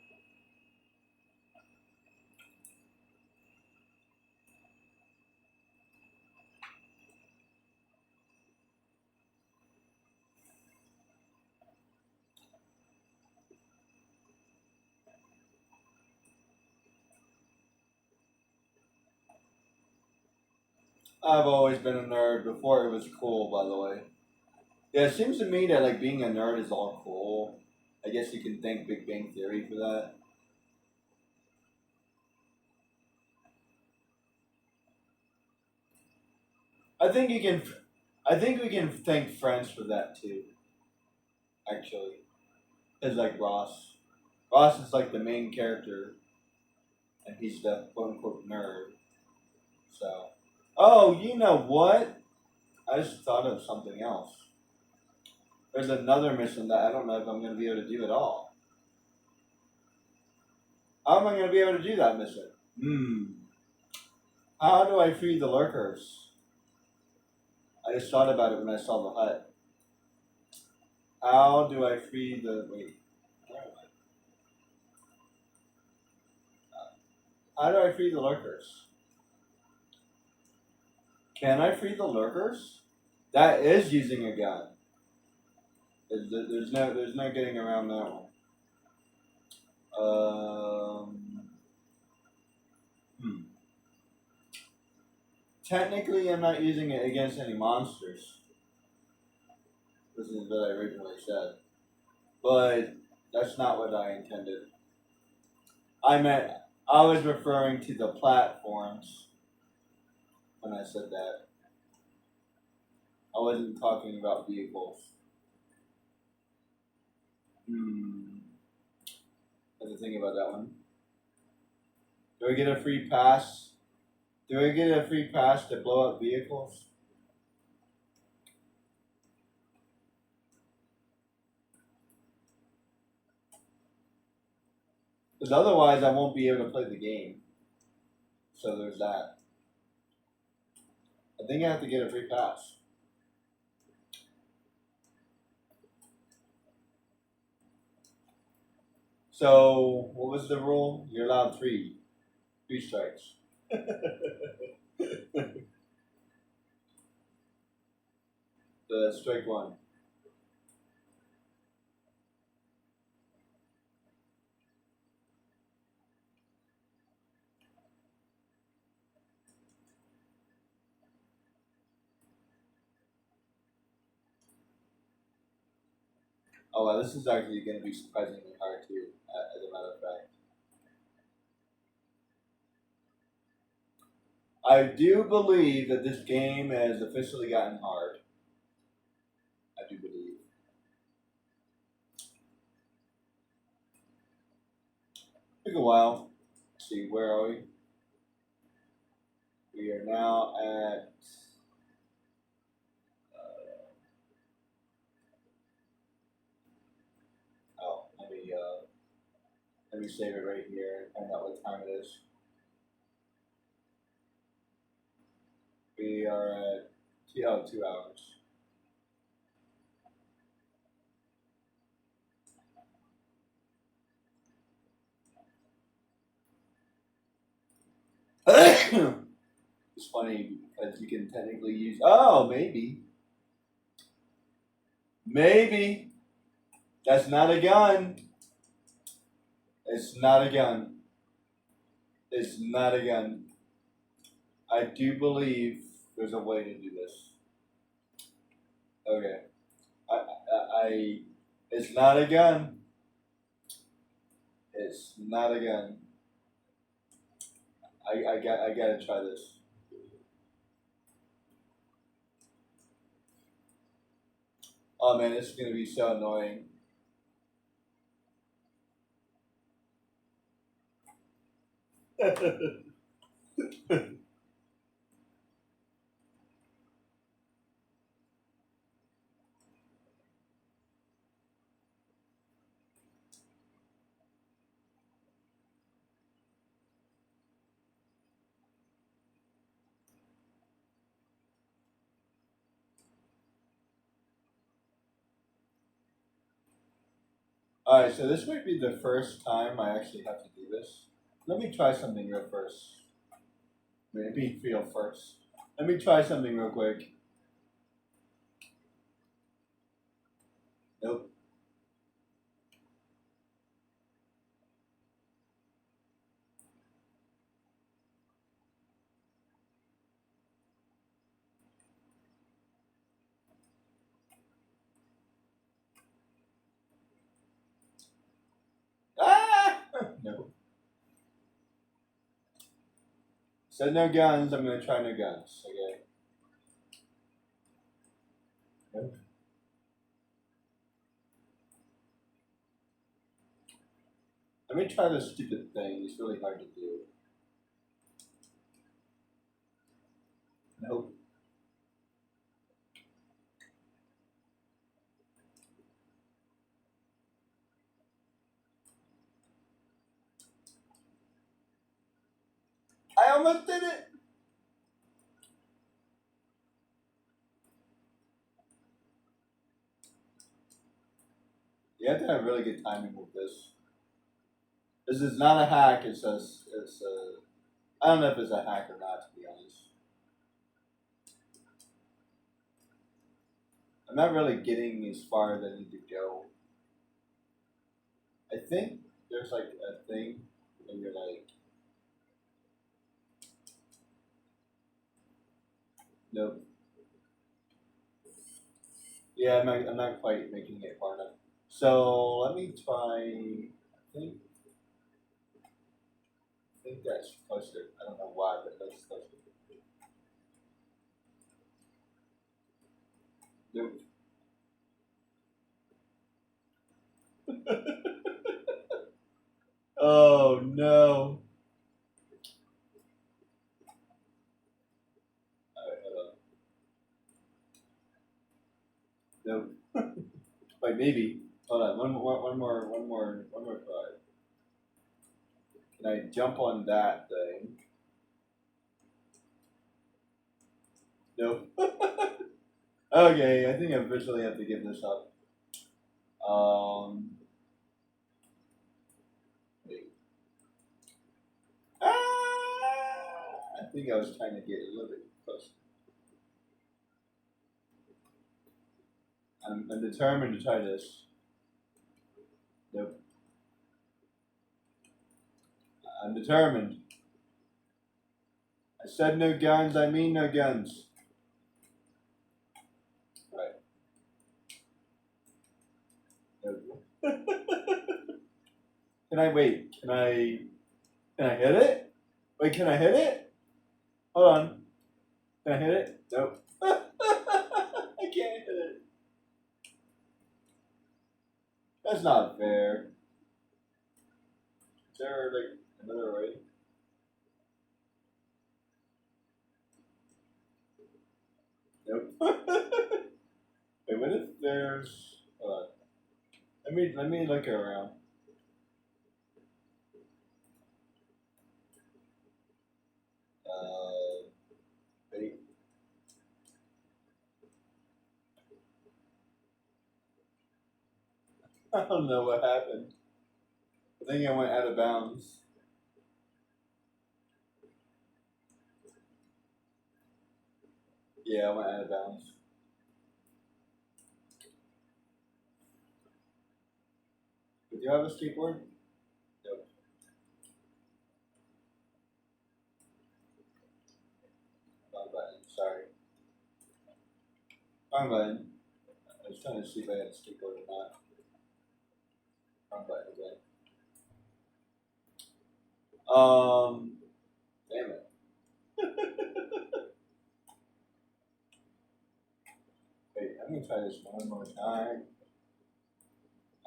I've always been a nerd before it was cool, by the way. Yeah, it seems to me that like being a nerd is all cool. I guess you can thank Big Bang Theory for that. I think you can. I think we can thank Friends for that too. Actually, it's like Ross. Ross is like the main character, and he's the quote unquote nerd. So, oh, you know what? I just thought of something else. There's another mission that I don't know if I'm going to be able to do at all. How am I going to be able to do that mission? Hmm. How do I free the lurkers? I just thought about it when I saw the hut. How do I free the wait? Where am I? How do I free the lurkers? Can I free the lurkers? That is using a gun. There's no getting around that one. Um. Hmm. Technically, I'm not using it against any monsters. This is what I originally said, but that's not what I intended. I meant I was referring to the platforms when I said that. I wasn't talking about vehicles. Hmm. Have to think about that one. Do I get a free pass? Do I get a free pass to blow up vehicles? Because otherwise, I won't be able to play the game. So there's that. I think I have to get a free pass. So what was the rule? You're allowed three strikes. The strike one. Oh, well, this is actually going to be surprisingly hard too. As a matter of fact, I do believe that this game has officially gotten hard. I do believe. Took a while. Let's see, where are we? We are now at. Oh, let me save it right here and find out what time it is. We are at 2 hours. It's funny because you can technically use. Oh, maybe that's not a gun. It's not a gun. It's not a gun. I do believe there's a way to do this. Okay. I it's not a gun. It's not a gun. I gotta try this. Oh man, this is gonna be so annoying. Alright, so this might be the first time I actually have to do this. Let me try something real first. Maybe feel first. Let me try something real quick. Nope. Ah! Nope. Said no guns, I'm gonna try no guns, okay? Nope. Let me try this stupid thing, it's really hard to do. Nope. I almost did it! You have to have really good timing with this. This is not a hack, it's a, I don't know if it's a hack or not, to be honest. I'm not really getting as far as I need to go. I think there's like a thing and you're like, nope. Yeah, I'm not quite making it far enough. So let me try. I think that's closer. I don't know why, but that's closer. Nope. Oh no. Alright, hold on. Nope. Wait, maybe. Hold on. One more try. Can I jump on that thing? Nope. Okay, I think I officially have to give this up. Wait. Ah! I think I was trying to get a little bit close. I'm determined to try this. Nope. I'm determined. I said no guns, I mean no guns. Right. Nope. Can I wait? Can I hit it? Wait, can I hit it? Hold on. Can I hit it? Nope. I can't hit it. That's not fair. Is there like another way? Nope. Wait, what if there's let me look around. Uh wait. I don't know what happened. I think I went out of bounds. Yeah, I went out of bounds. Did you have a skateboard? Nope. Wrong button. Sorry. Wrong button. I was trying to see if I had a skateboard or not. Wrong button again. Damn it. Wait, I'm gonna try this one more time.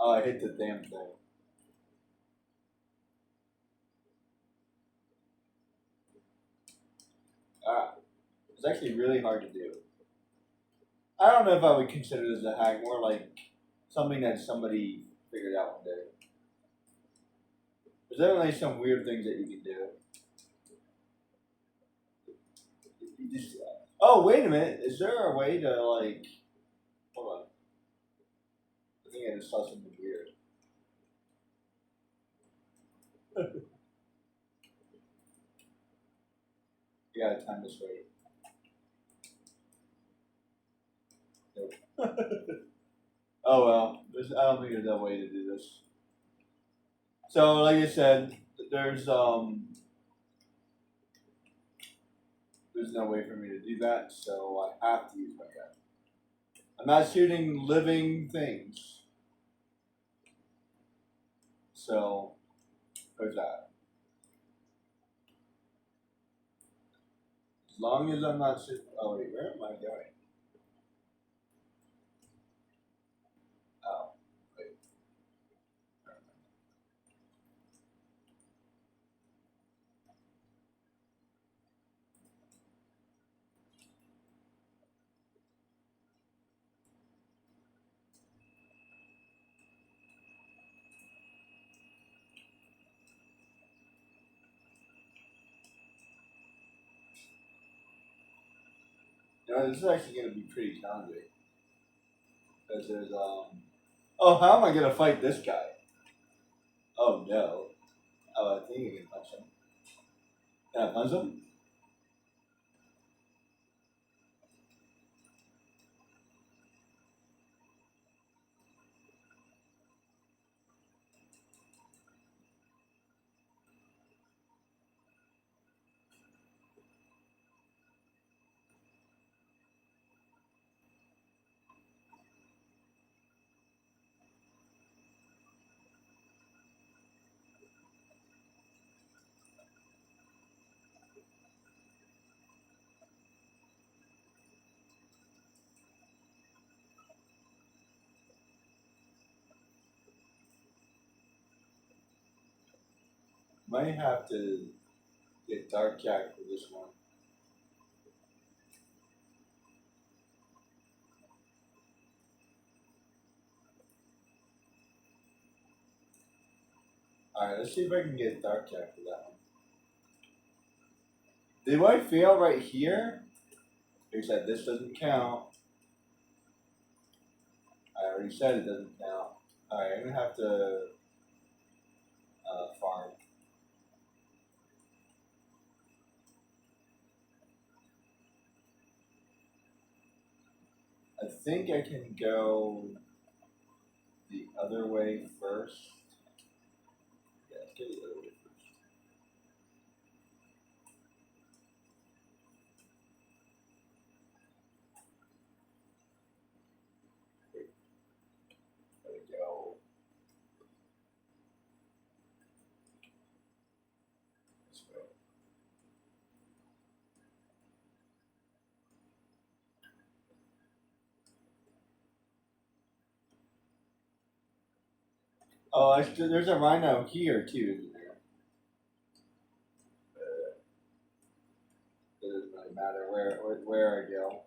Oh, I hit the damn thing. Ah, it's actually really hard to do. I don't know if I would consider this a hack, more like something that somebody figured out one day. There's definitely some weird things that you can do. You just, oh, wait a minute. Is there a way to, like, hold on. I think I just saw something weird. You gotta time this right. Nope. Oh well, I don't think there's no way to do this. So, like I said, there's um, there's no way for me to do that, so I have to use my gun. I'm not shooting living things, so there's that. As long as I'm not shooting. Oh wait, where am I going? Oh, wait. You know, this is actually going to be pretty challenging because there's. Oh, how am I going to fight this guy? Oh no. Oh, I think you can punch him. Can I punch him? Might have to get Dark Jack for this one. Alright, let's see if I can get Dark Jack for that one. Did I fail right here? They said this doesn't count. I already said it doesn't count. Alright, I'm gonna have to farm. I think I can go the other way first. Yeah, let's go the other way first. There we go. This way. Oh, there's a rhino here too, isn't there? It doesn't really matter where I go.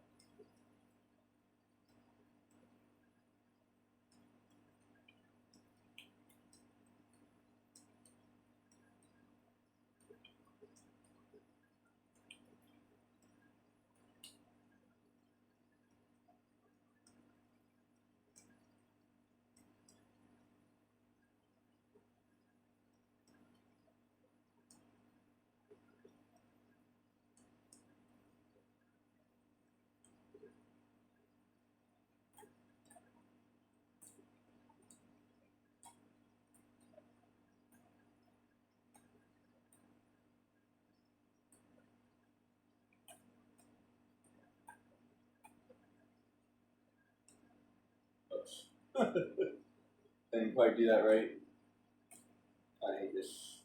Oops. Didn't quite do that right. I hate this.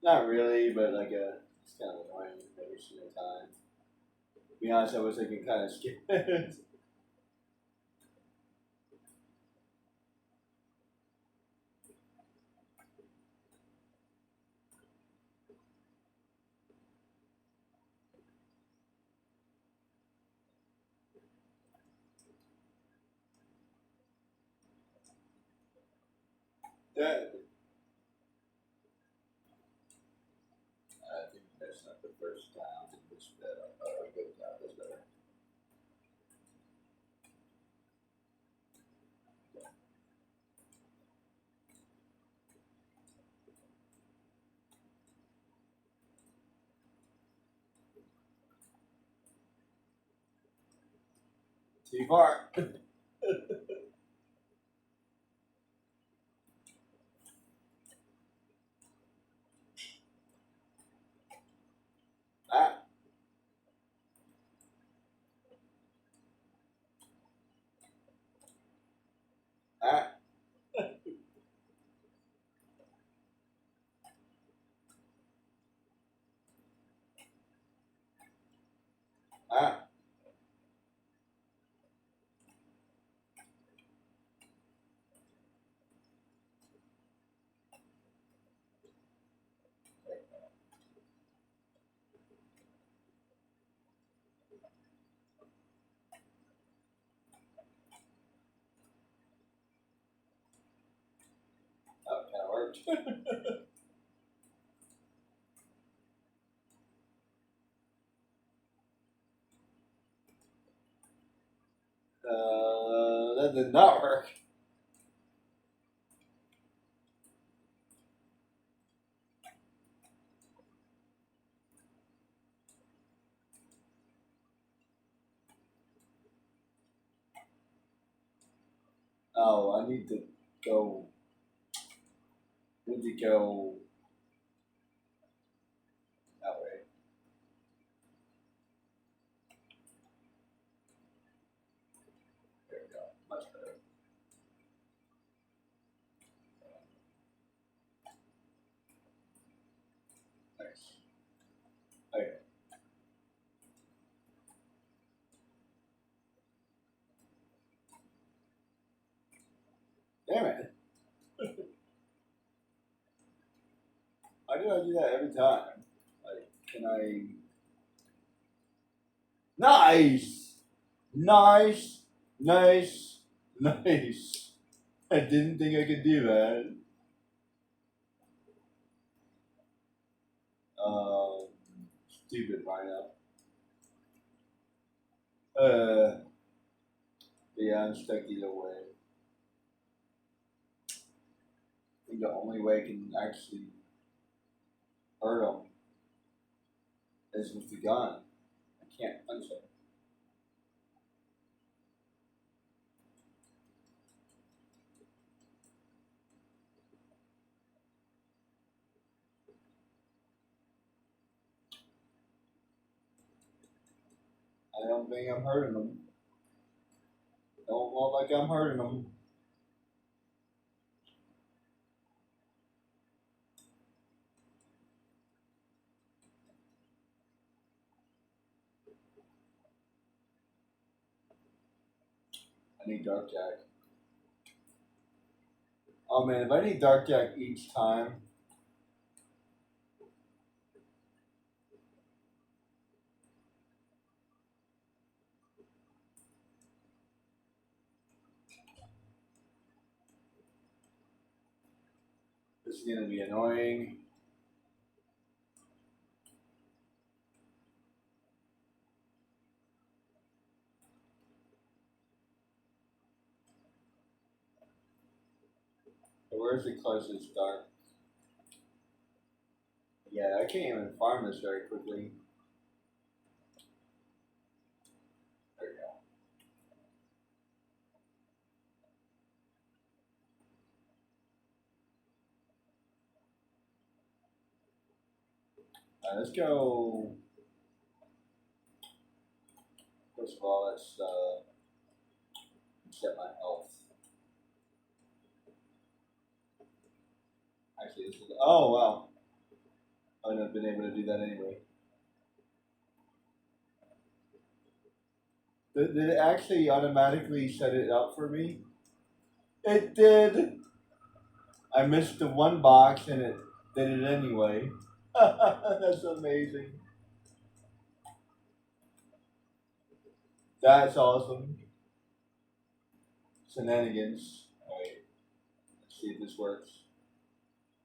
Not really, but like it's kind of annoying every single time. To be honest, I was thinking kind of skip it. That I think that's not the first time. This better. Oh, good job. That's better. Too far. Ah, ah, ah, that kind of worked. That did not work. Oh, I need to go. Need to go that way. There we go. Much better. Nice. Okay. Damn it. Why do I do that every time? Like, can I? Nice! Nice! Nice! Nice! I didn't think I could do that. Um, Stupid rhino. Uh, yeah, I'm stuck either way. I think the only way I can actually hurt him is with the gun. I can't punch him. I don't think I'm hurting him. Don't look like I'm hurting him. I need Dark Jack. Oh man, if I need Dark Jack each time, this is gonna be annoying. Where's the closest dark? Yeah, I can't even farm this very quickly. There we go. Let's go. First of all, let's set my health. Actually, this is. Oh wow! I wouldn't have been able to do that anyway. Did it actually automatically set it up for me? It did. I missed the one box and it did it anyway. That's amazing. That's awesome. Shenanigans. Alright, let's see if this works.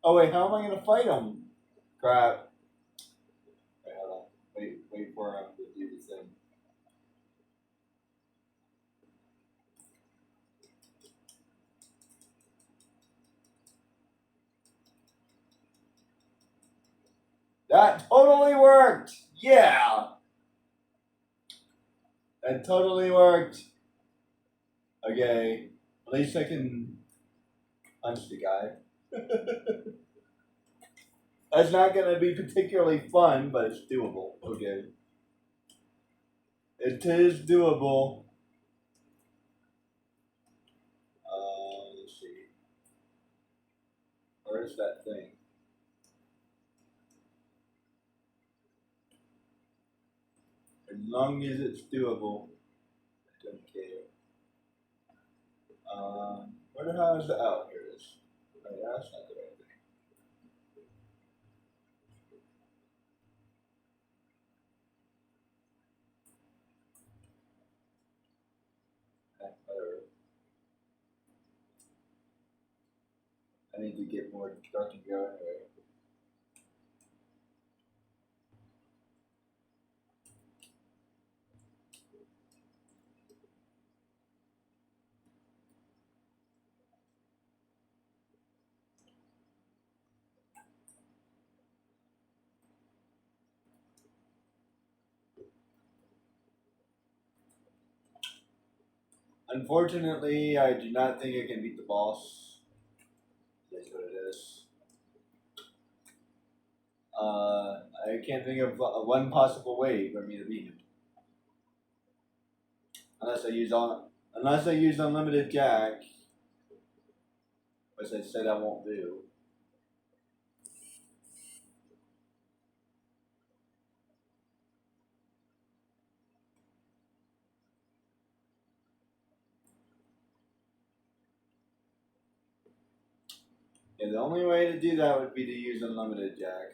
Oh wait, how am I gonna fight him? Crap. Wait, hold on. Wait for him to do the thing. That totally worked! Yeah! That totally worked. Okay, at least I can punch the guy. That's not gonna be particularly fun, but it's doable. Okay, it is doable. Let's see. Where is that thing? As long as it's doable, I don't care. Where the hell is the? Oh, here it is. Oh, yeah, that's not the right thing. Whatever. I need to get more dark and go anyway. Unfortunately, I do not think I can beat the boss. That's what it is. I can't think of one possible way for me to beat him, unless I use unlimited jack, which I said I won't do. Yeah, the only way to do that would be to use unlimited jack.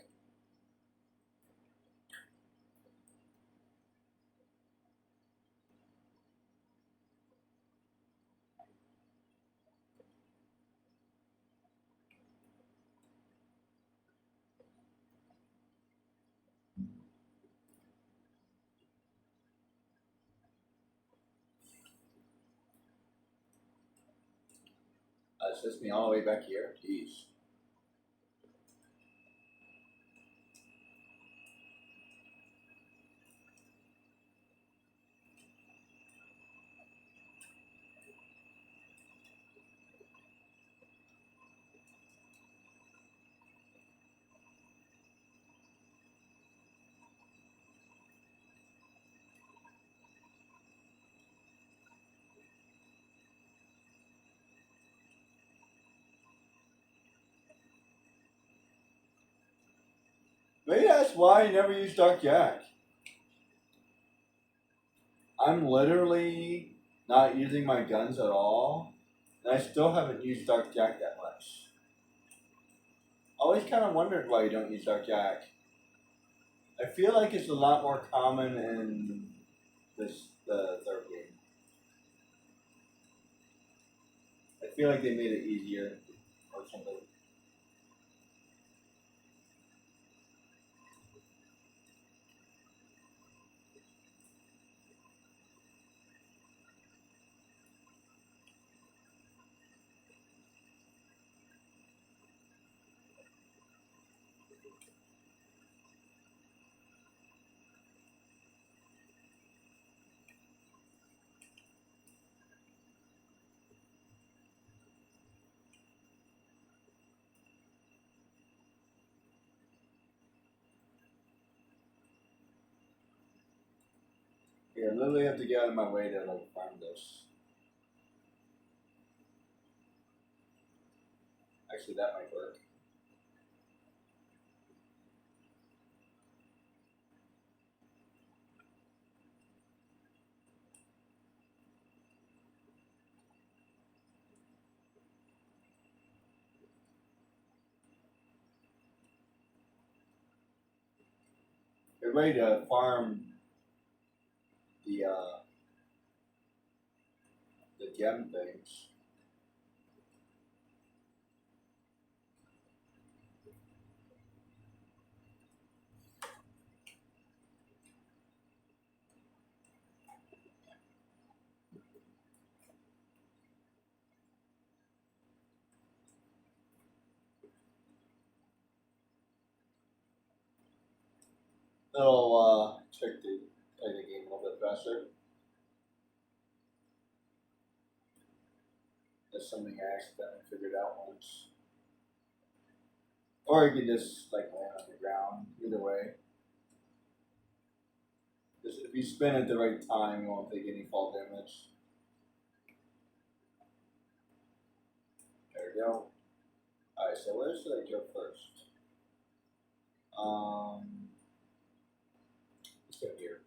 It's just me all the way back here. Jeez. Maybe that's why I never use Dark Jack. I'm literally not using my guns at all, and I still haven't used Dark Jack that much. I always kind of wondered why you don't use Dark Jack. I feel like it's a lot more common in the third game. I feel like they made it easier or something. Yeah, I literally have to get out of my way to like find this. Actually, that might work. Get ready to farm the uh, the gem things. It'll trick to play the game a little bit faster. That's something I accidentally figured out once. Or you can just like land on the ground. Either way. Just if you spin at the right time, you won't take any fall damage. There we go. Alright, so where should I go first? Let's go here.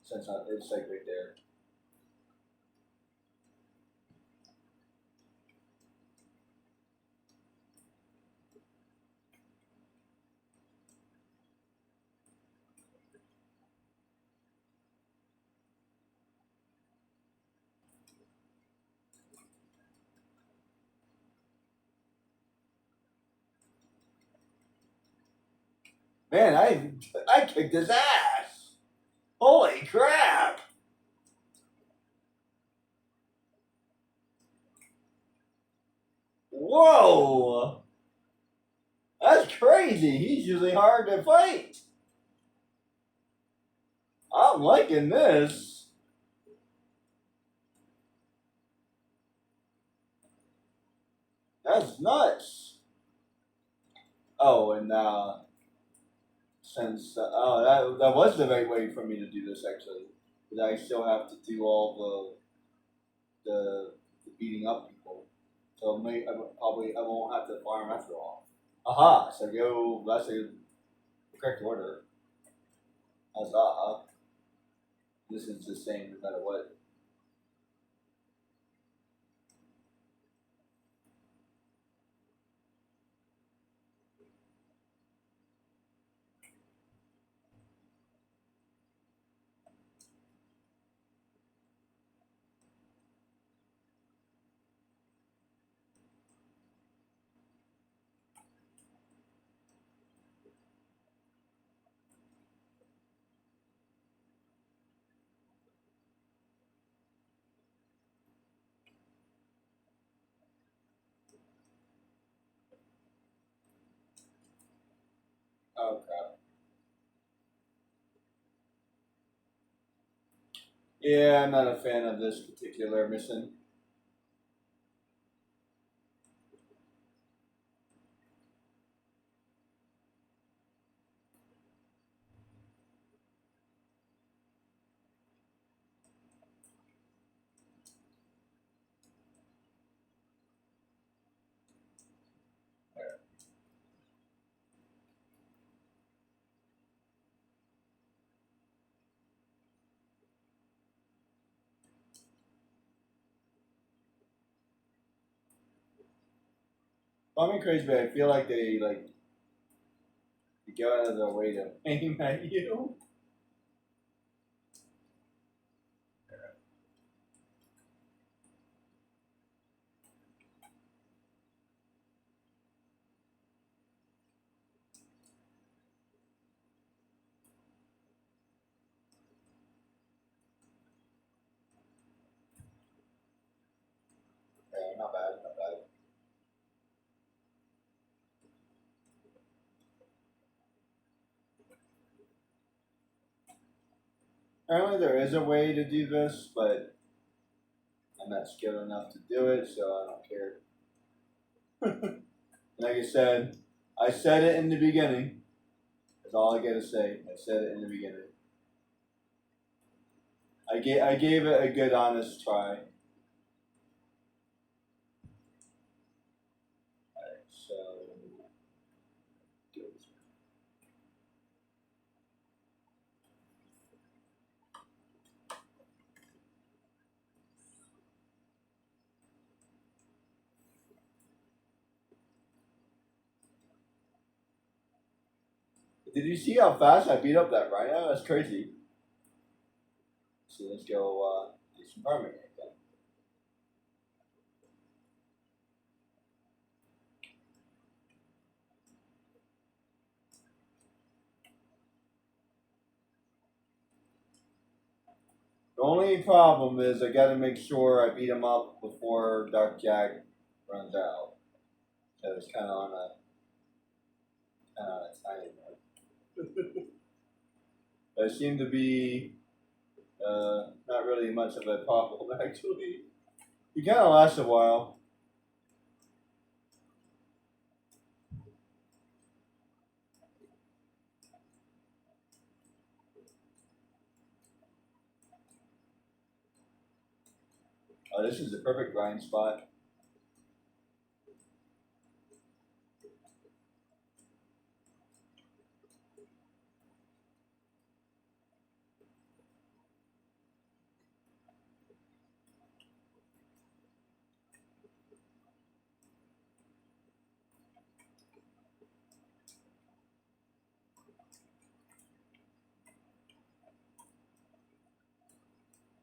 Since it's like right there. Man, I kicked his ass! Holy crap! Whoa! That's crazy. He's usually hard to fight. I'm liking this. That's nuts. Oh, and since that was the right way for me to do this actually, but I still have to do all the beating up people. So I won't have to farm after all. Aha! So go. That's the correct order. Huzzah! This is the same no matter what. Oh crap! Yeah, I'm not a fan of this particular mission. Call me crazy, but I feel like they go out of their way to aim at you. Yeah, not bad, not bad. Apparently there is a way to do this, but I'm not skilled enough to do it, so I don't care. Like I said it in the beginning. That's all I gotta say. I said it in the beginning. I gave it a good honest try. Alright, so did you see how fast I beat up that rhino? That's crazy. So let's go do some farming again. The only problem is I gotta make sure I beat him up before Dark Jack runs out. So it's kind of on a tiny note. But it seemed to be not really much of a problem actually. He kind of lasts a while. Oh, this is the perfect grind spot.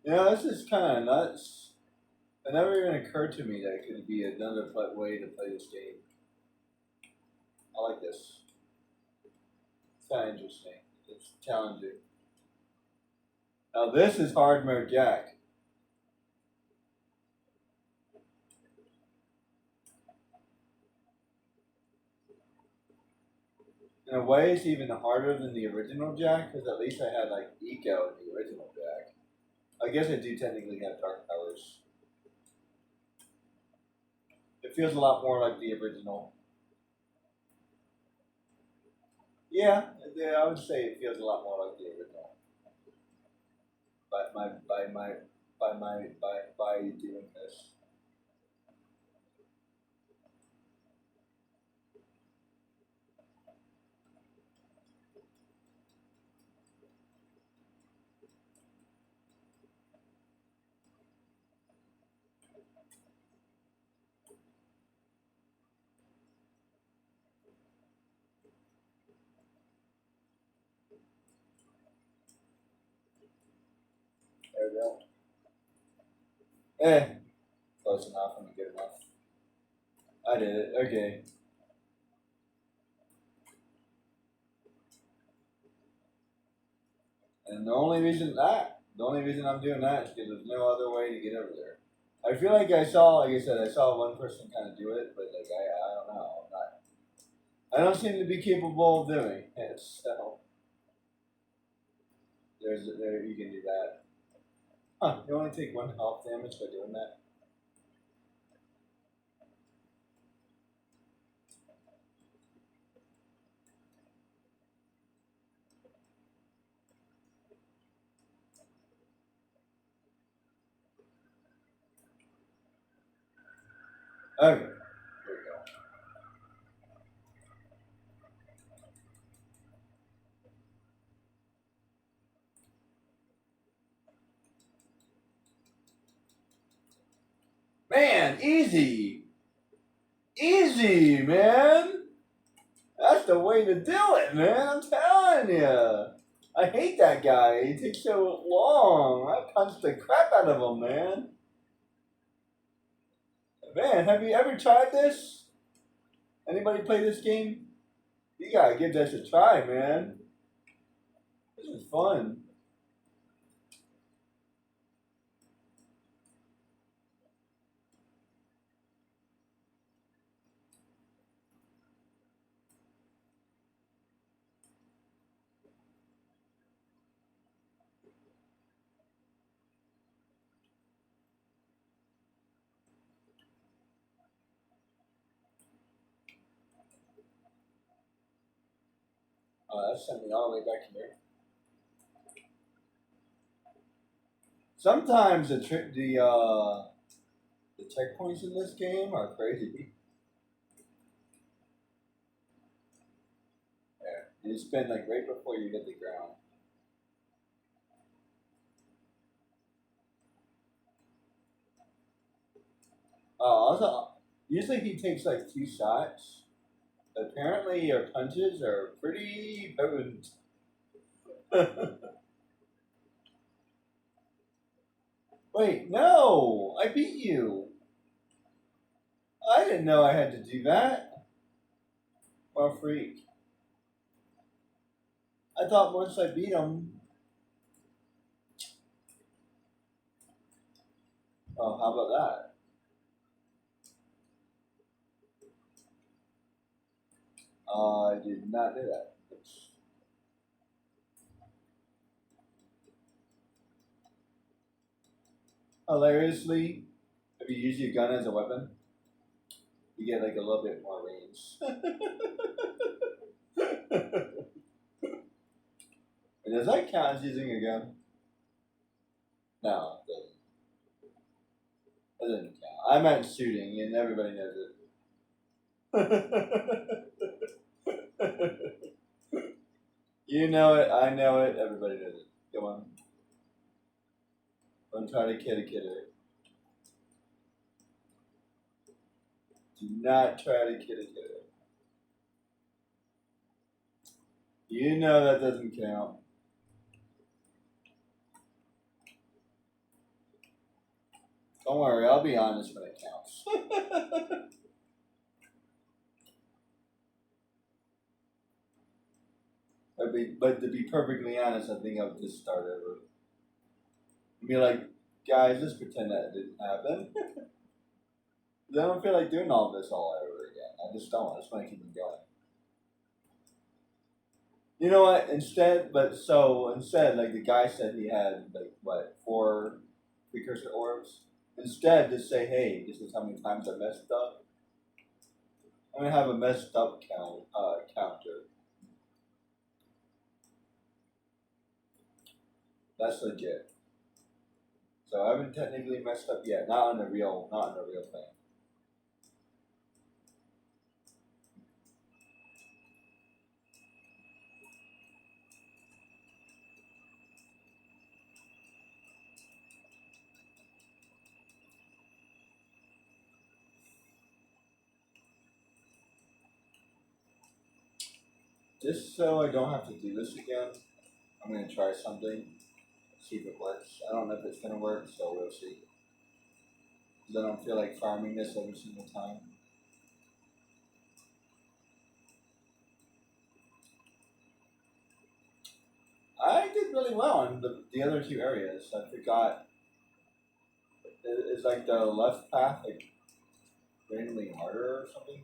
This is kind of nuts. It never even occurred to me that it could be another way to play this game. I like this. It's kind of interesting. It's challenging. Now this is hard mode Jack. In a way, it's even harder than the original Jack because at least I had like eco in the original Jack. I guess I do technically have dark powers. It feels a lot more like the original. Yeah, I would say it feels a lot more like the original. By doing this. There we go. Close enough. I'm good enough. I did it. Okay. And the only reason I'm doing that is because there's no other way to get over there. I feel like like I said, I saw one person kind of do it, but like I don't know. I don't seem to be capable of doing it. So there you can do that. Huh? You only take one health damage by doing that. Okay. There we go. Man, easy, man. That's the way to do it, man. I'm telling you. I hate that guy. He takes so long. I punched the crap out of him, man. Man, have you ever tried this? Anybody play this game? You gotta give this a try, man. This is fun. That sent me all the way back here. Sometimes the checkpoints in this game are crazy. Yeah, you spin like right before you hit the ground. Also, usually he takes like 2 shots. Apparently, your punches are pretty potent. Wait, no! I beat you! I didn't know I had to do that. What a freak. I thought once I beat him. Oh, how about that? I did not know that. Hilariously, if you use your gun as a weapon, you get like a little bit more range. Does that count as using a gun? No, it doesn't. I meant shooting, and everybody knows it. You know it, I know it, everybody knows it. Come on. Don't try to kid a kidder. Do not try to kid a kidder. You know that doesn't count. Don't worry, I'll be honest when it counts. But to be perfectly honest, I think I would just start over. And be like, guys, just pretend that it didn't happen. I don't feel like doing all this all over again. I just don't. I just want to keep it going. You know what? Instead, like the guy said he had like what 4 precursor orbs. Instead, just say, hey, this is how many times I messed up. I'm gonna have a messed up counter. That's legit. So I haven't technically messed up yet. Not on the real thing. Just so I don't have to do this again, I'm gonna try something. See if it works. I don't know if it's gonna work, so we'll see. Because I don't feel like farming this every single time. I did really well in the other 2 areas. I forgot. Is like the left path like randomly harder or something?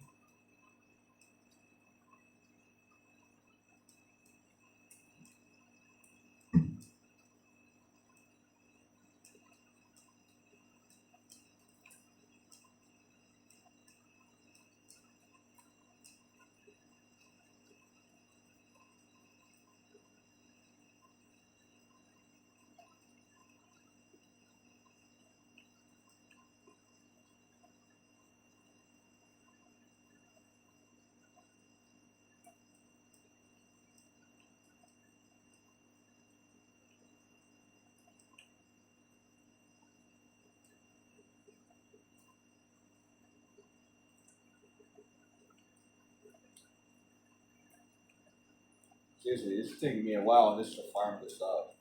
Seriously, it's taking me a while just to farm this up.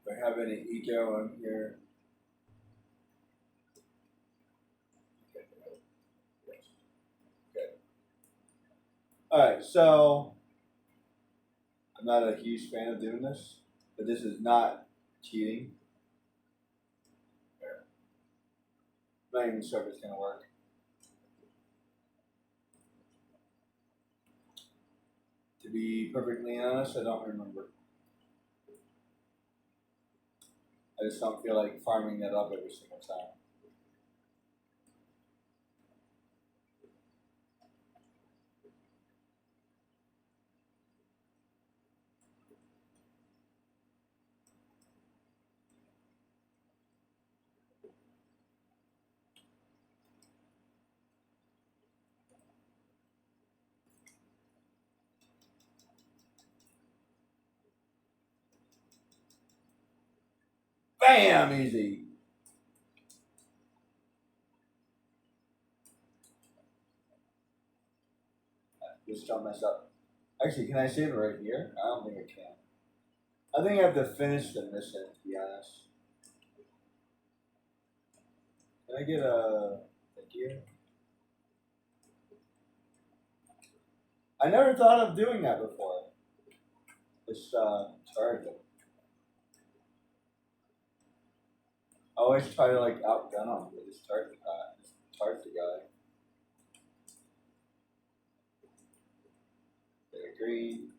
Do I have any eco in here? Okay. Alright, so I'm not a huge fan of doing this, but this is not cheating. I'm not even sure if it's gonna work. To be perfectly honest, I don't remember. I just don't feel like farming that up every single time. Bam! Easy. Just don't mess up. Actually, can I save it right here? I don't think I can. I think I have to finish the mission, to be honest. Can I get a thank you? I never thought of doing that before. This charge him. I always try to like outgun him with this charge the guy. Get a green.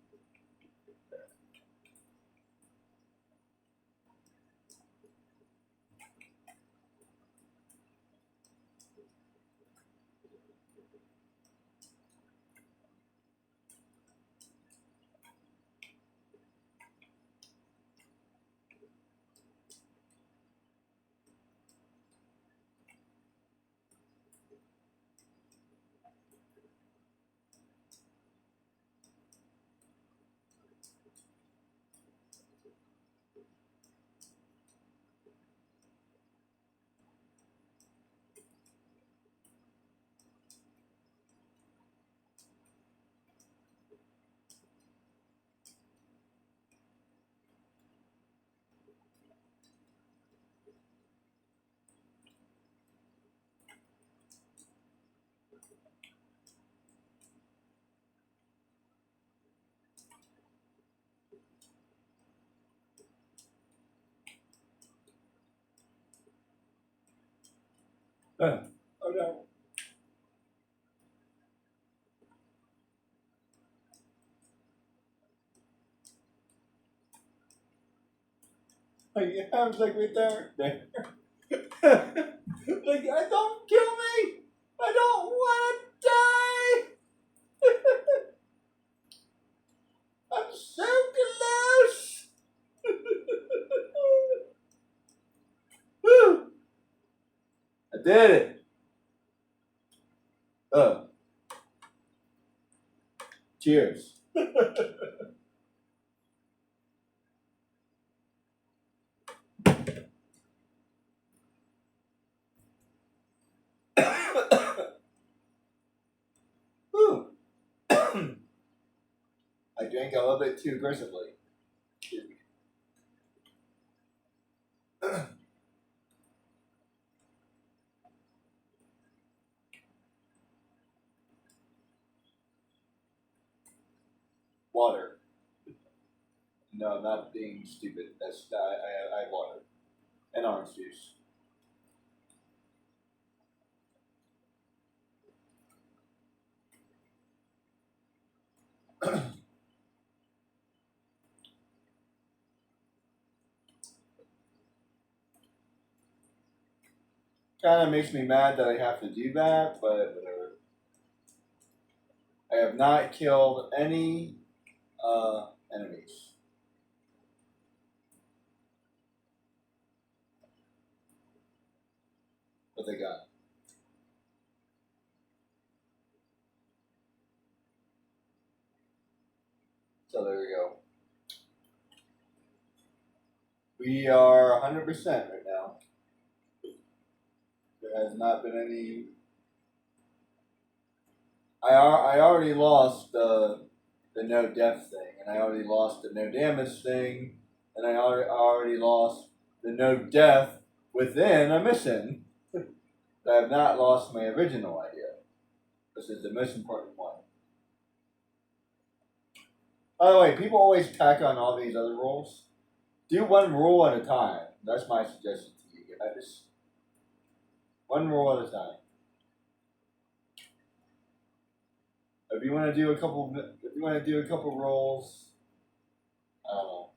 Oh no. Like your hands like right there. There. Like I don't kill me. I don't want to die. I'm so close. Woo! I did it. Cheers. Woo. I drank a little bit too aggressively. Water. No, not being stupid. That's I have water and orange juice. Kind of makes me mad that I have to do that, but whatever. I have not killed any enemies. What they got? So there we go. We are 100% right now. There has not been any. I already lost the no death thing, and I already lost the no damage thing, and I already lost the no death within a mission. But I have not lost my original idea. This is the most important one. By the way, people always tack on all these other rules. Do one rule at a time. That's my suggestion to you guys. One rule at a time. If you want to do a couple rolls, I don't know.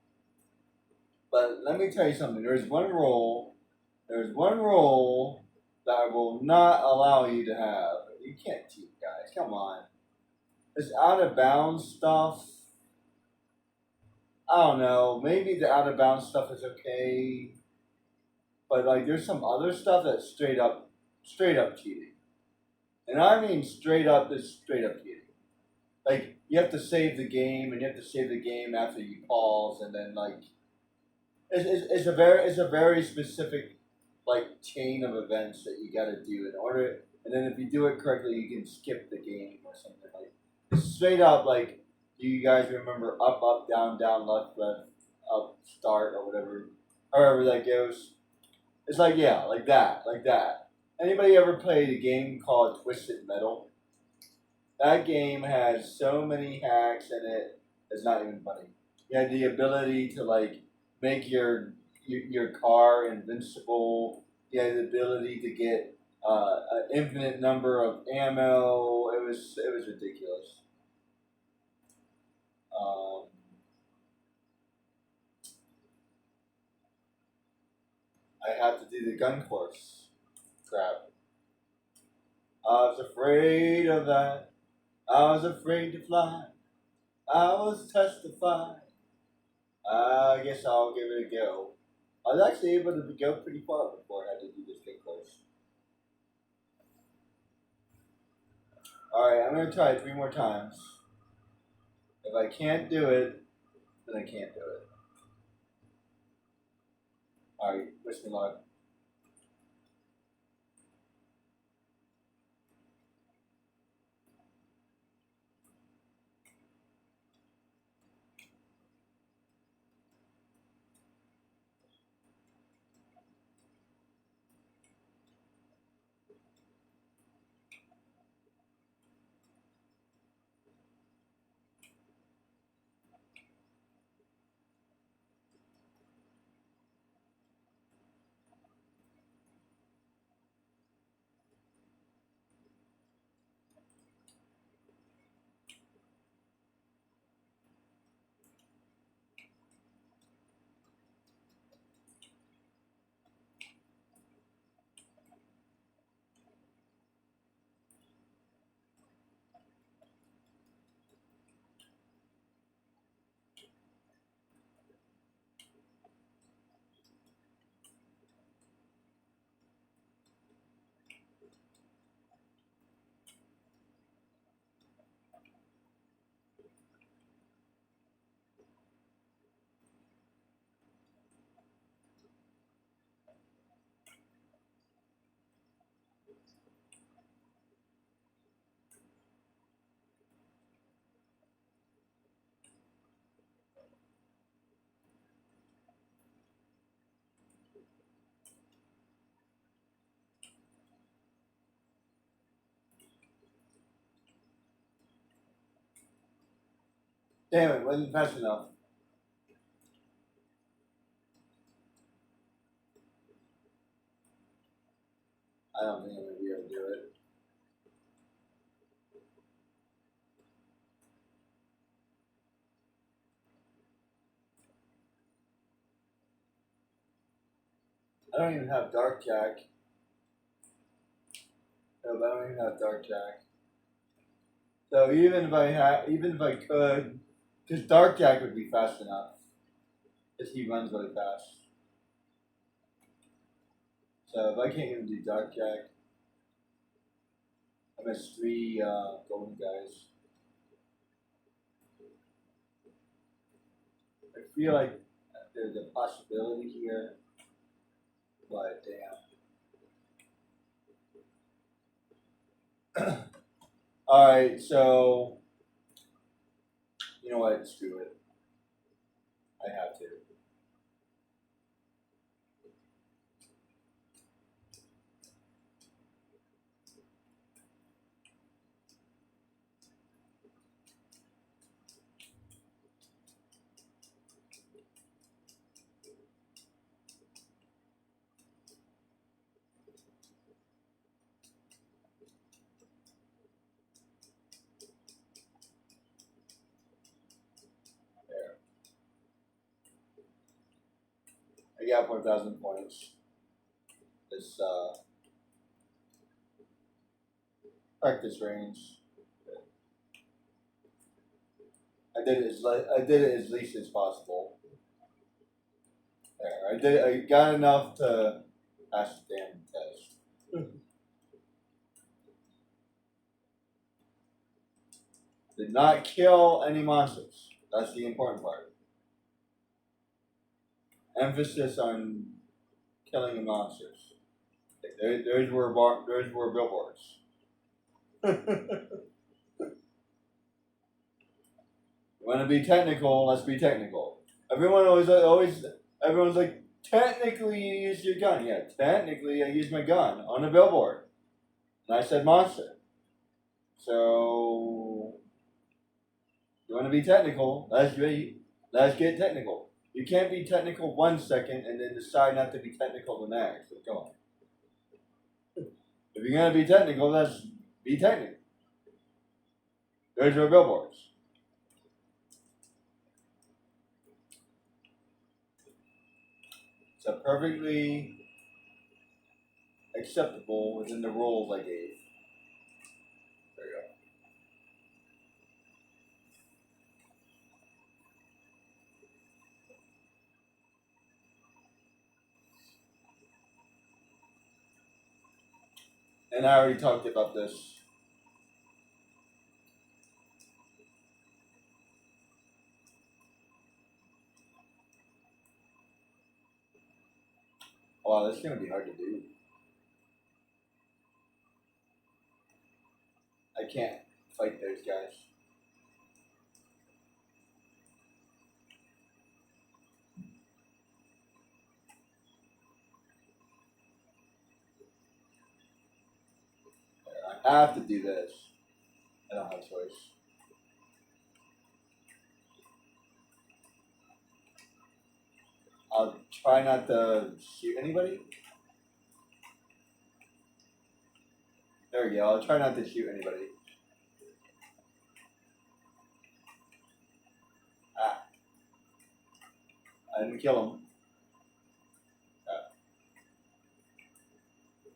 But let me tell you something. There's one rule. There's one rule that I will not allow you to have. You can't cheat, guys. Come on. This out of bounds stuff. I don't know. Maybe the out of bounds stuff is okay, but like there's some other stuff that's straight up cheating, and I mean straight up cheating. Like you have to save the game, and you have to save the game after you pause, and then like it's a very specific like chain of events that you got to do in order, and then if you do it correctly, you can skip the game or something like. It's straight up like. Do you guys remember up, down, down, left, left, up, start, or whatever, however that goes? It's like yeah, like that. Anybody ever played a game called Twisted Metal? That game has so many hacks in it. It's not even funny. You had the ability to like make your car invincible. You had the ability to get an infinite number of ammo. It was ridiculous. Um, I had to do the gun course. Crap. I was afraid of that. I was afraid to fly. I was testified. I guess I'll give it a go. I was actually able to go pretty far before I had to do this gun course. Alright, I'm going to try it 3 more times. If I can't do it, then I can't do it. Alright, wish me luck. Damn it, wasn't fast enough. I don't think I'm going to be able to do it. I don't even have Dark Jack. No, but I don't even have Dark Jack. So even if I could, because Dark Jack would be fast enough, because he runs really fast. So if I can't even do Dark Jack, I missed 3 golden guys. I feel like there's a possibility here, but damn. Alright, so you know what? Screw it. I have to. There. I got 4,000 points. This practice range. I did it as least as possible. There. I got enough to pass the damn test. Did not kill any monsters. That's the important part. Emphasis on killing the monsters. Those were billboards. You want to be technical? Let's be technical. Everyone's like, technically you used your gun. Yeah, technically I used my gun on a billboard, and I said monster. So you want to be technical? Let's be Let's get technical. You can't be technical 1 second and then decide not to be technical the next. So come on. If you're gonna be technical, let's be technical. There's your billboards. It's a perfectly acceptable within the rules I gave. There you go. And I already talked about this. Wow, this is gonna be hard to do. I can't fight those guys. I have to do this. I don't have a choice. I'll try not to shoot anybody. There we go. I'll try not to shoot anybody. Ah. I didn't kill him. Ah.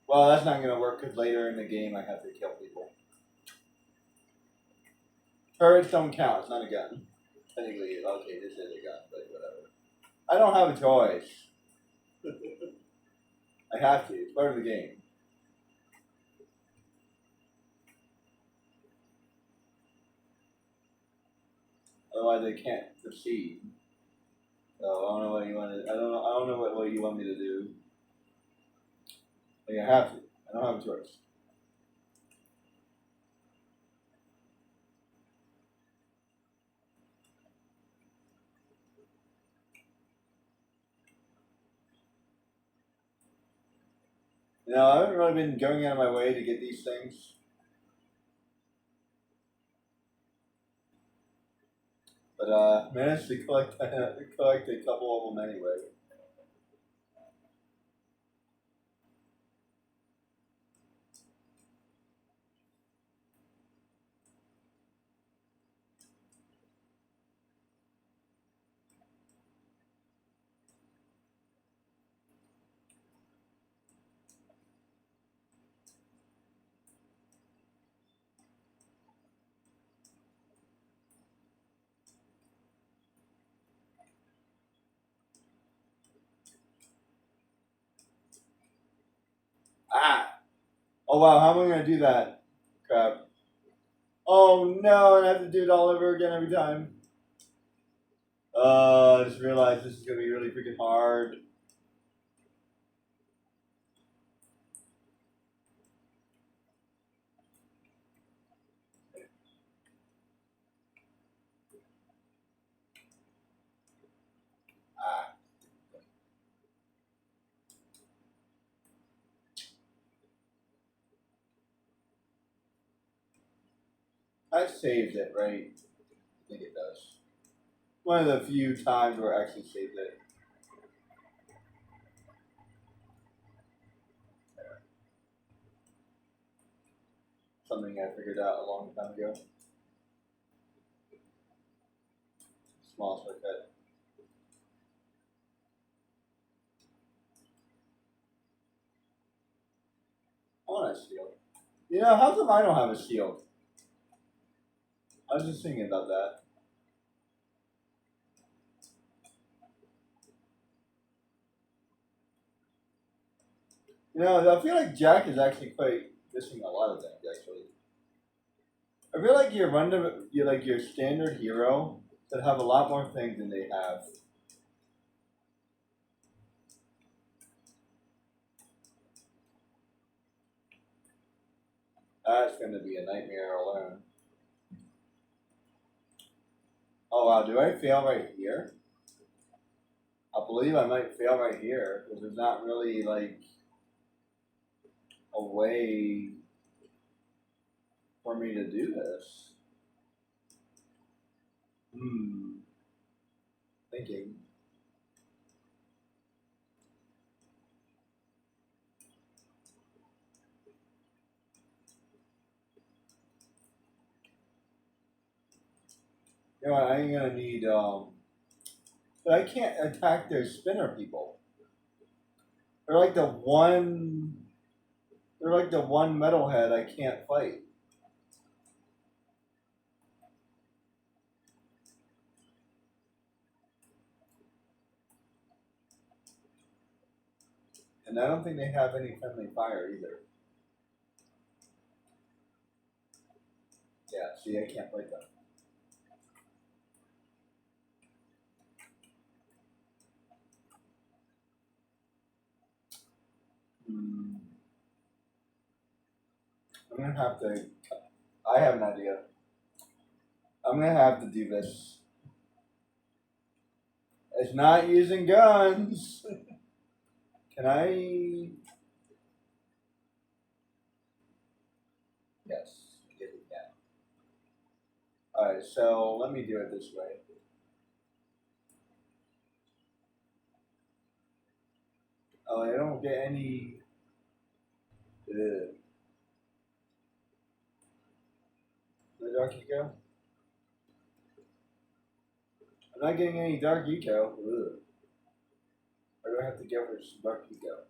Well, that's not going to work because later in the game I have to kill people. Turrets don't count. It's not a gun. Technically, okay, this is a gun, but whatever. I don't have a choice. I have to. It's part of the game. Otherwise, I can't proceed. So I don't know what you want to. I don't know what you want me to do. Like I have to. I don't have a choice. I haven't really been going out of my way to get these things. But managed to collect a couple of them anyway. Ah! Oh wow, how am I gonna do that? Crap. Oh no, and I have to do it all over again every time. I just realized this is gonna be really freaking hard. Ah. I saved it, right? I think it does. One of the few times where I actually saved it. Something I figured out a long time ago. Small shortcut. I want a shield. How come I don't have a shield? I was just thinking about that. I feel like Jack is actually quite missing a lot of things. Actually, I feel like your standard hero that have a lot more things than they have. That's going to be a nightmare alone. Oh wow, do I fail right here? I believe I might fail right here because there's not really like a way for me to do this. thinking. You know what, I ain't gonna need but I can't attack their spinner people. They're like the one they're like the one metalhead I can't fight. And I don't think they have any friendly fire either. Yeah, see, I can't fight them. Hmm. I'm gonna have to. I have an idea. I'm gonna have to do this. It's not using guns. Can I? Yes, yes, we can. All right, so let me do it this way. Oh, I don't get any. The dark eco. I'm not getting any dark eco. Ugh. I do I have to go for some dark eco?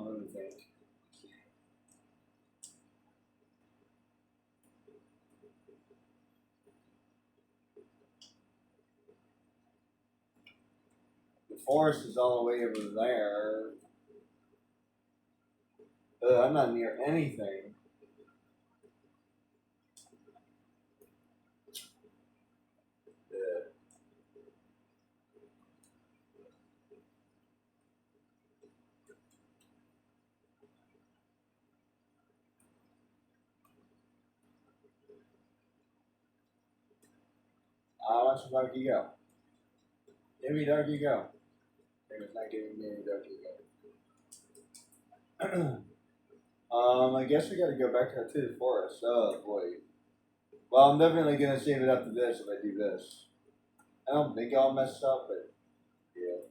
Let me think. The forest is all the way over there. I'm not near anything. I want some dark eco. Give me dark eco. It's not giving me any dark eco. I guess we gotta go back to the forest. Oh boy. Well, I'm definitely gonna save it after this if I do this. I don't think I'll mess up, but yeah.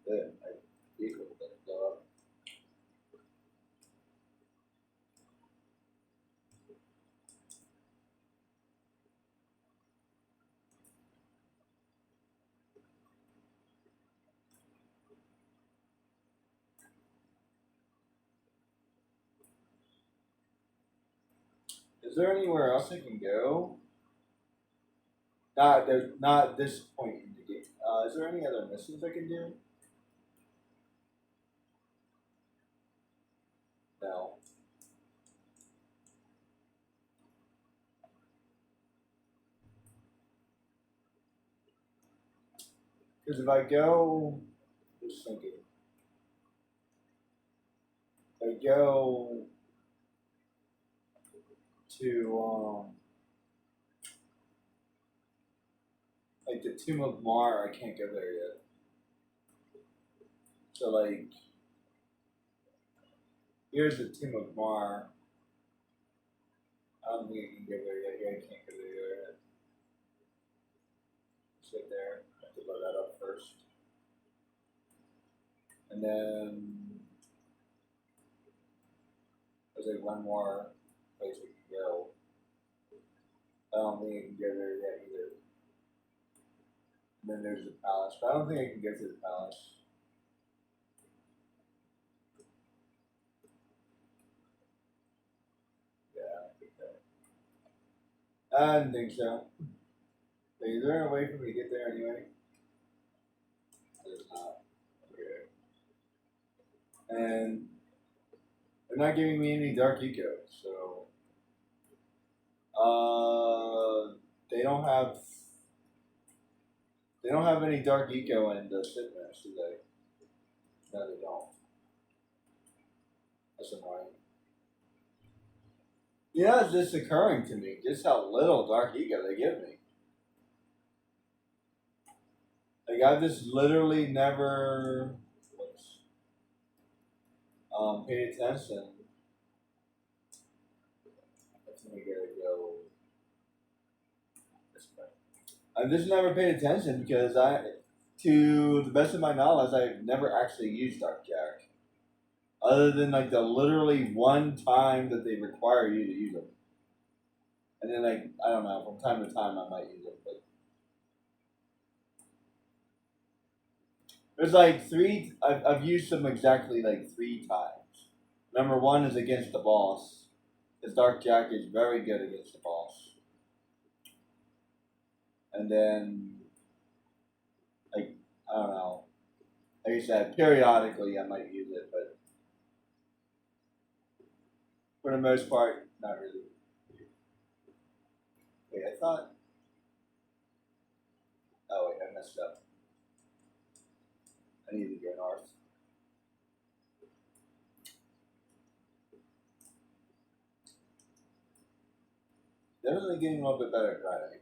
Yeah, I equal that blow up. Is there anywhere else I can go? Not there's not this point in the game. Is there any other missions I can do? No. Because if I go, just thinking, if I go to like the Tomb of Mar, I can't go there yet. So like, here's the Tomb of Mar. I don't think I can go there yet. Yeah, I can't go there yet. Sit there. I have to load that up first, and then there's like one more place we can go. I don't think I can go there yet either. And then there's the palace, but I don't think I can get to the palace. Yeah, I think that. I didn't think so. But is there a way for me to get there anyway? There's not. Okay. And they're not giving me any dark eco, so they don't have any dark eco in the fitness, do they? No, they don't. That's annoying. You know, it's just occurring to me just how little dark eco they give me. Like I've just literally never paid attention I've just never paid attention because to the best of my knowledge, I've never actually used Dark Jack. Other than like the literally one time that they require you to use them. And then like I don't know, from time to time I might use it, but there's like three. I've used them exactly like three times. Number one is against the boss, because Dark Jack is very good against the boss. And then like I don't know, like I said, periodically I might use it, but for the most part, not really. Wait, I thought. Oh wait, I messed up. I need to go north. Definitely getting a little bit better at driving.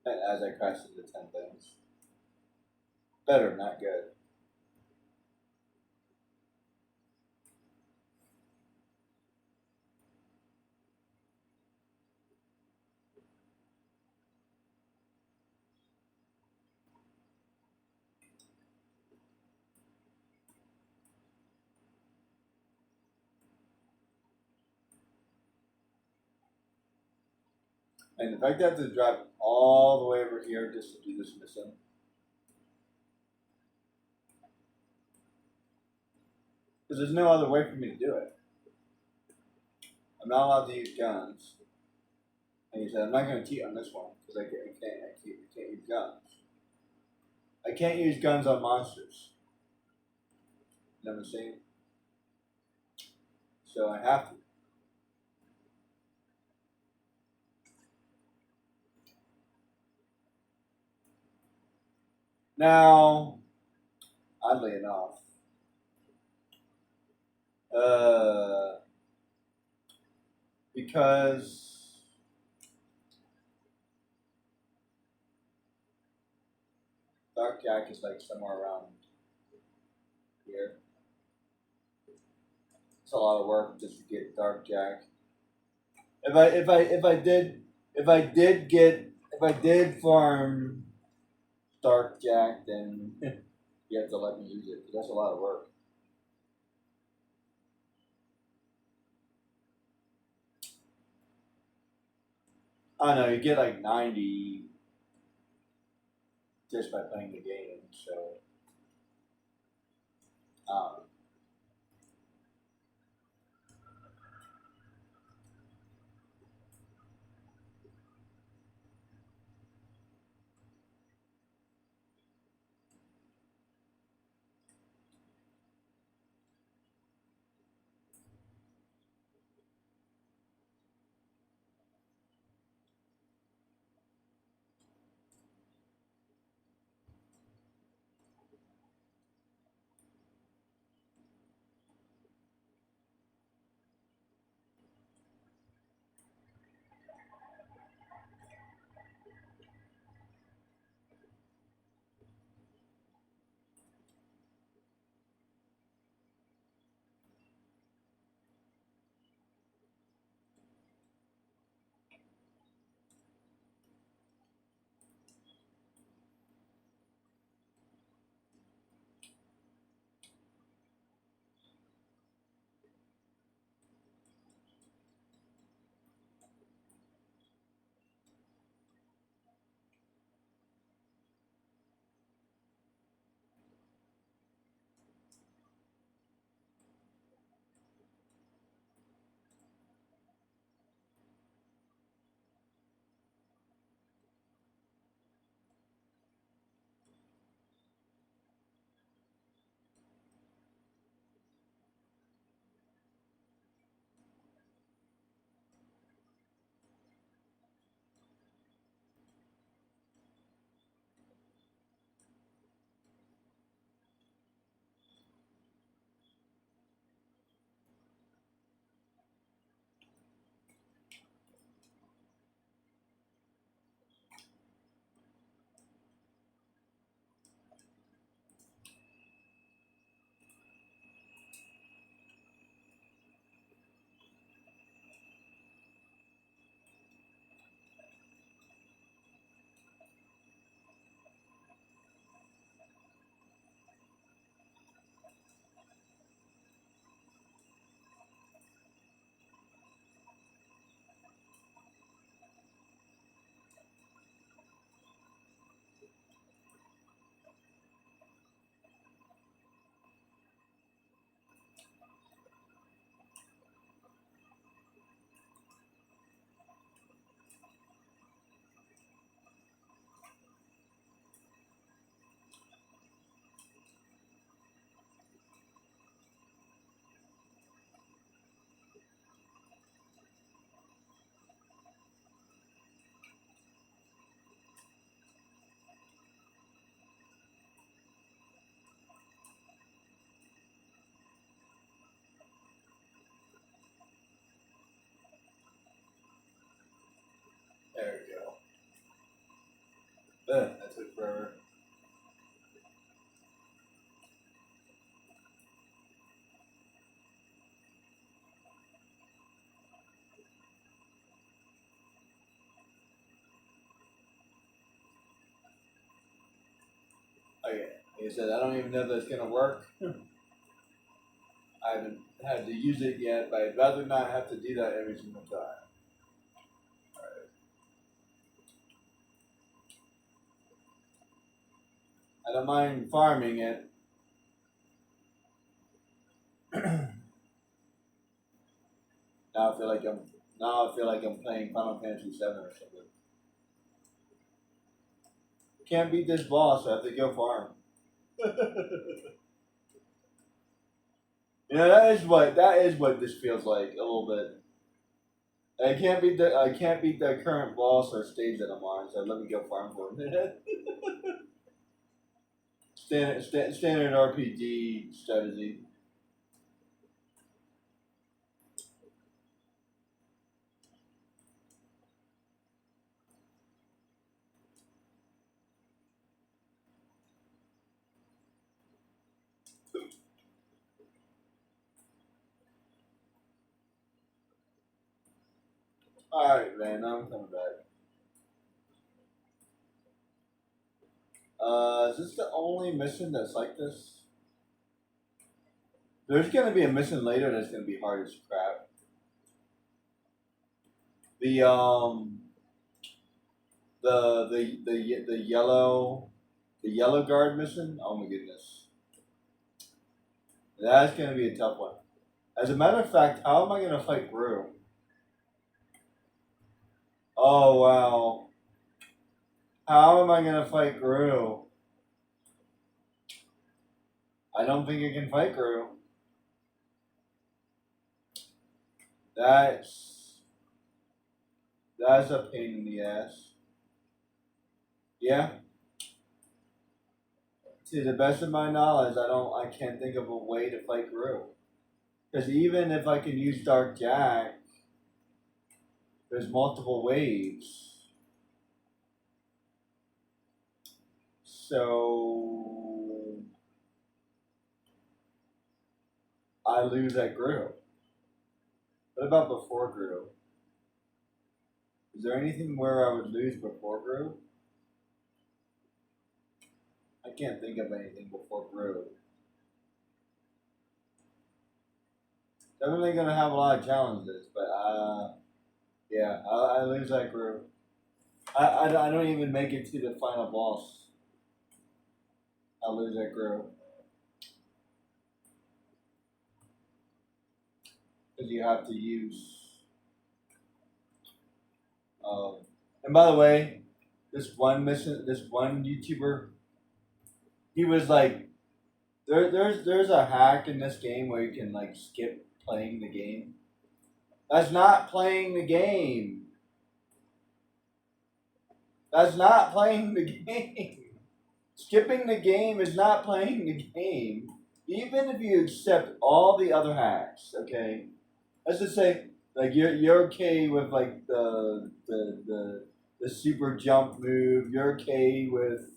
And as I crash into 10 things, better, not good. And if I have to drive all the way over here just to do this mission, because there's no other way for me to do it. I'm not allowed to use guns. And he said, I'm not going to cheat on this one because I can't use guns. I can't use guns on monsters. You know what I'm saying? So I have to. Now, oddly enough, uh, because Dark Jack is like somewhere around here. It's a lot of work just to get Dark Jack. If I did farm Dark Jack, then you have to let me use it because that's a lot of work. I don't know, you get like 90 just by playing the game. So, um, That took forever. Okay, like I said, I don't even know if that's gonna work. I haven't had to use it yet, but I'd rather not have to do that every single time. I don't mind farming it. Now I feel like I'm playing Final Fantasy VII or something. Can't beat this boss, so I have to go farm. That is what this feels like a little bit. I can't beat the current boss or stage that I'm on, so let me go farm for a minute. Standard RPG strategy. Alright, man, I'm coming back. Is this the only mission that's like this? There's gonna be a mission later that's gonna be hard as crap. The the yellow guard mission. Oh my goodness, that's gonna be a tough one. As a matter of fact, how am I gonna fight Gru? Oh wow, how am I gonna fight Gru? I don't think I can fight Gru. That's that's a pain in the ass. Yeah. To the best of my knowledge, I can't think of a way to fight Gru. Because even if I can use Dark Jack, there's multiple waves. So I lose at Gru. What about before Gru? Is there anything where I would lose before Gru? I can't think of anything before Gru. Definitely gonna have a lot of challenges, but yeah, I lose that Gru. I don't even make it to the final boss. I lose that Gru. Because you have to use. And by the way, this one YouTuber, he was like, there's a hack in this game where you can like skip playing the game. That's not playing the game. That's not playing the game. Skipping the game is not playing the game. Even if you accept all the other hacks, okay? Let's just say like you're okay with like the super jump move. You're okay with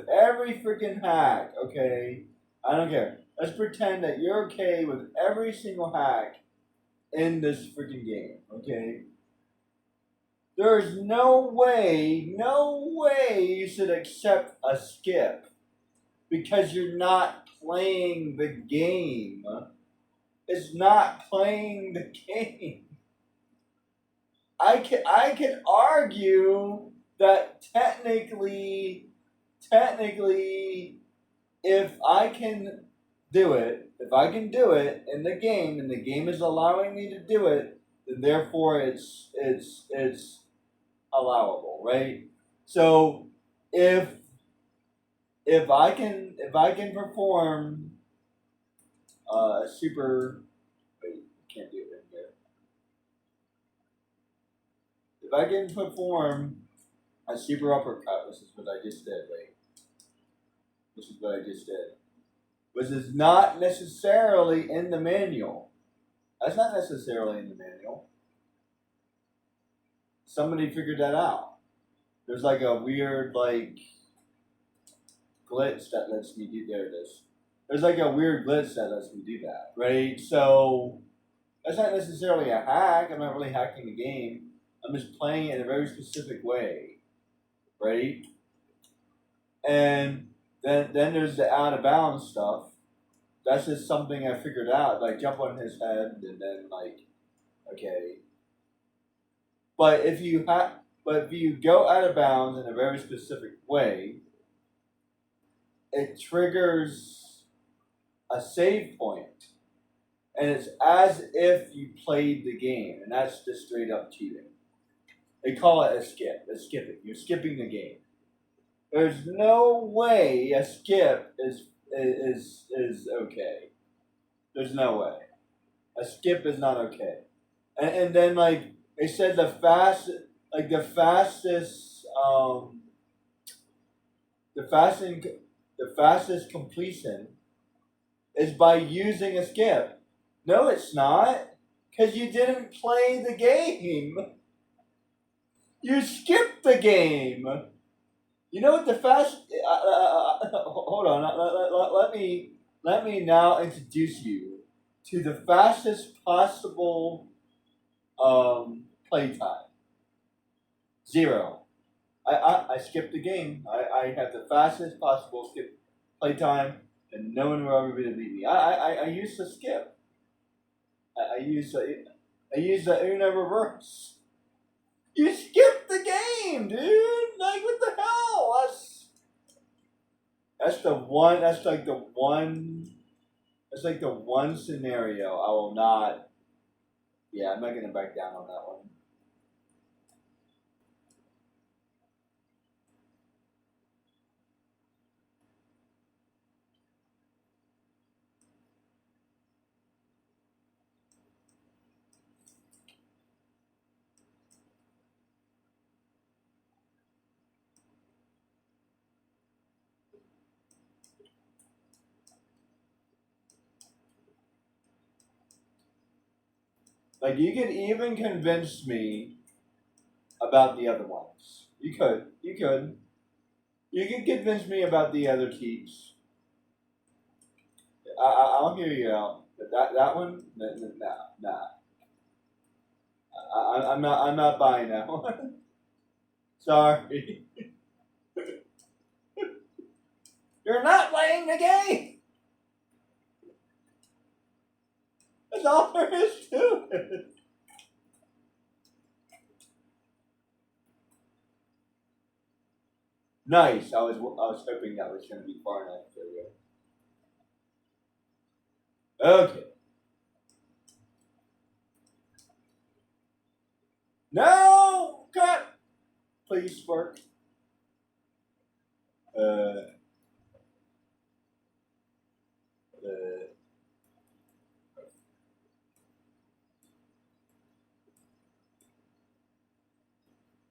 every freaking hack, okay? I don't care. Let's pretend that you're okay with every single hack in this freaking game, okay? There's no way you should accept a skip because you're not playing the game. It's not playing the game. I can argue that technically, if I can if I can do it in the game, and the game is allowing me to do it, then therefore it's allowable, right? So if if I can perform a super wait, can't do it right here. If I can perform a super uppercut, which is what I just did, right? Which is what I just did. Which is not necessarily in the manual. That's not necessarily in the manual. Somebody figured that out. there's like a weird like glitch that lets me do. There it is. There's like a weird glitch that lets me do that, right? So that's not necessarily a hack. I'm not really hacking the game. I'm just playing it in a very specific way, right? And then there's the out of bounds stuff. That's just something I figured out. Like jump on his head and then like okay. But if you go out of bounds in a very specific way, it triggers a save point, and it's as if you played the game, and that's just straight up cheating. They call it a skip. It's skipping. You're skipping the game. There's no way a skip is okay. There's no way. A skip is not okay. And then like they said the fastest the fastest the fastest completion is by using a skip. No, it's not. Because you didn't play the game. You skipped the game. You know what the fast? Hold on. Let me now introduce you to the fastest possible playtime. 0. I skipped the game. I had the fastest possible skip playtime, and no one will ever be able to beat me. I used to skip. I used the Una reverse. You skipped the game, dude. Like what the hell? That's the one. That's like the one. That's like the one scenario I will not. Yeah, I'm not gonna back down on that one. Like you could even convince me about the other ones. You could. You could. You could convince me about the other keeps. I'll hear you out. But that one, nah. I'm not buying that one. Sorry. You're not playing the game. That's all there is to it. Nice. I was hoping that was going to be far enough for you. Okay. No, cut. Please work. Uh, uh,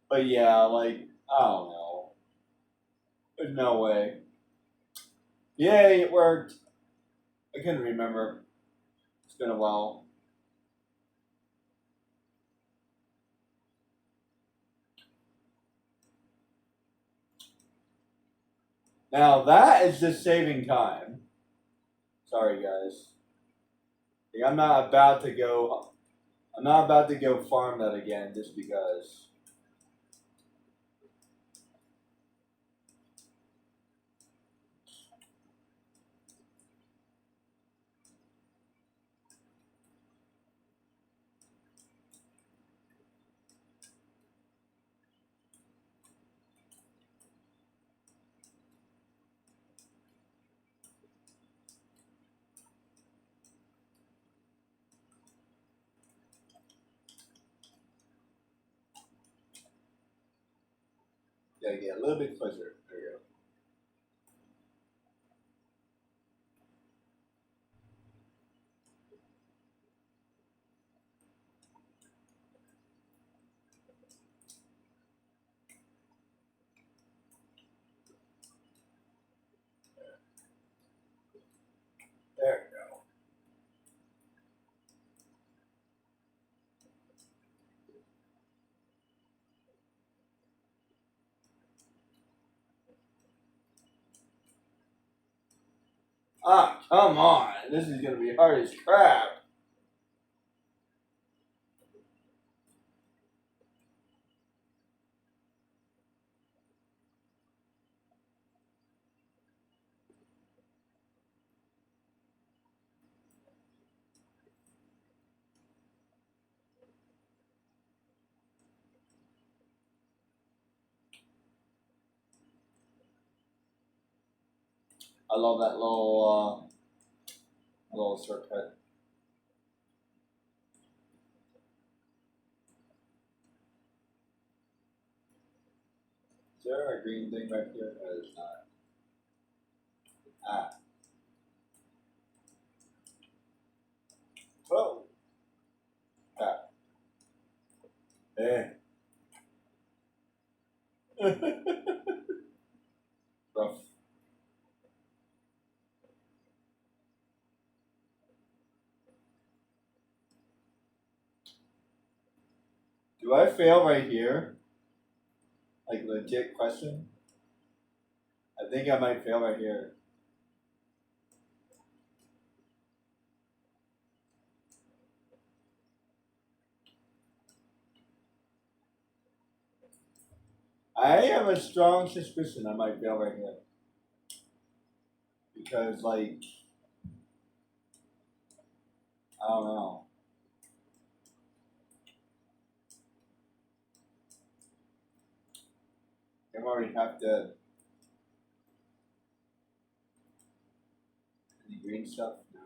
but yeah, like I don't know. There's no way. Yay, it worked. I couldn't remember. It's been a while. Now that is just saving time. Sorry, guys. Like, I'm not about to go. I'm not about to go farm that again just because. Gotta get a little bit closer. There we go. There we go. Ah, come on. This is gonna be hard as crap. I love that little shortcut. Is there a green thing right here? No, there's not. Ah. Whoa. Ah. Eh. Rough. Do I fail right here? Like legit question? I think I might fail right here. I have a strong suspicion I might fail right here. Because like I don't know. I'm already half dead. Any green stuff? No.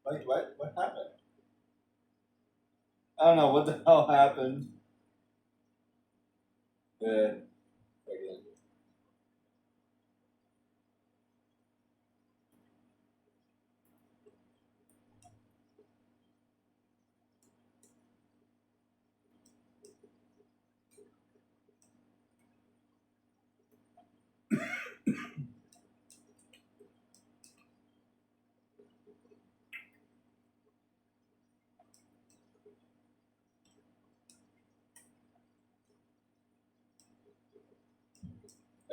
Wait, what? What happened? I don't know what the hell happened. Again.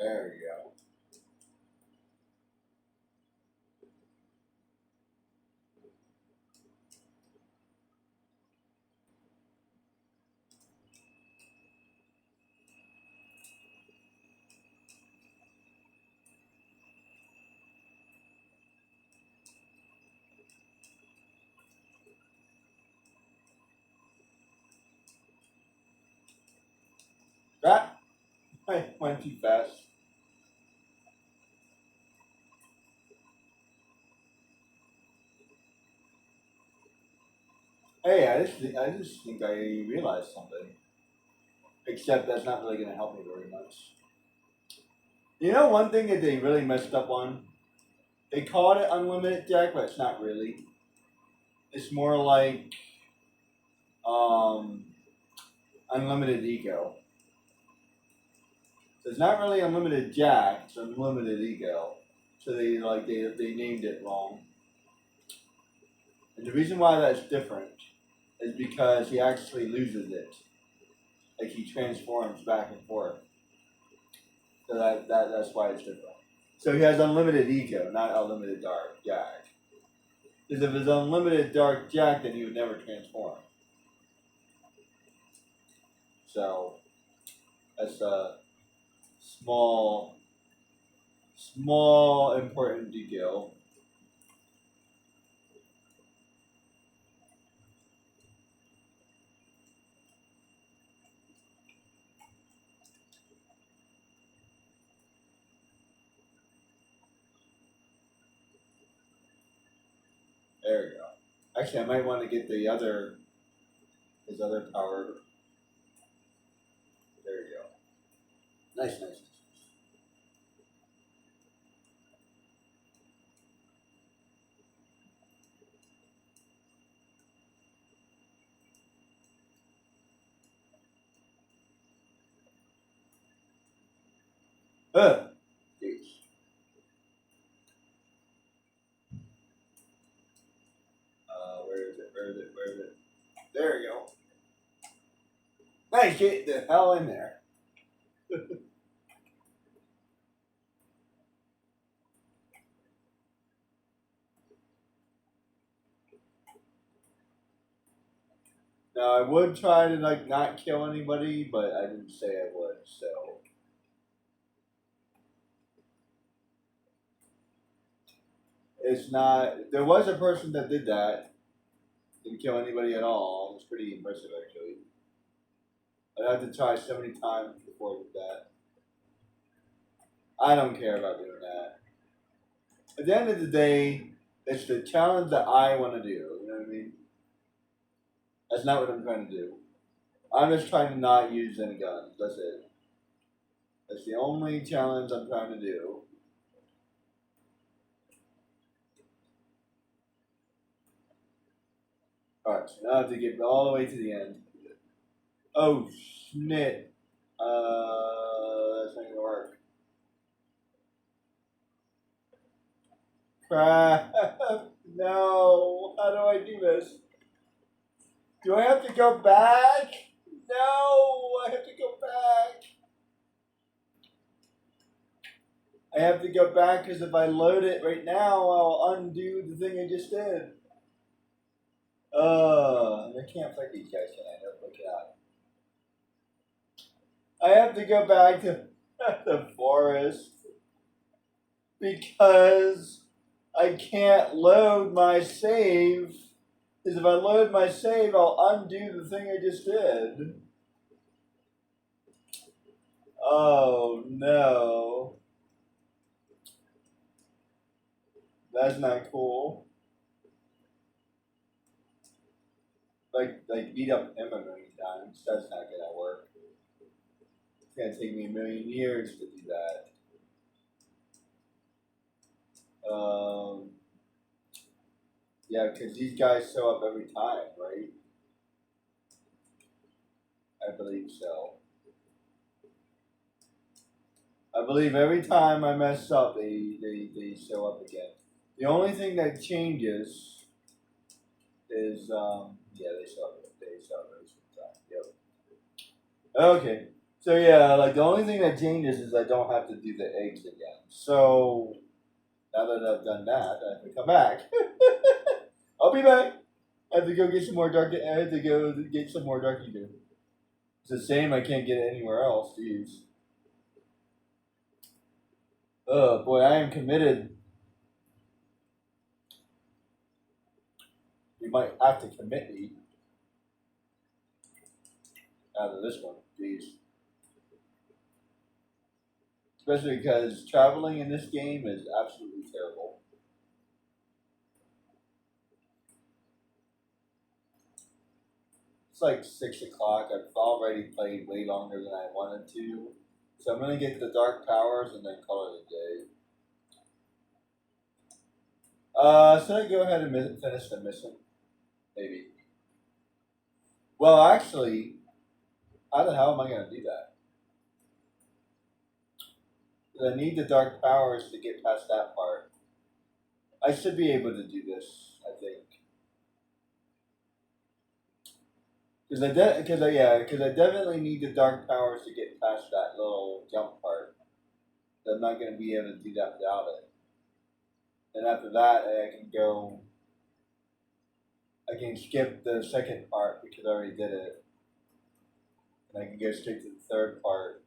There you go. That I went too fast. Hey, I just think I realized something. Except that's not really going to help me very much. You know, one thing that they really messed up on. They called it unlimited jack, but it's not really. It's more like um, unlimited ego. So it's not really unlimited jack. It's unlimited ego. So they named it wrong. And the reason why that's different is because he actually loses it. Like he transforms back and forth. So that's why it's different. So he has unlimited ego, not unlimited dark jack. Because if it's unlimited dark jack, then he would never transform. So that's a small important detail. There we go. Actually, I might want to get his other power. There you go. Nice, nice. Jeez. Where is it? Where is it? Where is it? There you go. Nice, get the hell in there. Now I would try to like not kill anybody, but I didn't say I would. So it's not. There was a person that did that. Didn't kill anybody at all. It was pretty impressive actually. I'd have to try so many times before I did that. I don't care about doing that. At the end of the day, it's the challenge that I want to do. You know what I mean? That's not what I'm trying to do. I'm just trying to not use any guns. That's it. That's the only challenge I'm trying to do. Alright, so now I have to get all the way to the end. Oh, snit. That's not gonna work. Crap. No. How do I do this? Do I have to go back? No, I have to go back. I have to go back because if I load it right now, I'll undo the thing I just did. I can't fight these guys tonight. Look it out. I have to go back to the forest because I can't load my save. Because if I load my save, I'll undo the thing I just did. Oh no. That's not cool. Like beat up him a million times. That's not gonna work. It's gonna take me a million years to do that. Yeah, because these guys show up every time, right? I believe so. I believe every time I mess up, they show up again. The only thing that changes is yeah, they show up. They show up every single time. Yep. Okay. So yeah, like the only thing that changes is I don't have to do the eggs again. So now that I've done that, I have to come back. I'll be back. I have to go get some more dark. I have to go get some more dark ether. It's a shame I can't get it anywhere else. Jeez. Oh boy, I am committed. You might have to commit me out of this one, jeez. Especially because traveling in this game is absolutely terrible. It's like 6 o'clock. I've already played way longer than I wanted to. So I'm gonna get the dark powers and then call it a day. Should I go ahead and finish the mission? Maybe. Well, actually, how the hell am I gonna do that? 'Cause I need the dark powers to get past that part. I should be able to do this, I think. Because I definitely need the dark powers to get past that little jump part. I'm not going to be able to do that without it. Then after that, I can go. I can skip the second part because I already did it, and I can go straight to the third part.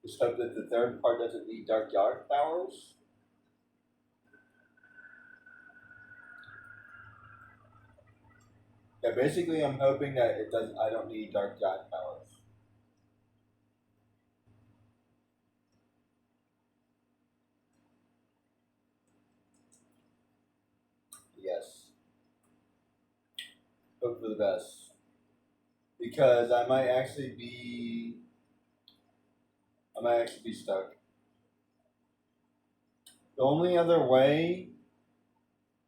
Just hope that the third part doesn't need dark yard powers. Yeah, basically, I'm hoping that it doesn't. I don't need dark yard powers. Yes. Hope for the best. Because I might actually be stuck. The only other way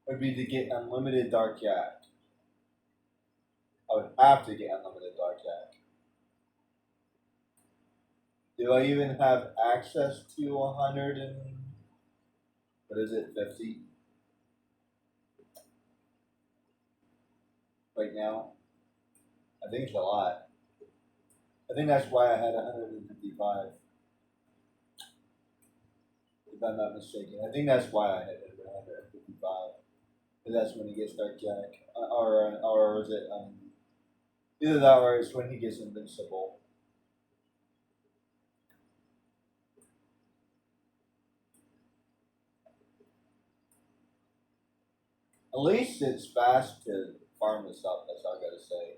would be to get unlimited dark yak. I would have to get unlimited dark yak. Do I even have access to 100 and what is it, 50 right now? I think it's a lot. I think that's why I had 155, if I'm not mistaken. I think that's why I had 155. Because that's when he gets Dark Jack. Or is it, either that or it's when he gets invincible. At least it's fast to farm this up, that's all I gotta say.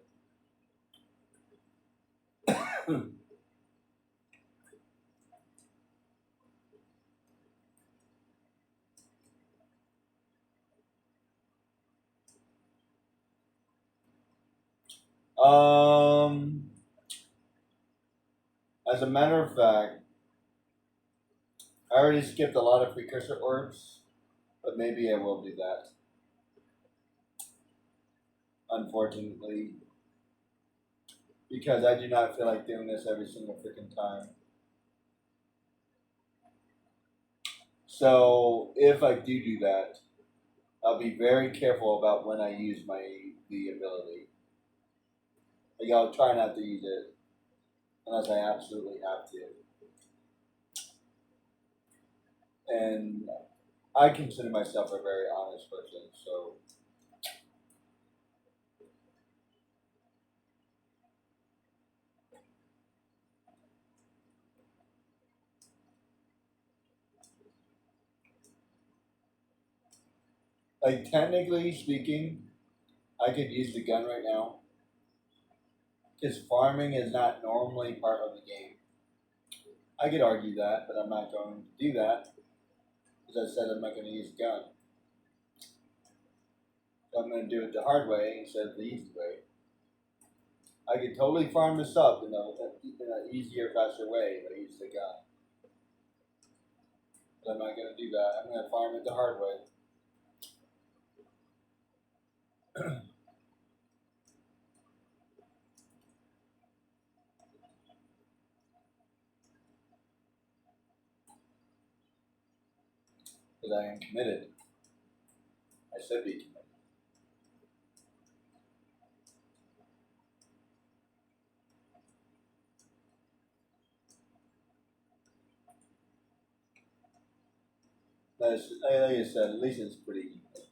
um, as a matter of fact, I already skipped a lot of precursor orbs, but maybe I will do that. Unfortunately, because I do not feel like doing this every single freaking time. So if I do that, I'll be very careful about when I use the ability. Like I'll try not to use it unless I absolutely have to. And I consider myself a very honest person, so like technically speaking, I could use the gun right now because farming is not normally part of the game. I could argue that, but I'm not going to do that because I said I'm not going to use the gun. So I'm going to do it the hard way instead of the easy way. I could totally farm this up in an easier, faster way if I use the gun. But I'm not going to do that. I'm going to farm it the hard way. Because I am committed. I should be committed. Like I said, at least it's pretty quick.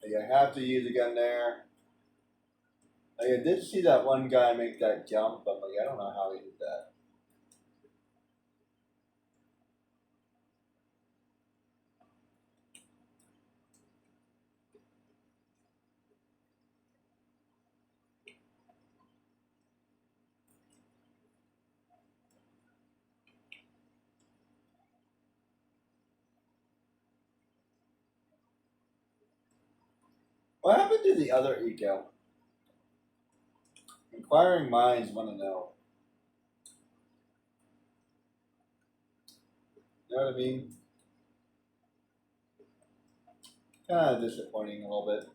Like I have to use a gun there. Like I did see that one guy make that jump, but like I don't know how he did that. What happened to the other eco? Inquiring minds want to know. You know what I mean? Kind of disappointing a little bit.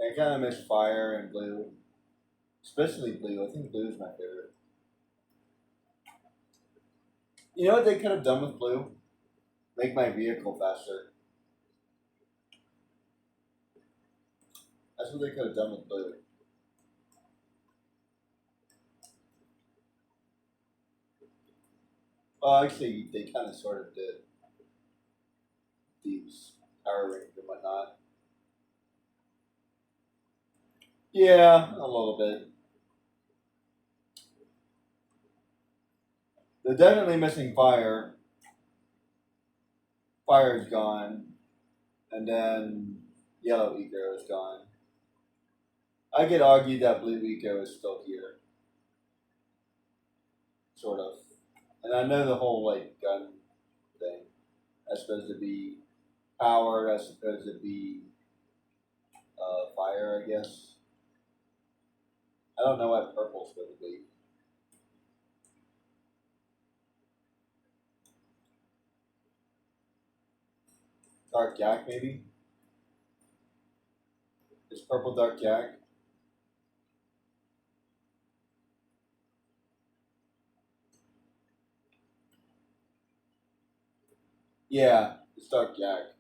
I kind of miss fire and blue, especially blue. I think blue is my favorite. You know what they could have done with blue? Make my vehicle faster. That's what they could have done with blue. Well, actually, they kind of sort of did. These power rings and whatnot. Yeah, a little bit. They're definitely missing fire. Fire's gone, and then yellow eco is gone. I could argue that blue eco is still here, sort of. And I know the whole like gun thing. That's supposed to be power. That's supposed to be fire, I guess. I don't know what purple's supposed to be. Dark Jack, maybe? Is purple Dark Jack? Yeah, it's Dark Jack.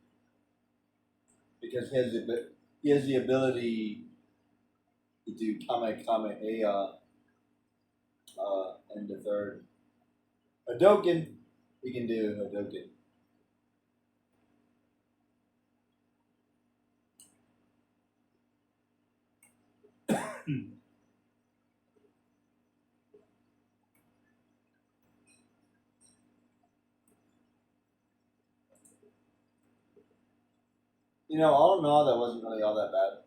Because he has the ability to do Kamehameha in the third. Hadoken, he can do Hadoken. You know, all in all, that wasn't really all that bad.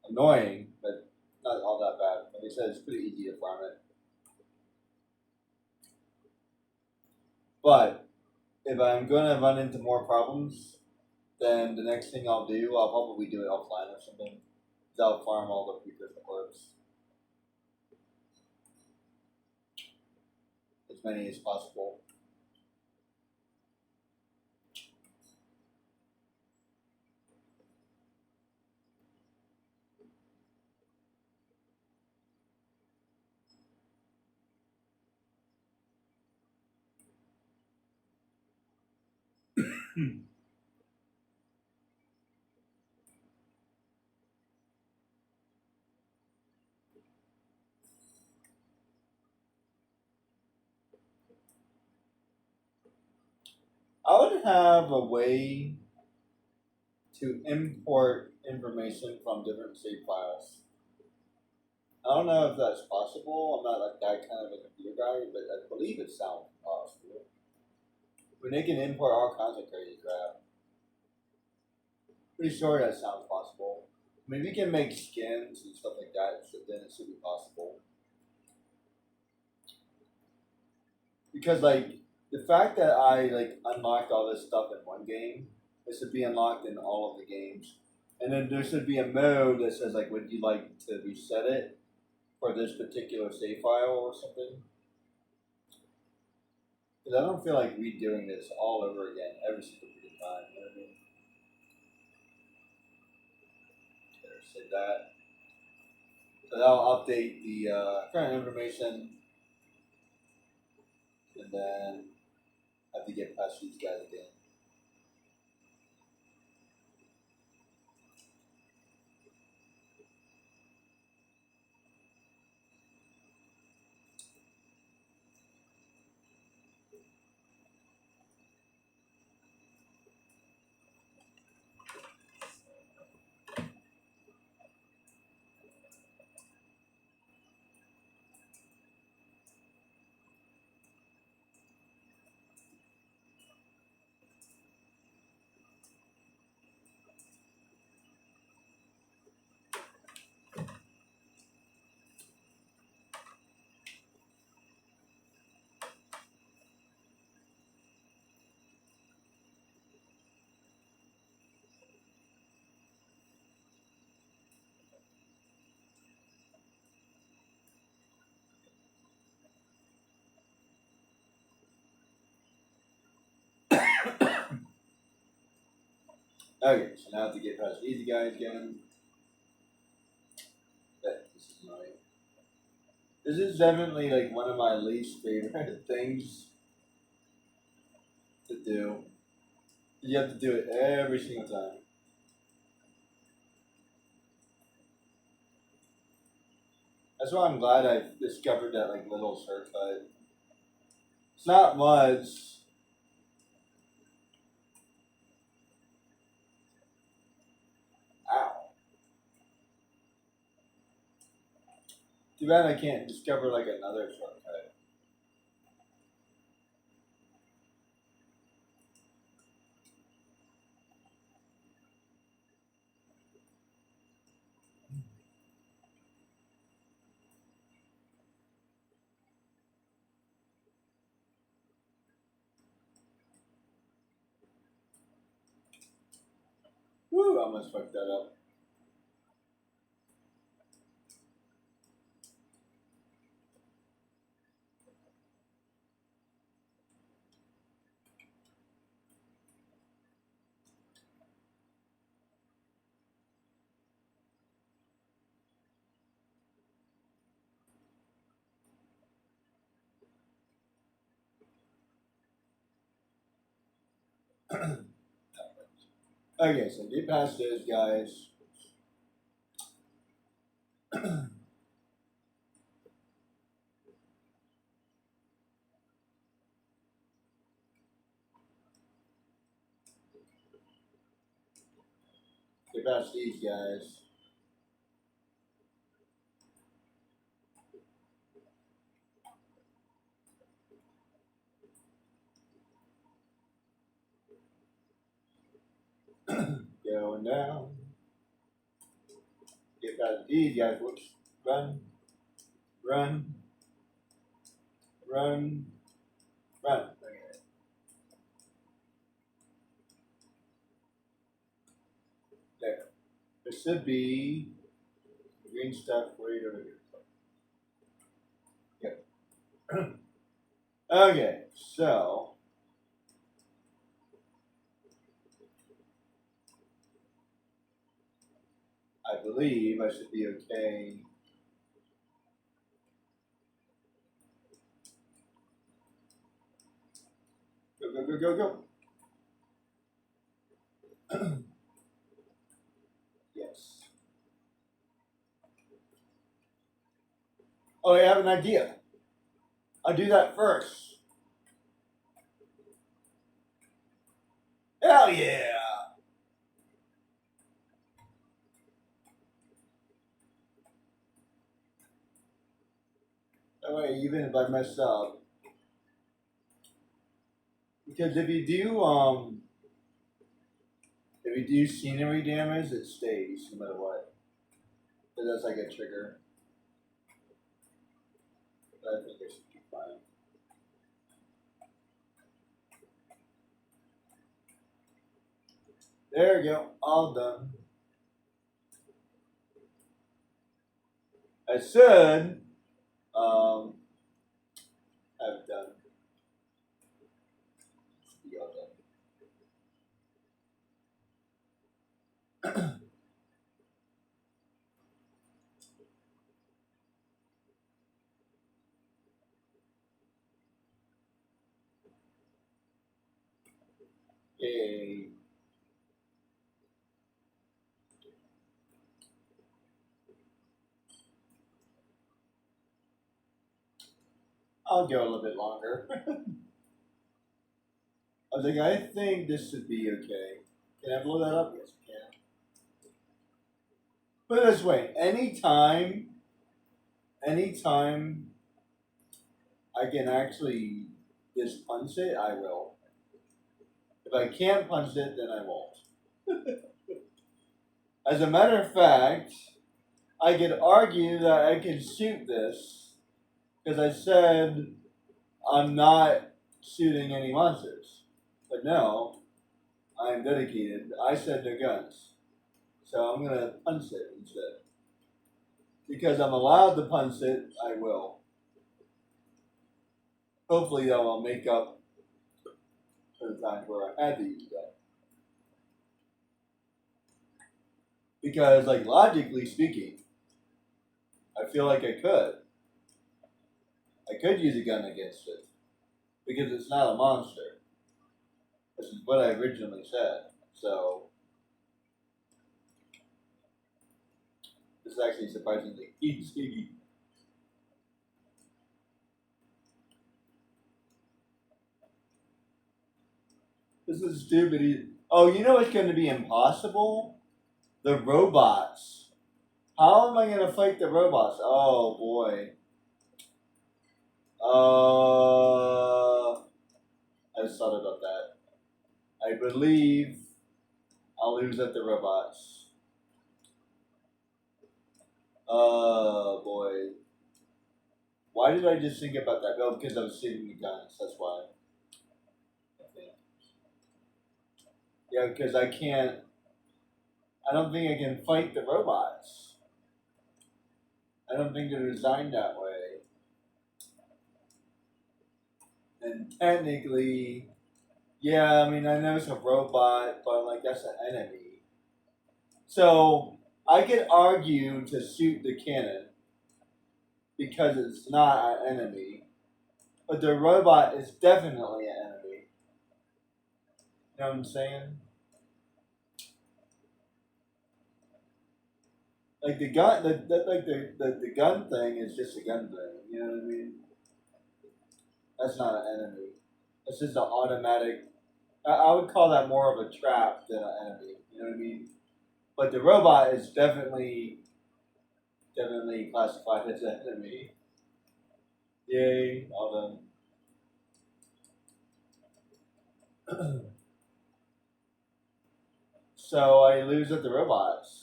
Annoying, but not all that bad. Like I said, it's pretty easy to farm it. But if I'm going to run into more problems, then the next thing I'll do, I'll probably do it offline or something. I'll farm all the precursor orbs. As many as possible. I would have a way to import information from different save files. I don't know if that's possible. I'm not like that kind of a computer guy, but I believe it sounds possible. When they can import all kinds of crazy crap. Pretty sure that sounds possible. I mean, we can make skins and stuff like that, so then it should be possible. Because like the fact that I like unlocked all this stuff in one game, it should be unlocked in all of the games. And then there should be a mode that says like, would you like to reset it for this particular save file or something? Because I don't feel like redoing this all over again every single freaking time. You know what I mean? Better say that. So that'll update the current information, and then have to get past these guys again. Okay, so now to get past these guys again. This is annoying. This is definitely like one of my least favorite things to do. You have to do it every single time. That's why I'm glad I discovered that like little shortcut. It's not much. Ow. Too bad I can't discover like another shortcut. Woo! I almost fucked that up. Okay, so get past those guys. Get past these guys. Going down. Get past these guys. Whoops. Run. Run. Run. Run. Okay. There. There should be green stuff right over here. Yep. Okay, so I believe I should be okay. Go, go, go, go, go. Yes. Oh, I have an idea. I'll do that first. Hell yeah! That way, even if I mess up, because if you do scenery damage, it stays no matter what. So that's like a trigger. But I think I should be fine. There you go, all done. I should have it done. Should be all done. Yay. I'll go a little bit longer. I was like, I think this should be okay. Can I blow that up? Yes, I can. Put it this way, anytime I can actually just punch it, I will. If I can't punch it, then I won't. As a matter of fact, I could argue that I can shoot this because I said I'm not shooting any monsters. But no, I'm dedicated. I said no guns. So I'm going to punch it instead. Because I'm allowed to punch it, I will. Hopefully that will make up for the times where I had to use that. Because, like, logically speaking, I feel like I could. I could use a gun against it. Because it's not a monster. This is what I originally said. So, this is actually surprisingly easy. This is stupid. Oh, you know what's going to be impossible? The robots. How am I going to fight the robots? Oh, boy. I just thought about that. I believe I'll lose at the robots. Oh, boy. Why did I just think about that? Oh, because I was shooting the guns. That's why. Yeah, because I can't. I don't think I can fight the robots. I don't think they're designed that way. And technically, yeah, I mean, I know it's a robot, but like that's an enemy. So I could argue to shoot the cannon because it's not an enemy, but the robot is definitely an enemy. You know what I'm saying? Like the gun, the gun thing is just a gun thing. You know what I mean? That's not an enemy. It's just an automatic. I would call that more of a trap than an enemy. You know what I mean? But the robot is definitely classified as an enemy. Yay! All done. So I lose at the robots.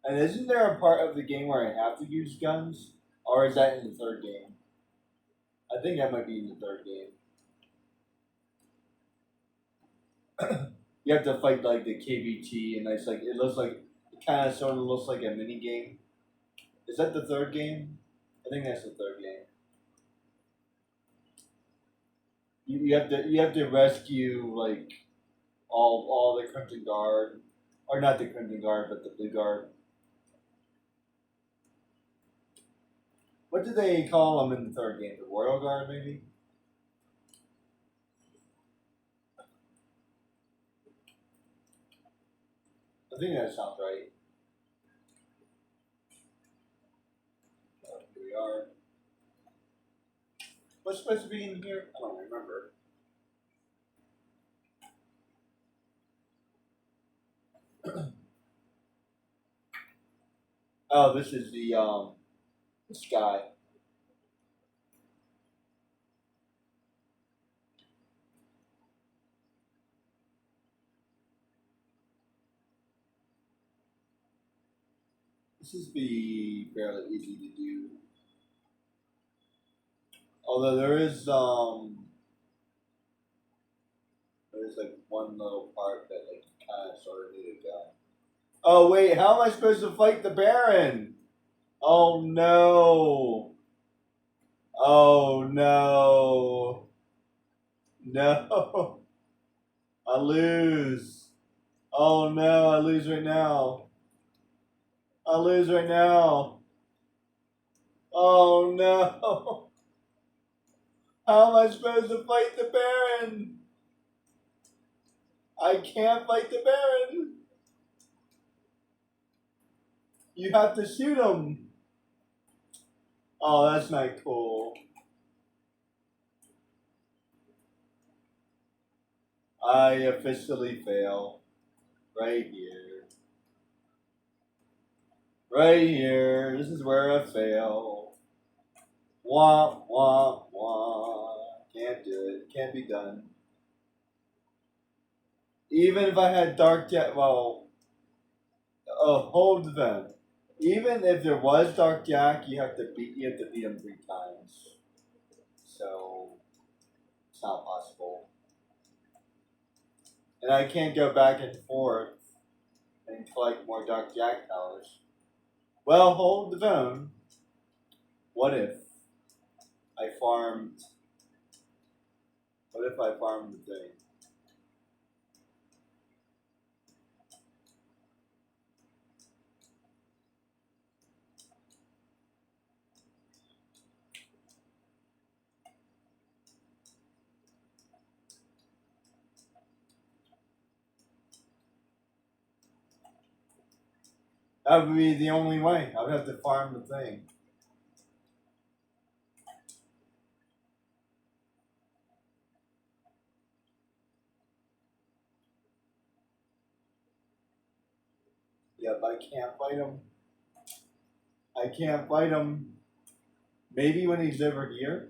And isn't there a part of the game where I have to use guns, or is that in the third game? I think that might be in the third game. You have to fight like the KBT, and it's like it looks like it kind of sort of looks like a mini game. Is that the third game? I think that's the third game. You have to rescue like all the Crimson Guard, or not the Crimson Guard, but the Blue Guard. What do they call them in the third game? The Royal Guard, maybe? I think that sounds right. Here we are. What's supposed to be in here? I don't remember. Oh, this is the sky. This is be fairly easy to do. Although there's like one little part that like kind of sort of need a gun. Oh wait, how am I supposed to fight the Baron? Oh no! Oh no! No! I lose. Oh no! I lose right now. I lose right now. Oh no! How am I supposed to fight the Baron? I can't fight the Baron. You have to shoot him. Oh, that's not cool. I officially fail. Right here. Right here. This is where I fail. Wah, wah, wah. Can't do it. Can't be done. Even if I had Dark Jack, well, hold them. Even if there was Dark Jack, you have to beat him 3 times. So it's not possible. And I can't go back and forth and collect more Dark Jack powers. Well, hold the phone. What if I farmed? What if I farmed the thing? That would be the only way. I would have to farm the thing. Yep, I can't fight him. I can't fight him. Maybe when he's over here.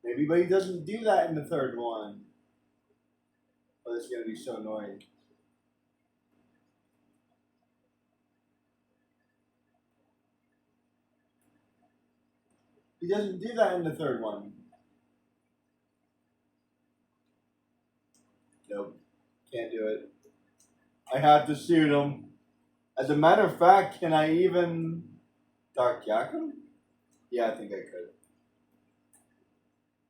Maybe, but he doesn't do that in the third one. But it's gonna be so annoying. He doesn't do that in the third one. Nope. Can't do it. I have to shoot him. As a matter of fact, can I even dark yak him? Yeah, I think I could.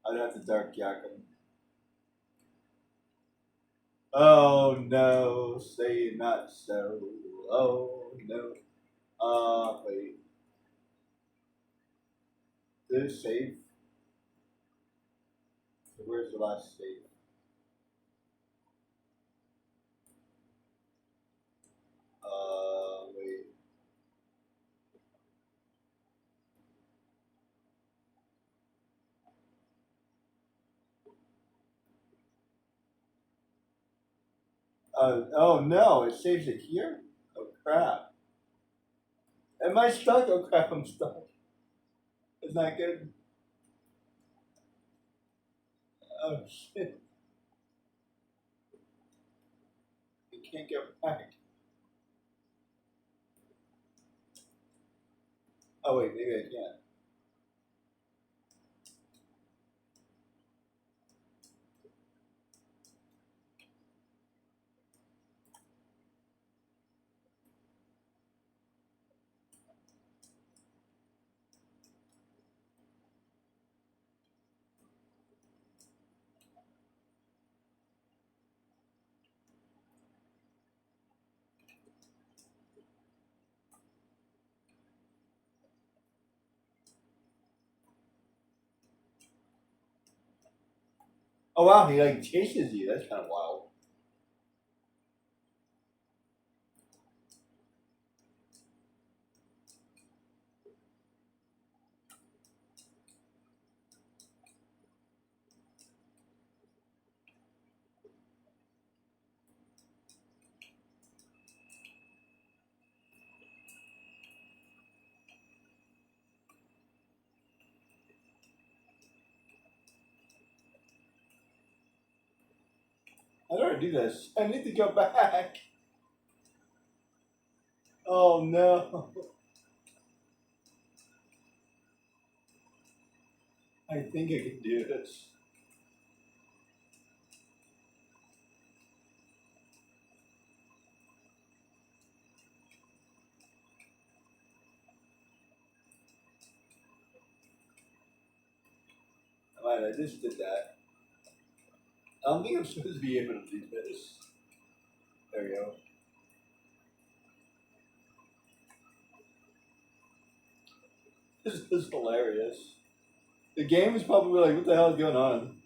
I'd have to dark yak him. Oh no, say not so. Oh no. Wait. Did it save? Where's the last save? Wait. Oh no, it saves it here? Oh crap. Am I stuck? Oh crap, I'm stuck. Isn't that good? Oh shit. You can't get back. Oh wait, maybe I can. Oh wow, he like chases you. That's kind of wild. How do I do this? I need to go back. Oh no. I think I can do this. Alright, I just did that. I don't think I'm supposed to be able to do this. There we go. This is hilarious. The game is probably like, what the hell is going on?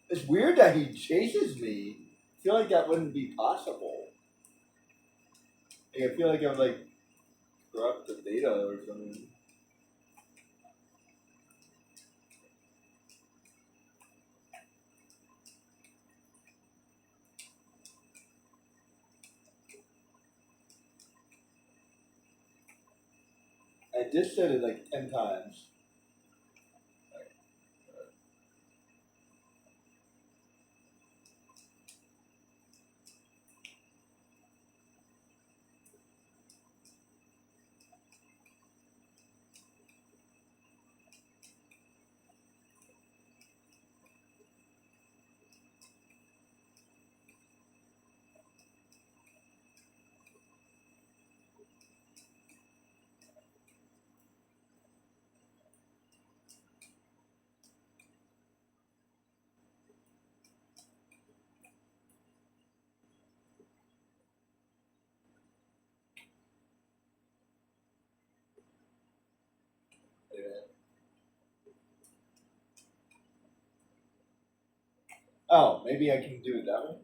It's weird that he chases me. I feel like that wouldn't be possible. Like, I feel like I would like corrupt the data or something. I just said it like 10 times. Yeah. Oh, maybe I can do it that way?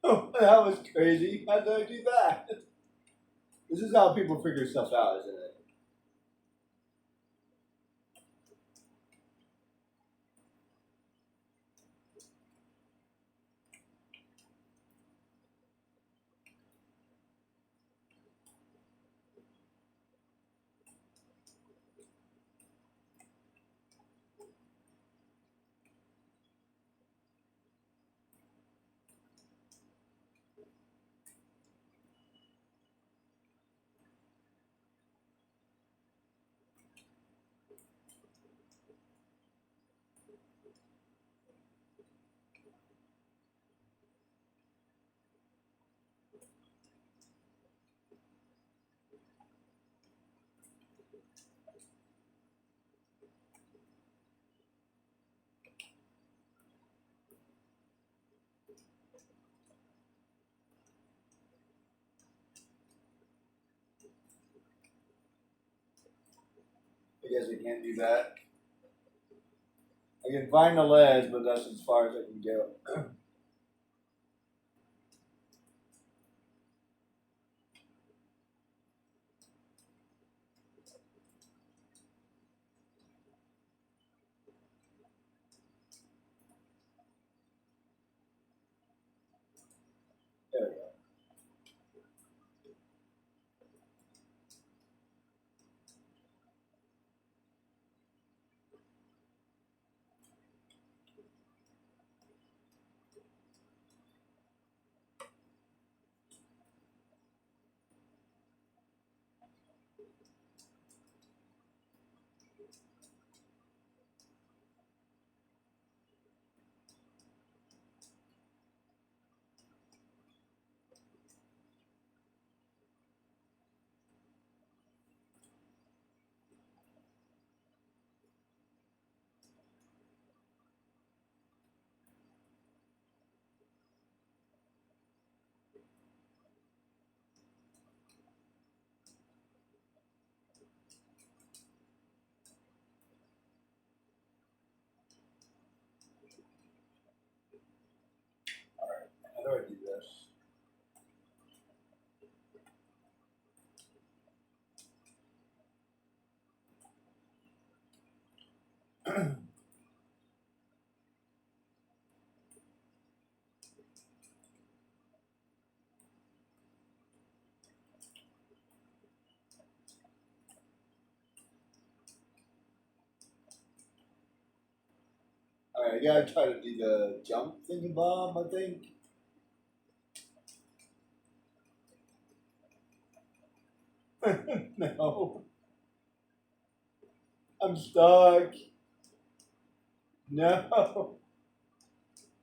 Oh, that was crazy. How did I do that? This is how people figure stuff out, isn't it? I guess I can't do that. I can find the ledge, but that's as far as I can go. There we go. All right. How do I do this? All right. I gotta try to do the jump thingy bob. I think. No. I'm stuck. No.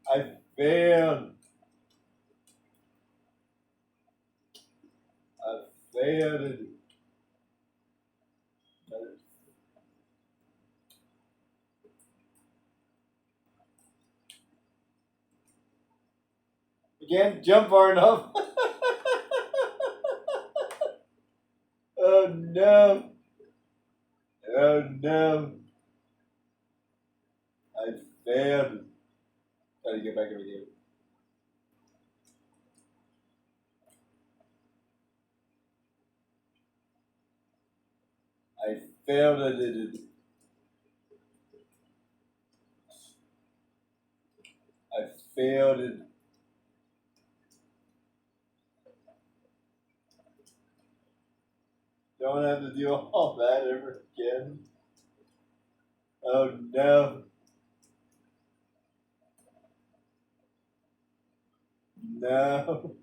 I failed. I failed. You can't jump far enough. Oh no. Oh no. I failed. Try to get back over here. I failed at it. I failed it. Don't have to do all that ever again. Oh no. No.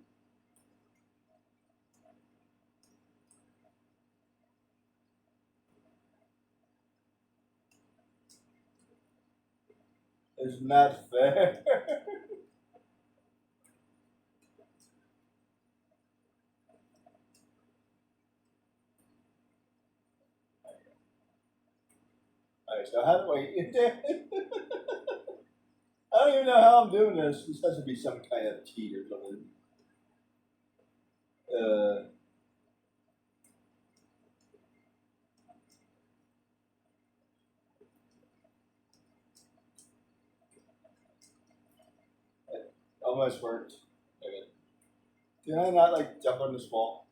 It's not fair. Alright, so how do I I don't even know how I'm doing this. This has to be some kind of cheat or something. Uh it almost worked. Okay. Can I not like jump on this wall?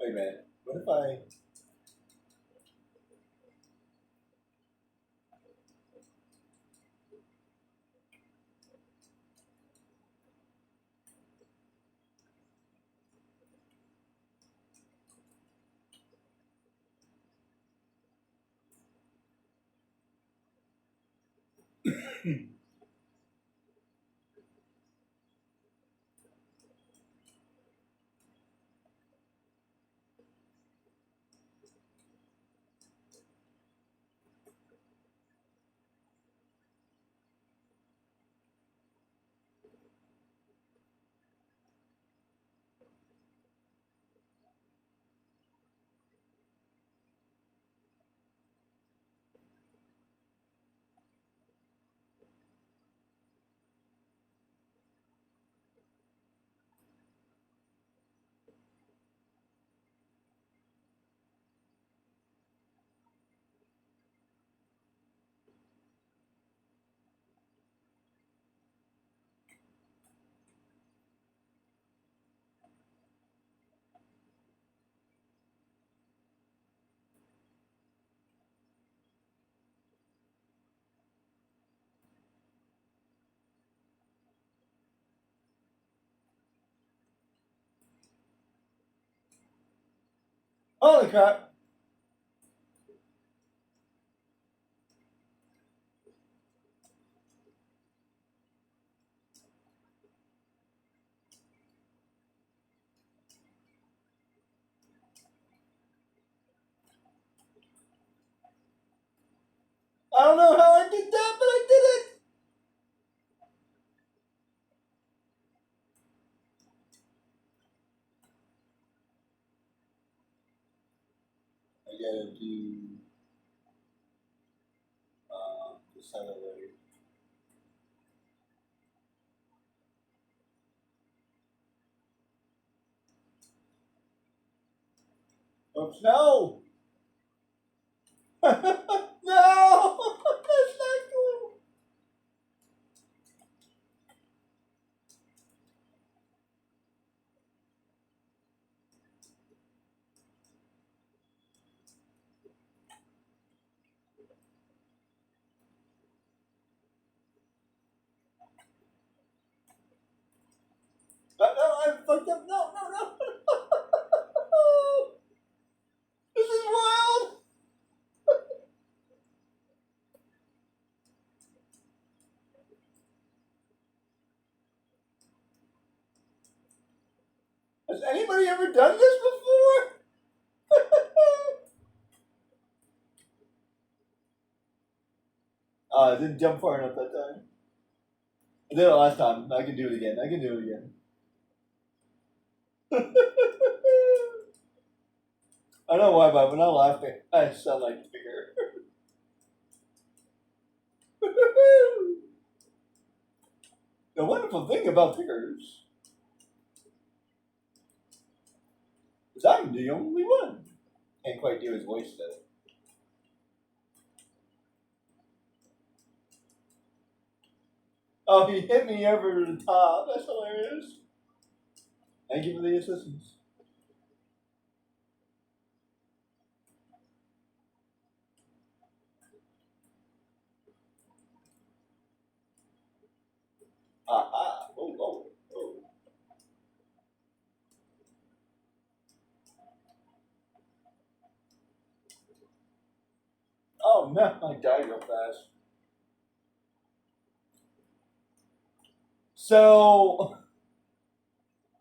Wait a minute. What if I Holy crap! I don't know how I did that, but I did it! I gotta do this other way. Oops, no! No! That's not cool! No, I fucked up. No, no, no. This is wild. Has anybody ever done this before? I didn't jump far enough that time. I did it last time. I can do it again. I can do it again. I don't know why, but when I laugh, I sound like Tigger. The wonderful thing about Tiggers is I'm the only one. Can't quite do his voice though. Oh, he hit me over the top. That's hilarious. Thank you for the assistance. Ah. Oh. Oh no, I died real fast. So,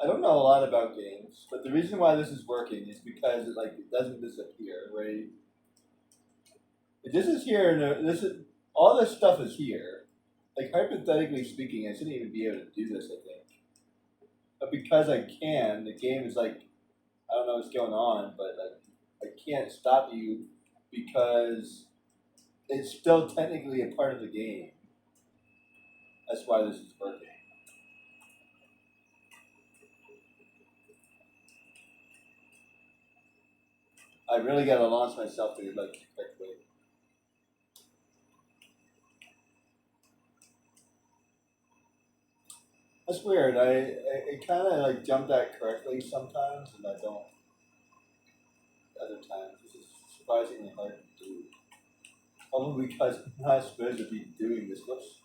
I don't know a lot about games, but the reason why this is working is because it doesn't disappear, right? This is here, and this is all this stuff is here. Like hypothetically speaking, I shouldn't even be able to do this. I think, but because I can, the game is like I don't know what's going on, but like I can't stop you because it's still technically a part of the game. That's why this is working. I really gotta launch myself to like quickly. That's weird. I kind of like jump that correctly sometimes, and I don't other times. This is surprisingly hard to do. Probably because I'm not supposed to be doing this. Whoops.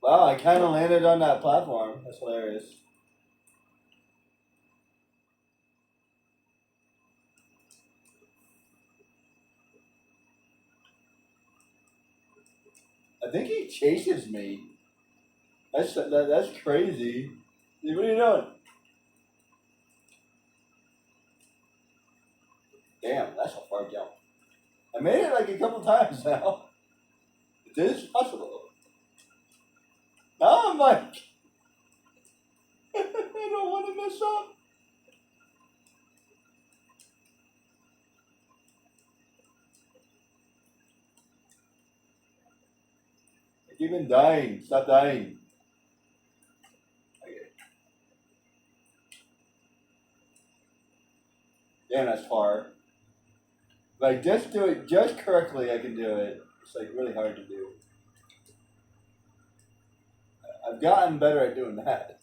Wow, I kind of landed on that platform. That's hilarious. I think he chases me. That's crazy. What are you doing? Damn, that's a far jump. I made it like a couple times now. It is possible. Now I'm like, I don't want to mess up. I keep on dying. Stop dying. Okay. Damn, that's far. If I just do it just correctly, I can do it. It's like really hard to do. I've gotten better at doing that.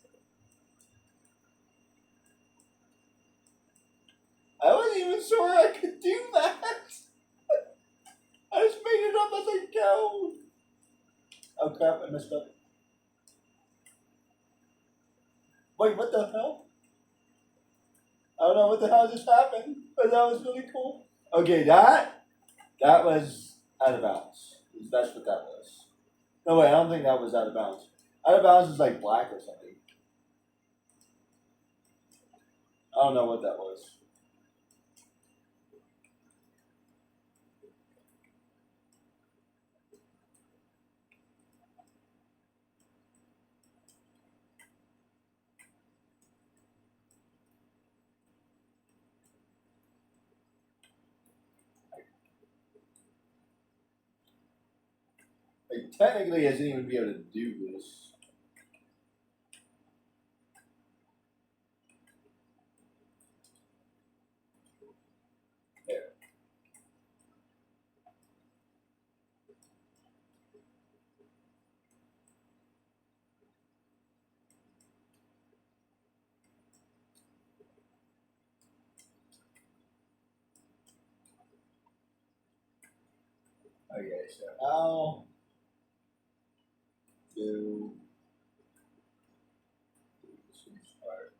I wasn't even sure I could do that. I just made it up as I go. Oh crap, I messed up. Wait, what the hell? I don't know what the hell just happened, but that was really cool. Okay, that was out of bounds. That's what that was. No wait, I don't think that was out of bounds. Out of bounds is like black or something. I don't know what that was. Like technically, I shouldn't even be able to do this. There. Okay, so how do this start?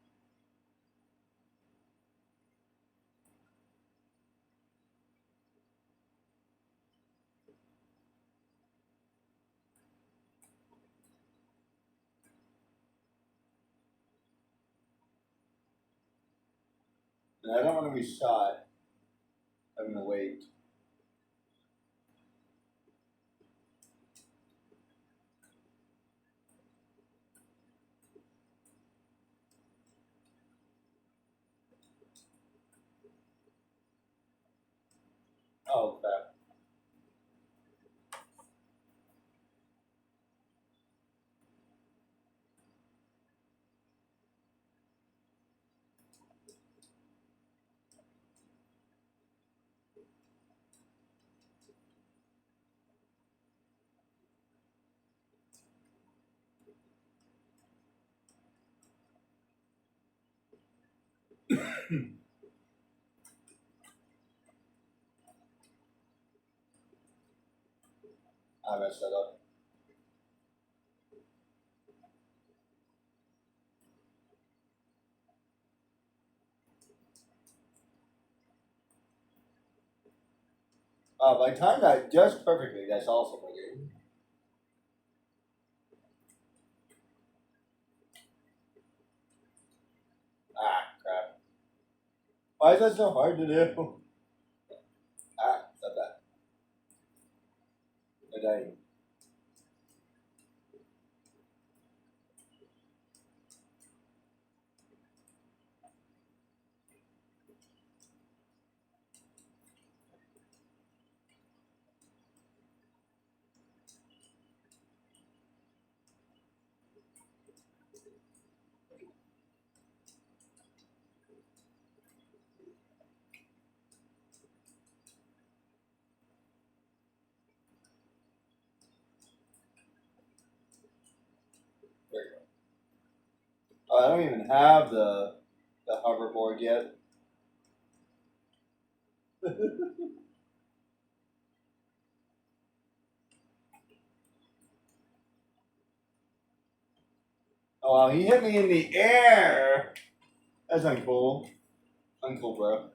And I don't want to be shot. I'm gonna wait. Oh crap. I messed that up. I timed that just perfectly. That's awesome, again. Ah, crap. Why is that so hard to do? Ah, not that. I died. There you go. Oh, I don't even have the hoverboard yet. Oh, wow, he hit me in the air. That's uncool. Uncool, bro.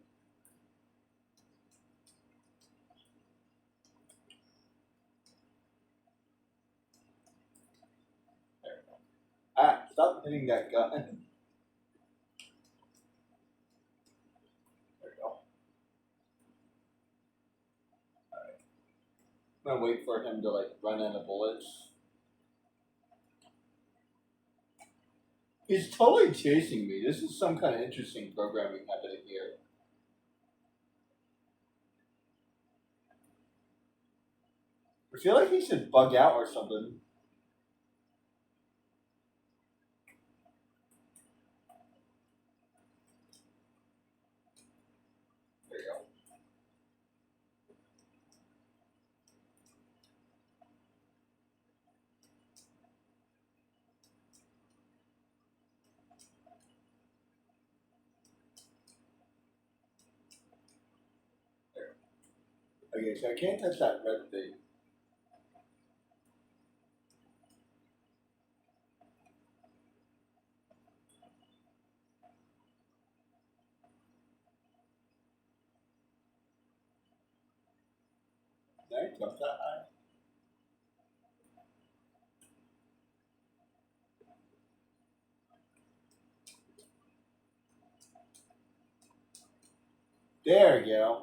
There. Ah, stop hitting that gun. There we go. I'm gonna wait for him to like run out of bullets. He's totally chasing me. This is some kind of interesting programming happening here. I feel like he should bug out or something. There you go. There. Okay, so I can't touch that red thing. I trust that high. There you go.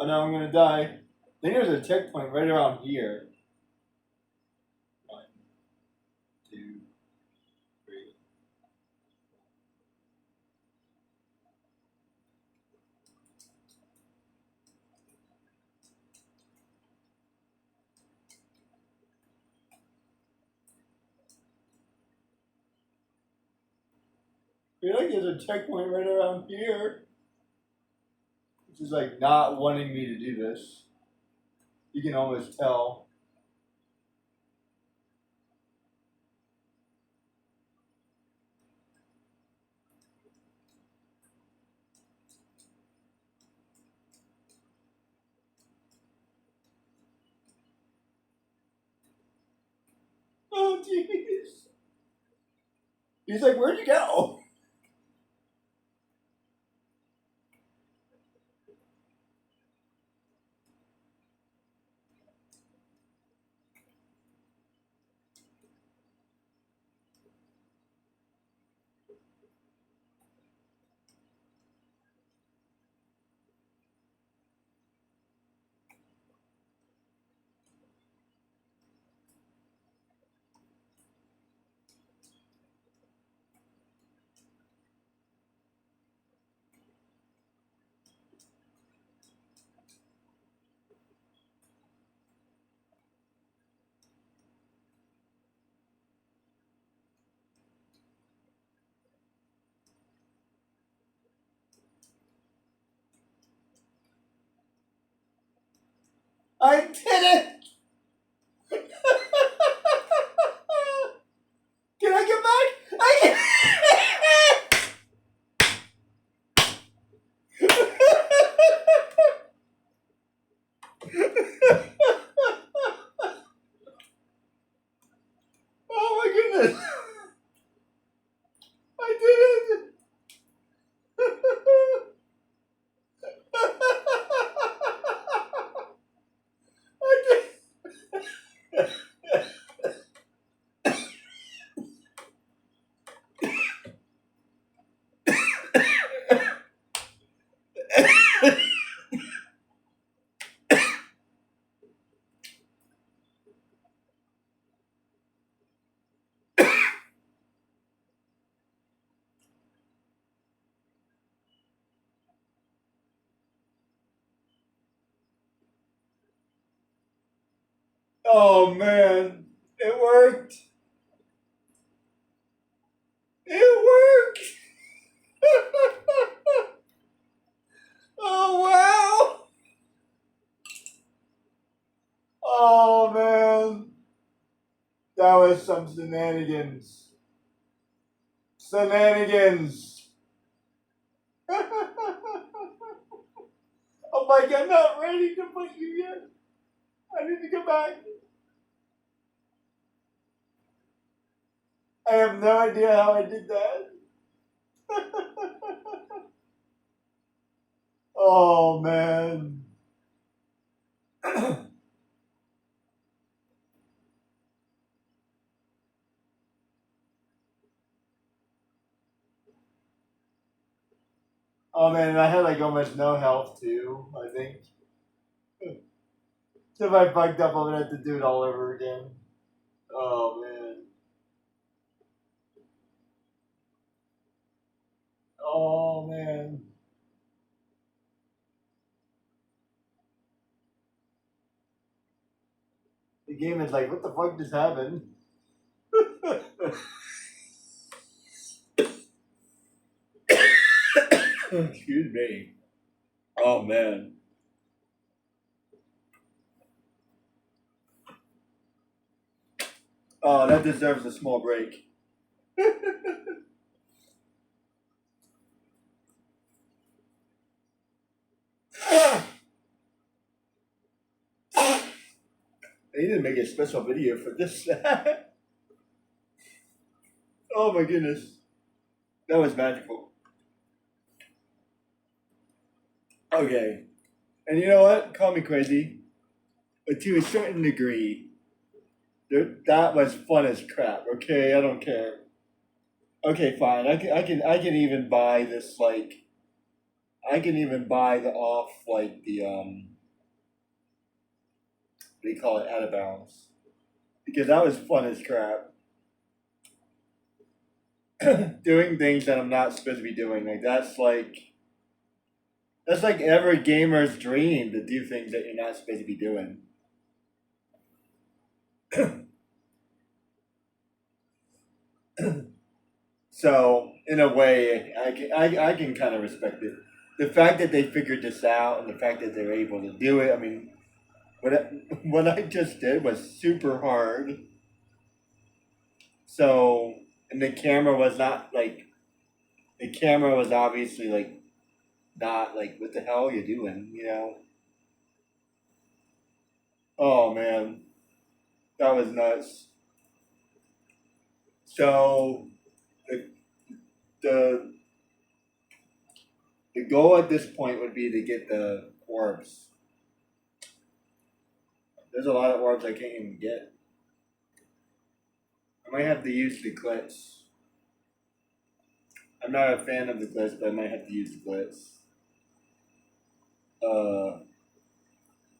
Oh no, I'm gonna die. I think there's a checkpoint right around here. One, two, three. I feel like there's a checkpoint right around here. Which is like not wanting me to do this. You can almost tell. Oh jeez. He's like, where'd you go? I did it! Can I get back? I can. Oh my goodness! I did it! I did. Oh man, it worked! It worked! Oh wow! Oh man, that was some shenanigans. Shenanigans! Oh Mike, I'm not ready to put you yet. I need to go back. I have no idea how I did that. Oh man. Oh man, I had like almost no health too, I think. So if I fucked up, I'm gonna have to do it all over again. Oh man. Oh man. The game is like, what the fuck just happened? Excuse me. Oh man. Oh, that deserves a small break. They need to make a special video for this. Oh my goodness. That was magical. Okay. And you know what? Call me crazy. But to a certain degree, that was fun as crap, okay? I don't care. Okay, fine. I can even buy this, like, I can even buy the off, like, what do you call it, out of bounds. Because that was fun as crap. Doing things that I'm not supposed to be doing. That's like every gamer's dream to do things that you're not supposed to be doing. So in a way, I can kind of respect it. The fact that they figured this out and the fact that they're able to do it. I mean, what I just did was super hard. So and the camera was obviously like not like what the hell are you doing, you know? Oh man, that was nuts. So the the the goal at this point would be to get the orbs. There's a lot of orbs I can't even get. I might have to use the glitz. I'm not a fan of the glitz, but I might have to use the glitz. Uh,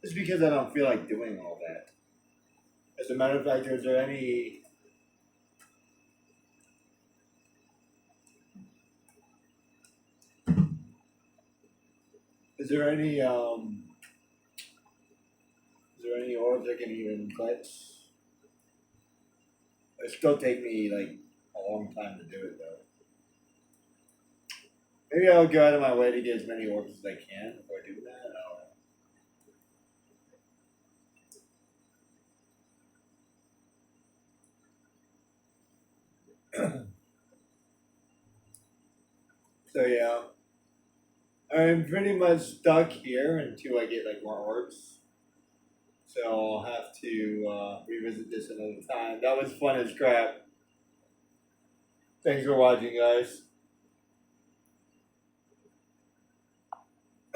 just because I don't feel like doing all that. As a matter of fact, is there any is there any orbs I can even glitz? It still take me like a long time to do it though. Maybe I'll go out of my way to get as many orbs as I can before I do that. So yeah, I'm pretty much stuck here until I get like more orbs. So I'll have to revisit this another time. That was fun as crap. Thanks for watching, guys.